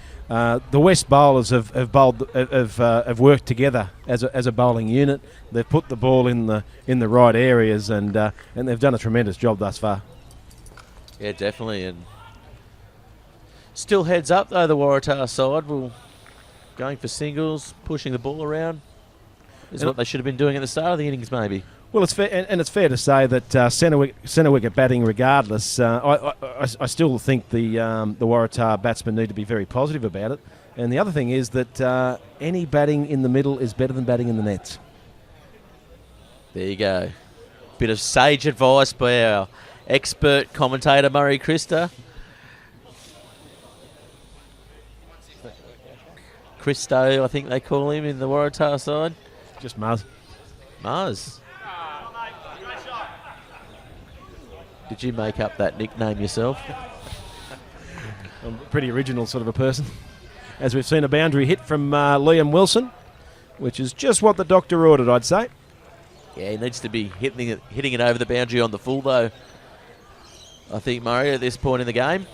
West bowlers have worked together as a bowling unit. They've put the ball in the right areas, and they've done a tremendous job thus far. Yeah, definitely. And still heads up though, the Waratah side. Will going for singles, pushing the ball around is what they should have been doing at the start of the innings, maybe. Well, it's fair, and it's fair to say that centre wicket batting, regardless. I still think the Waratah batsmen need to be very positive about it. And the other thing is that any batting in the middle is better than batting in the nets. There you go. Bit of sage advice by our expert commentator Murray Christa. Christo, I think they call him in the Waratah side. Just Mars. Mars. Did you make up that nickname yourself? I'm a pretty original sort of a person. As we've seen a boundary hit from Liam Wilson, which is just what the doctor ordered, I'd say. Yeah, he needs to be hitting it over the boundary on the full, though. I think, Murray, at this point in the game.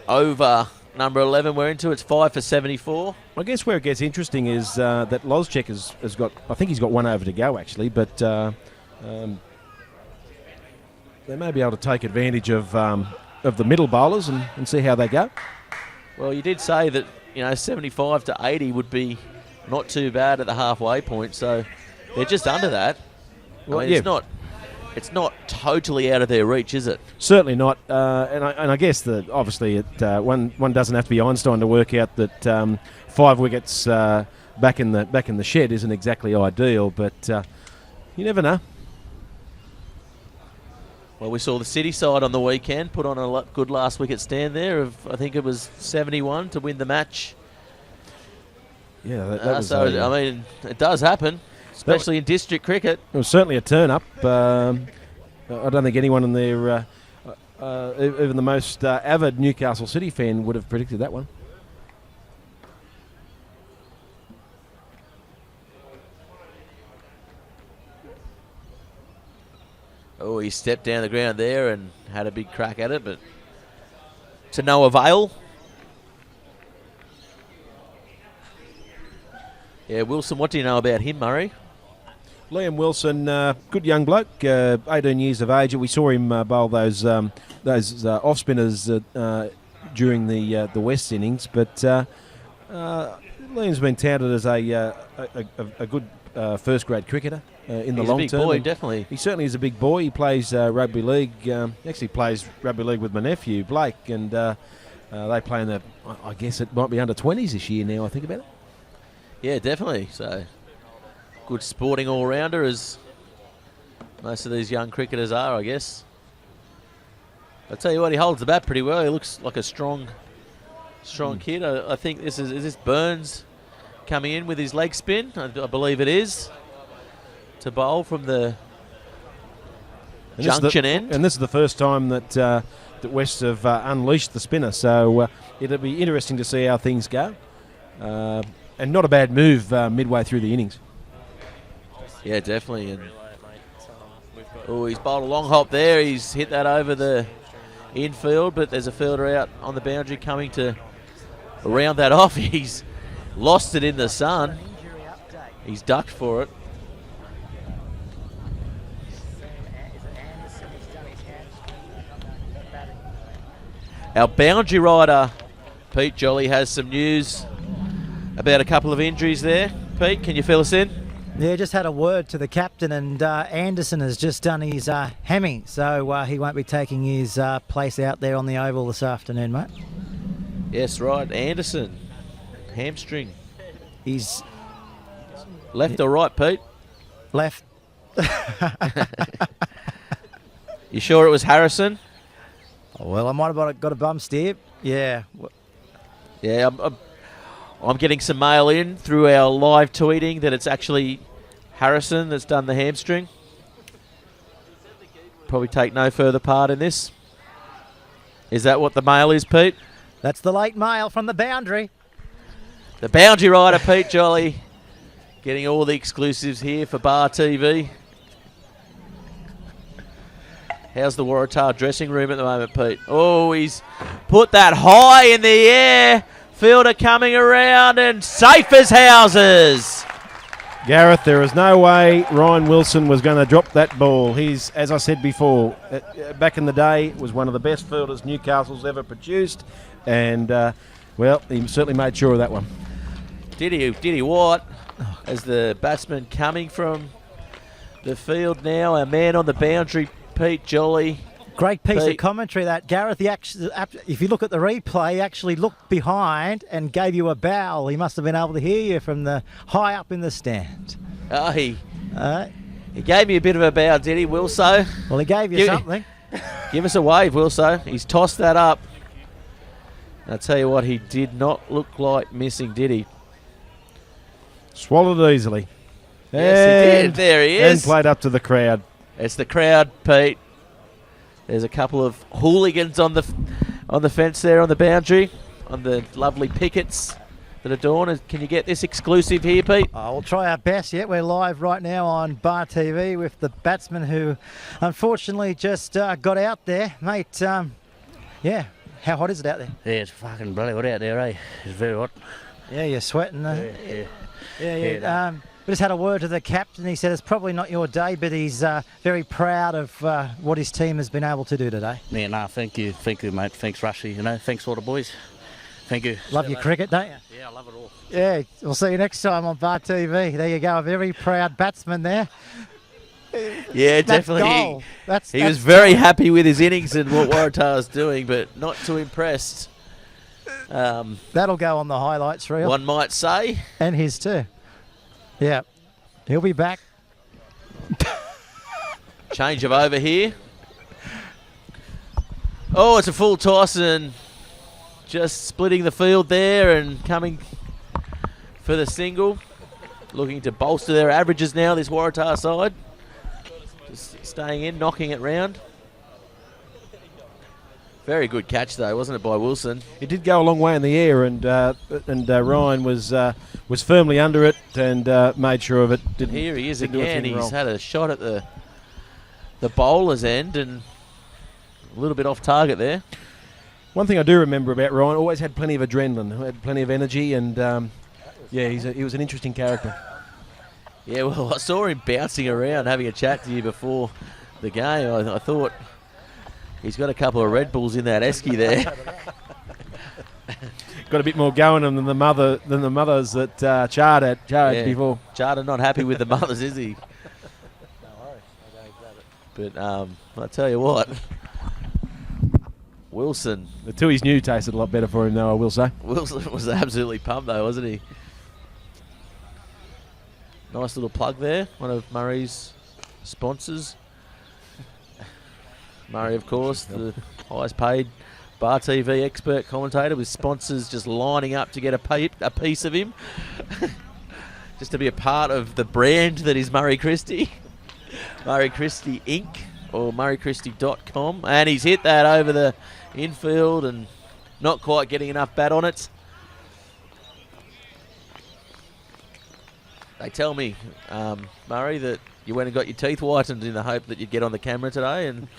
Over number 11 we're into. It's 5 for 74. I guess where it gets interesting is that Loschek has got, I think he's got one over to go, actually, but they may be able to take advantage of the middle bowlers and see how they go. Well, you did say that 75 to 80 would be not too bad at the halfway point, so they're just under that. Well, I mean, it's not totally out of their reach, is it? Certainly not. And I guess that obviously one doesn't have to be Einstein to work out that 5 wickets back in the shed isn't exactly ideal, but you never know. Well, we saw the City side on the weekend put on a good last wicket stand there of, I think it was 71 to win the match. Yeah, that was so, I mean, it does happen, especially in district cricket. It was certainly a turn-up. I don't think anyone in there, even the most avid Newcastle City fan, would have predicted that one. Oh, he stepped down the ground there and had a big crack at it, but to no avail. Yeah, Wilson, what do you know about him, Murray? Liam Wilson, good young bloke, 18 years of age. We saw him bowl those off spinners during the West innings, but Liam's been touted as a good first grade cricketer in the long term. He's a big boy, definitely. He certainly is a big boy. He plays rugby league. He actually plays rugby league with my nephew Blake, and they play in the, I guess it might be under 20s this year now, I think about it. Yeah, definitely. So, good sporting all-rounder, as most of these young cricketers are, I guess. I'll tell you what, he holds the bat pretty well. He looks like a strong kid. I think is this Burns coming in with his leg spin? I believe it is. To bowl from the junction end. And this is the first time that West have unleashed the spinner, so it'll be interesting to see how things go. And not a bad move midway through the innings. Yeah, definitely. And he's bowled a long hop there. He's hit that over the infield, but there's a fielder out on the boundary coming to round that off. He's lost it in the sun. He's ducked for it. Our boundary rider, Pete Jolly, has some news about a couple of injuries there. Pete, can you fill us in? Yeah, just had a word to the captain, and Anderson has just done his hammy, so he won't be taking his place out there on the oval this afternoon, mate. Yes, right. Anderson, hamstring. He's left or right, Pete? Left. You sure it was Harrison? Oh, well, I might have got a bum steer. Yeah. Yeah, I'm getting some mail in through our live tweeting that it's actually Harrison that's done the hamstring. probably take no further part in this. Is that what the mail is, Pete? That's the late mail from the boundary. The boundary rider, Pete Jolly, getting all the exclusives here for Bar TV. How's the Waratah dressing room at the moment, Pete? Oh, he's put that high in the air. Fielder coming around and safe as houses. Gareth, there is no way Ryan Wilson was going to drop that ball. He's, as I said before, back in the day, was one of the best fielders Newcastle's ever produced. And, well, he certainly made sure of that one. Did he what? As the batsman coming from the field now, a man on the boundary, Pete Jolly. Great piece of commentary that, Gareth. He actually, if you look at the replay, he actually looked behind and gave you a bow. He must have been able to hear you from the high up in the stand. Oh, he gave me a bit of a bow, did he, Wilso? Well, he gave you something. Give us a wave, Wilso. He's tossed that up. I'll tell you what, he did not look like missing, did he? Swallowed it easily. Yes, he did. There he is. And played up to the crowd. It's the crowd, Pete. There's a couple of hooligans on the fence there on the boundary, on the lovely pickets that adorn. Can you get this exclusive here, Pete? We'll try our best. Yeah, we're live right now on Bar TV with the batsman who unfortunately just got out there. Mate, yeah, how hot is it out there? Yeah, it's fucking bloody hot out there, eh? It's very hot. Yeah, you're sweating. Yeah. We just had a word to the captain. He said it's probably not your day, but he's very proud of what his team has been able to do today. Yeah, no, thank you, mate. Thanks, Rushy. You know, thanks all the boys. Thank you. Love your cricket, don't you? Yeah, I love it all. Yeah, we'll see you next time on Bar TV. There you go, a very proud batsman there. Yeah, definitely. He was very happy with his innings and what Waratah is doing, but not too impressed. That'll go on the highlights reel. One might say. And his too. Yeah, he'll be back. Change of over here. Oh, it's a full toss and just splitting the field there and coming for the single. Looking to bolster their averages now, this Waratah side. Just staying in, knocking it round. Very good catch though, wasn't it, by Wilson? It did go a long way in the air, and Ryan was firmly under it and made sure of it. Here he is again. He's had a shot at the bowler's end and a little bit off target there. One thing I do remember about Ryan, always had plenty of adrenaline, had plenty of energy, and yeah, he was an interesting character. Yeah, well, I saw him bouncing around, having a chat to you before the game. I thought he's got a couple of Red Bulls in that esky there. Got a bit more going than the mothers that Chard had before. Chard not happy with the mothers, is he? But I'll tell you what, Wilson. The Tui's new tasted a lot better for him, though, I will say. Wilson was absolutely pumped, though, wasn't he? Nice little plug there, one of Murray's sponsors. Murray, of course, the highest paid Bar TV expert commentator, with sponsors just lining up to get a piece of him. Just to be a part of the brand that is Murray Christie. Murray Christie Inc. or murraychristie.com. And he's hit that over the infield and not quite getting enough bat on it. They tell me, Murray, that you went and got your teeth whitened in the hope that you'd get on the camera today, and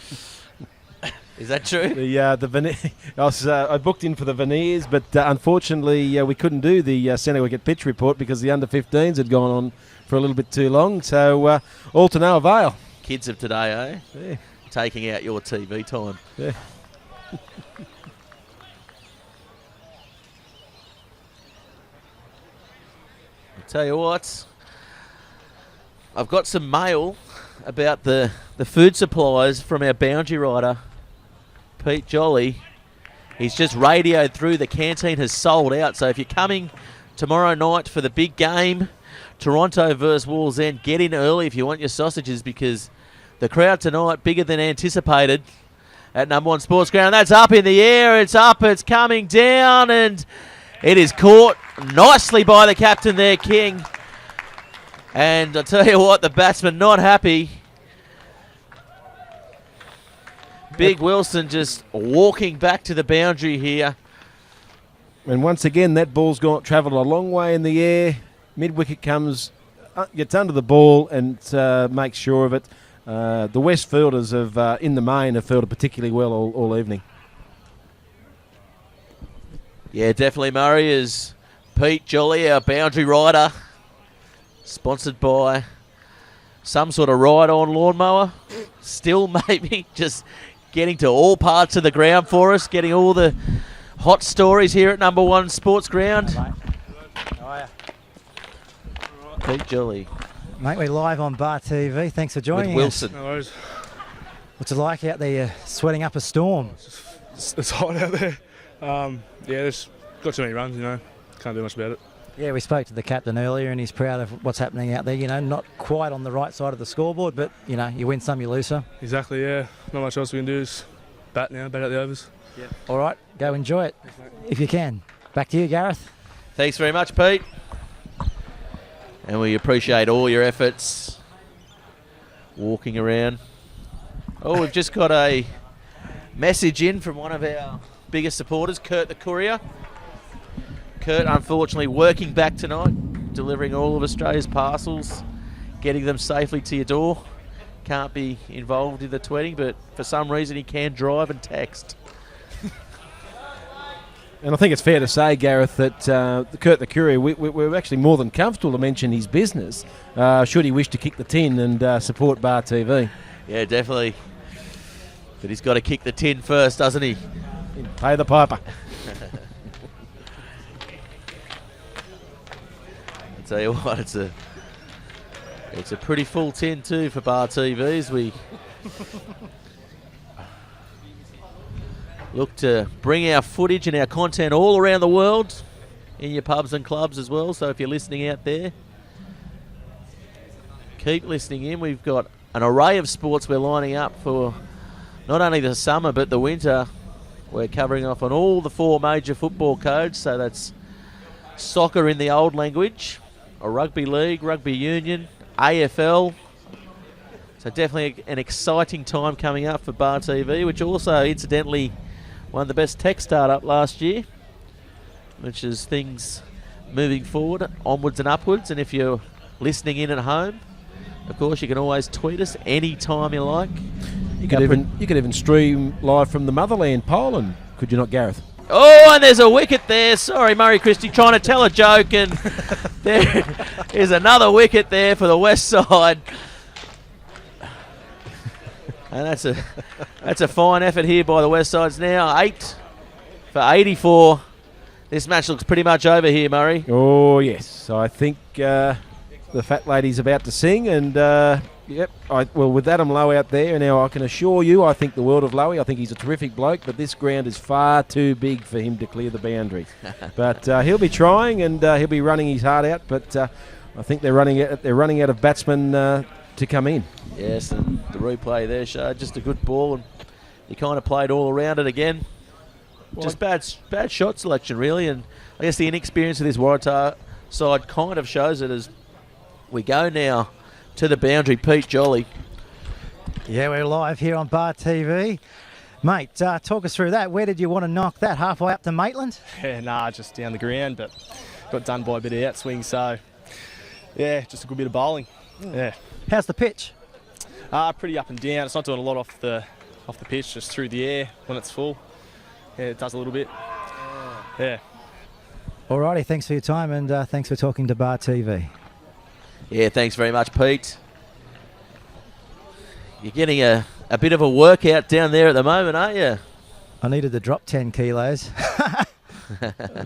is that true? I booked in for the veneers, but unfortunately we couldn't do the centre wicket pitch report because the under-15s had gone on for a little bit too long. So all to no avail. Kids of today, eh? Yeah. Taking out your TV time. Yeah. I'll tell you what, I've got some mail about the food supplies from our boundary rider, Pete Jolly. He's just radioed through the canteen has sold out. So if you're coming tomorrow night for the big game, Toronto versus Walls End, get in early if you want your sausages, because the crowd tonight, bigger than anticipated at number 1 Sports Ground. That's up in the air. It's up. It's coming down. And it is caught nicely by the captain there, King. And I tell you what, the batsman not happy. Big Wilson just walking back to the boundary here. And once again, that ball's travelled a long way in the air. Mid-wicket comes, gets under the ball and makes sure of it. The West fielders have, in the main, have fielded particularly well all evening. Yeah, definitely, Murray, is Pete Jolly, our boundary rider, sponsored by some sort of ride-on lawnmower. Still, maybe, just getting to all parts of the ground for us, getting all the hot stories here at Number One Sports Ground. How are you? Pete Jolly. Mate, we're live on Bar TV. Thanks for joining With Wilson. No worries. What's it like out there? You're sweating up a storm. It's hot out there. There's got too many runs, Can't do much about it. Yeah, we spoke to the captain earlier and he's proud of what's happening out there. Not quite on the right side of the scoreboard, but, you win some, you lose some. Exactly, yeah. Not much else we can do. Is bat out the overs. Yeah. All right, go enjoy it if you can. Back to you, Gareth. Thanks very much, Pete. And we appreciate all your efforts walking around. Oh, we've just got a message in from one of our biggest supporters, Kurt the Courier. Kurt, unfortunately, working back tonight, delivering all of Australia's parcels, getting them safely to your door. Can't be involved in the tweeting, but for some reason he can drive and text. And I think it's fair to say, Gareth, that Kurt the Courier, we're actually more than comfortable to mention his business, should he wish to kick the tin and support Bar TV. Yeah, definitely. But he's got to kick the tin first, doesn't he? Pay the piper. I tell you what, it's a pretty full tin too for Bar TV as we look to bring our footage and our content all around the world in your pubs and clubs as well. So if you're listening out there, keep listening in. We've got an array of sports we're lining up for not only the summer but the winter. We're covering off on all the 4 major football codes. So that's soccer in the old language, a rugby league, rugby union, AFL. So definitely an exciting time coming up for Bar TV, which also incidentally won the best tech startup last year, which is things moving forward, onwards and upwards. And if you're listening in at home, of course, you can always tweet us anytime you like. You could even stream live from the motherland, Poland, could you not, Gareth? Oh, and there's a wicket there. Sorry, Murray Christie trying to tell a joke, and there is another wicket there for the West Side. And that's a fine effort here by the West Side. It's now 8 for 84. This match looks pretty much over here, Murray. Oh, yes. I think the fat lady's about to sing, and with Adam Lowe out there, now I can assure you I think the world of Lowe. I think he's a terrific bloke, but this ground is far too big for him to clear the boundary. But he'll be trying, and he'll be running his heart out, but I think they're running out of batsmen to come in. Yes, and the replay there showed just a good ball, and he kind of played all around it again. Well, just bad shot selection, really, and I guess the inexperience of this Waratah side kind of shows it as we go now to the boundary. Pete Jolly. Yeah, we're live here on Bar TV. Mate, talk us through that. Where did you want to knock that? Halfway up to Maitland? Yeah, just down the ground, but got done by a bit of outswing, so yeah, just a good bit of bowling. Yeah. How's the pitch? Pretty up and down. It's not doing a lot off the pitch, just through the air when it's full. Yeah, it does a little bit. Yeah. Alrighty, thanks for your time, and thanks for talking to Bar TV. Yeah, thanks very much, Pete. You're getting a bit of a workout down there at the moment, aren't you? I needed to drop 10 kilos.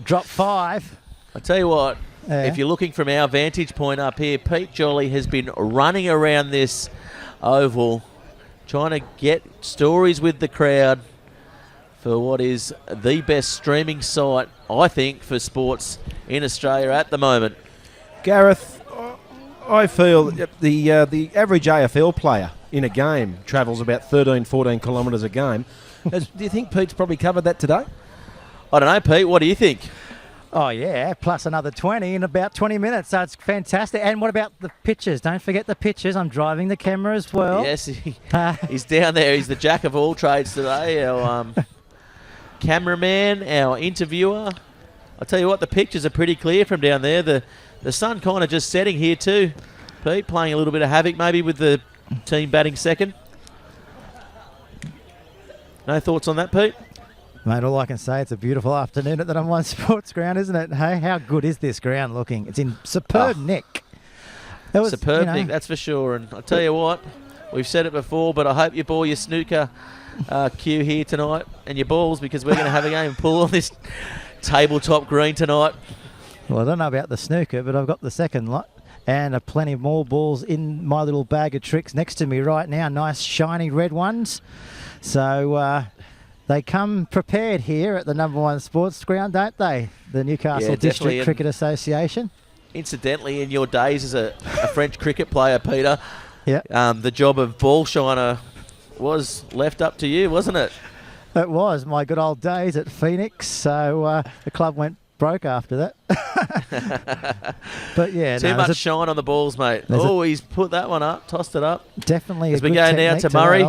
Drop 5. I tell you what, yeah. If you're looking from our vantage point up here, Pete Jolly has been running around this oval, trying to get stories with the crowd for what is the best streaming site, I think, for sports in Australia at the moment. Gareth, I feel the average AFL player in a game travels about 13, 14 kilometres a game. Do you think Pete's probably covered that today? I don't know, Pete. What do you think? Oh, yeah, plus another 20 in about 20 minutes. So it's fantastic. And what about the pitches? Don't forget the pitches. I'm driving the camera as well. Yes, he's down there. He's the jack of all trades today. Our cameraman, our interviewer. I'll tell you what, the pictures are pretty clear from down there. The sun kind of just setting here too. Pete playing a little bit of havoc maybe with the team batting second. No thoughts on that, Pete? Mate, all I can say, it's a beautiful afternoon at the number one sports ground, isn't it? Hey, how good is this ground looking? It's in superb nick. Superb nick, that's for sure. And I'll tell you what, we've said it before, but I hope you ball your snooker cue here tonight and your balls, because we're going to have a game of pool on this tabletop green tonight. Well, I don't know about the snooker, but I've got the second lot. And plenty more balls in my little bag of tricks next to me right now. Nice shiny red ones. So they come prepared here at the number one sports ground, don't they? The Newcastle District Cricket Association. Incidentally, in your days as a French cricket player, Peter, the job of ball shiner was left up to you, wasn't it? It was my good old days at Phoenix. So the club went broke after that. But yeah, too much shine on the balls, mate. Oh, he's put that one up, tossed it up. Definitely. As we go now to Murray.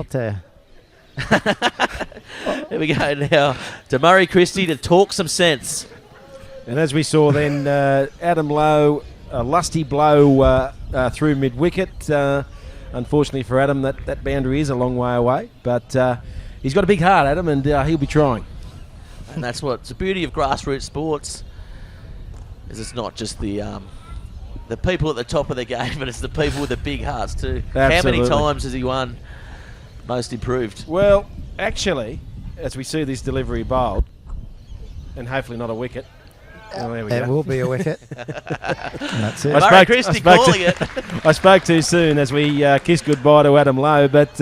Here we go now to Murray Christie to talk some sense. And as we saw then, Adam Lowe, a lusty blow through mid-wicket. Unfortunately for Adam, that boundary is a long way away. But he's got a big heart, Adam, and he'll be trying. And that's what's the beauty of grassroots sports, is it's not just the people at the top of the game, but it's the people with the big hearts too. Absolutely. How many times has he won most improved? Well, actually, as we see this delivery bowled, and hopefully not a wicket. Well, there we go. It will be a wicket. That's it. Murray Christie calling it. I spoke too soon as we kissed goodbye to Adam Lowe, but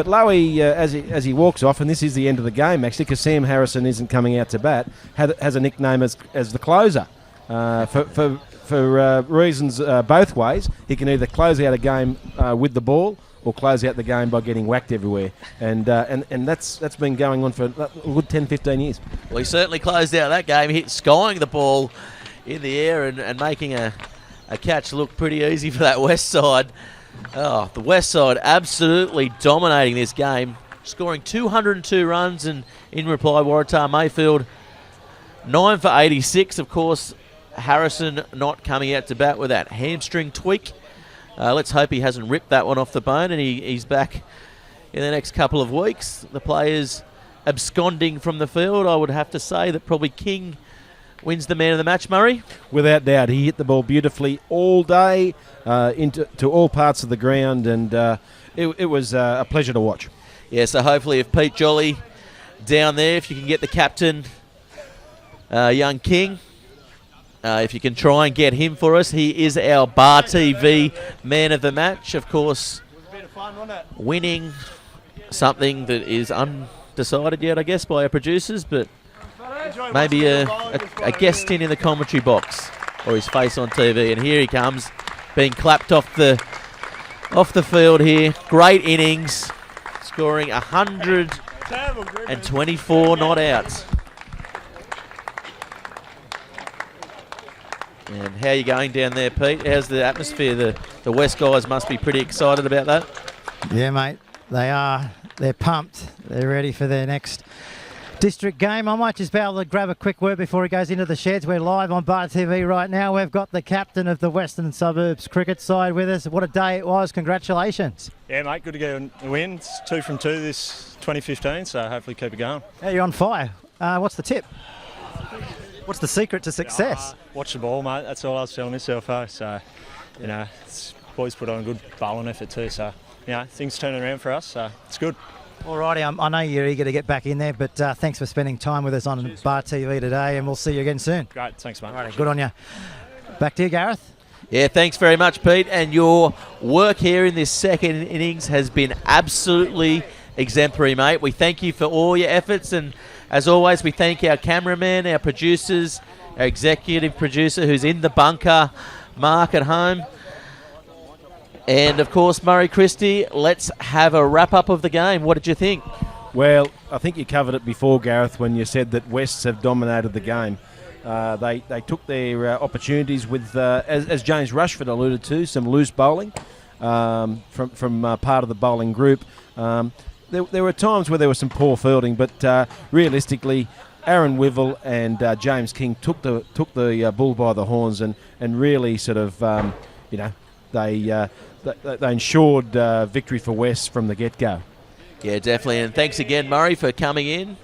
Lowie, as he walks off, and this is the end of the game actually, because Sam Harrison isn't coming out to bat, has a nickname as the closer. For reasons both ways, he can either close out a game with the ball or close out the game by getting whacked everywhere, and that's been going on for a good 10-15 years. Well, he certainly closed out that game, skying the ball in the air and making a catch look pretty easy for that West side. Oh, the West side absolutely dominating this game, scoring 202 runs, and in reply, Waratah-Mayfield 9 for 86. Of course, Harrison not coming out to bat with that hamstring tweak. Let's hope he hasn't ripped that one off the bone and he's back in the next couple of weeks. The players absconding from the field. I would have to say that probably King wins the man of the match, Murray. Without doubt. He hit the ball beautifully all day into all parts of the ground, and it was a pleasure to watch. Yeah, so hopefully if Pete Jolly down there, if you can get the captain, young King, if you can try and get him for us, he is our Bar TV man of the match. Of course, winning something that is undecided yet, I guess, by our producers, but maybe a guest in the commentary box or his face on TV. And here he comes, being clapped off the field here. Great innings, scoring 124 not outs. And how are you going down there, Pete? How's the atmosphere? The West guys must be pretty excited about that. Yeah, mate, they are. They're pumped. They're ready for their next district game. I might just be able to grab a quick word before he goes into the sheds. We're live on Bar TV right now. We've got the captain of the Western Suburbs cricket side with us. What a day it was. Congratulations. Yeah, mate, good to get a win. It's 2 from 2 this 2015, so hopefully keep it going. Yeah, you're on fire. What's the tip? What's the secret to success? Watch the ball, mate. That's all I was telling myself. So, boys put on a good bowling effort too. So, things turning around for us. So it's good. Alrighty, I know you're eager to get back in there, but thanks for spending time with us on Bar TV today, and we'll see you again soon. Great, thanks, mate. Alrighty, good on you. Back to you, Gareth. Yeah, thanks very much, Pete. And your work here in this second innings has been absolutely exemplary, mate. We thank you for all your efforts, and as always, we thank our cameraman, our producers, our executive producer who's in the bunker, Mark at home. And, of course, Murray Christie, let's have a wrap-up of the game. What did you think? Well, I think you covered it before, Gareth, when you said that Wests have dominated the game. They took their opportunities with, as James Rushford alluded to, some loose bowling from part of the bowling group. There were times where there was some poor fielding, but realistically, Aaron Wivell and James King took the bull by the horns and really sort of they ensured victory for West from the get-go. Yeah, definitely. And thanks again, Murray, for coming in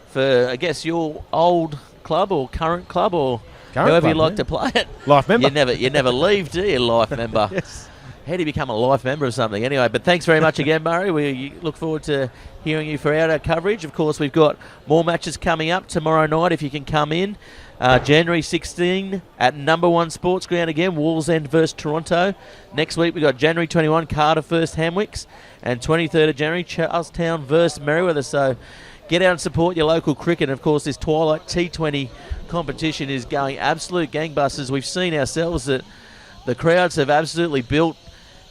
for, I guess, your old club or current club or however you like to play it. Life member. You never leave, do you, life member? Yes. How do you become a life member of something? Anyway, but thanks very much again, Murray. We look forward to hearing you throughout our coverage. Of course, we've got more matches coming up tomorrow night if you can come in. January 16 at number 1 Sports Ground again, Wallsend versus Toronto. Next week we've got January 21, Cardiff versus Hamwicks, and 23rd of January, Charlestown versus Merriweather. So get out and support your local cricket. And of course, this Twilight T20 competition is going absolute gangbusters. We've seen ourselves that the crowds have absolutely built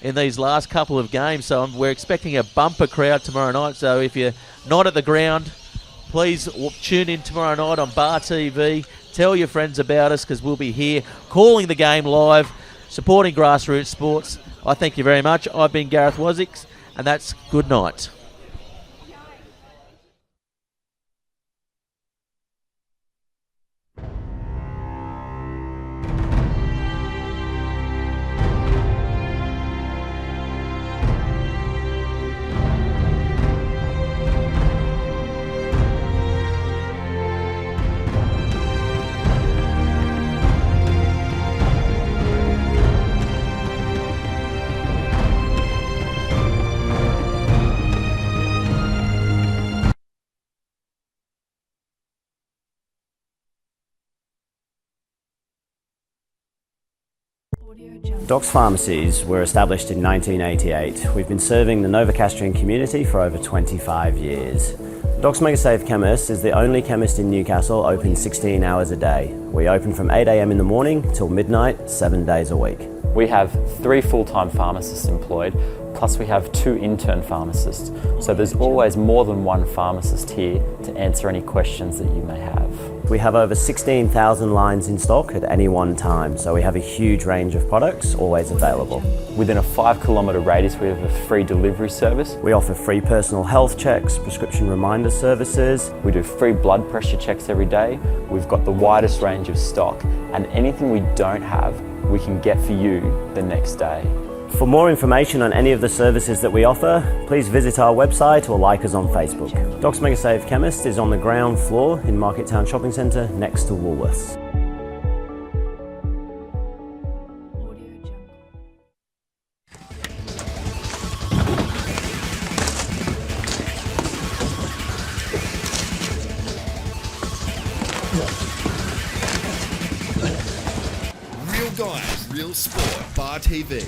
in these last couple of games, so we're expecting a bumper crowd tomorrow night. So if you're not at the ground, please tune in tomorrow night on Bar TV. Tell your friends about us, because we'll be here calling the game live, supporting grassroots sports. I thank you very much. I've been Gareth Wozix, and that's good night. Doc's Pharmacies were established in 1988. We've been serving the Novocastrian community for over 25 years. Doc's MegaSafe Chemist is the only chemist in Newcastle open 16 hours a day. We open from 8 a.m. in the morning till midnight, 7 days a week. We have 3 full-time pharmacists employed, plus we have 2 intern pharmacists. So there's always more than one pharmacist here to answer any questions that you may have. We have over 16,000 lines in stock at any one time, so we have a huge range of products always available. Within a 5-kilometre radius, we have a free delivery service. We offer free personal health checks, prescription reminder services. We do free blood pressure checks every day. We've got the widest range of stock, and anything we don't have, we can get for you the next day. For more information on any of the services that we offer, please visit our website or like us on Facebook. Doc's MegaSafe Chemist is on the ground floor in Market Town Shopping Centre next to Woolworths. Real guys, real sport. Bar TV.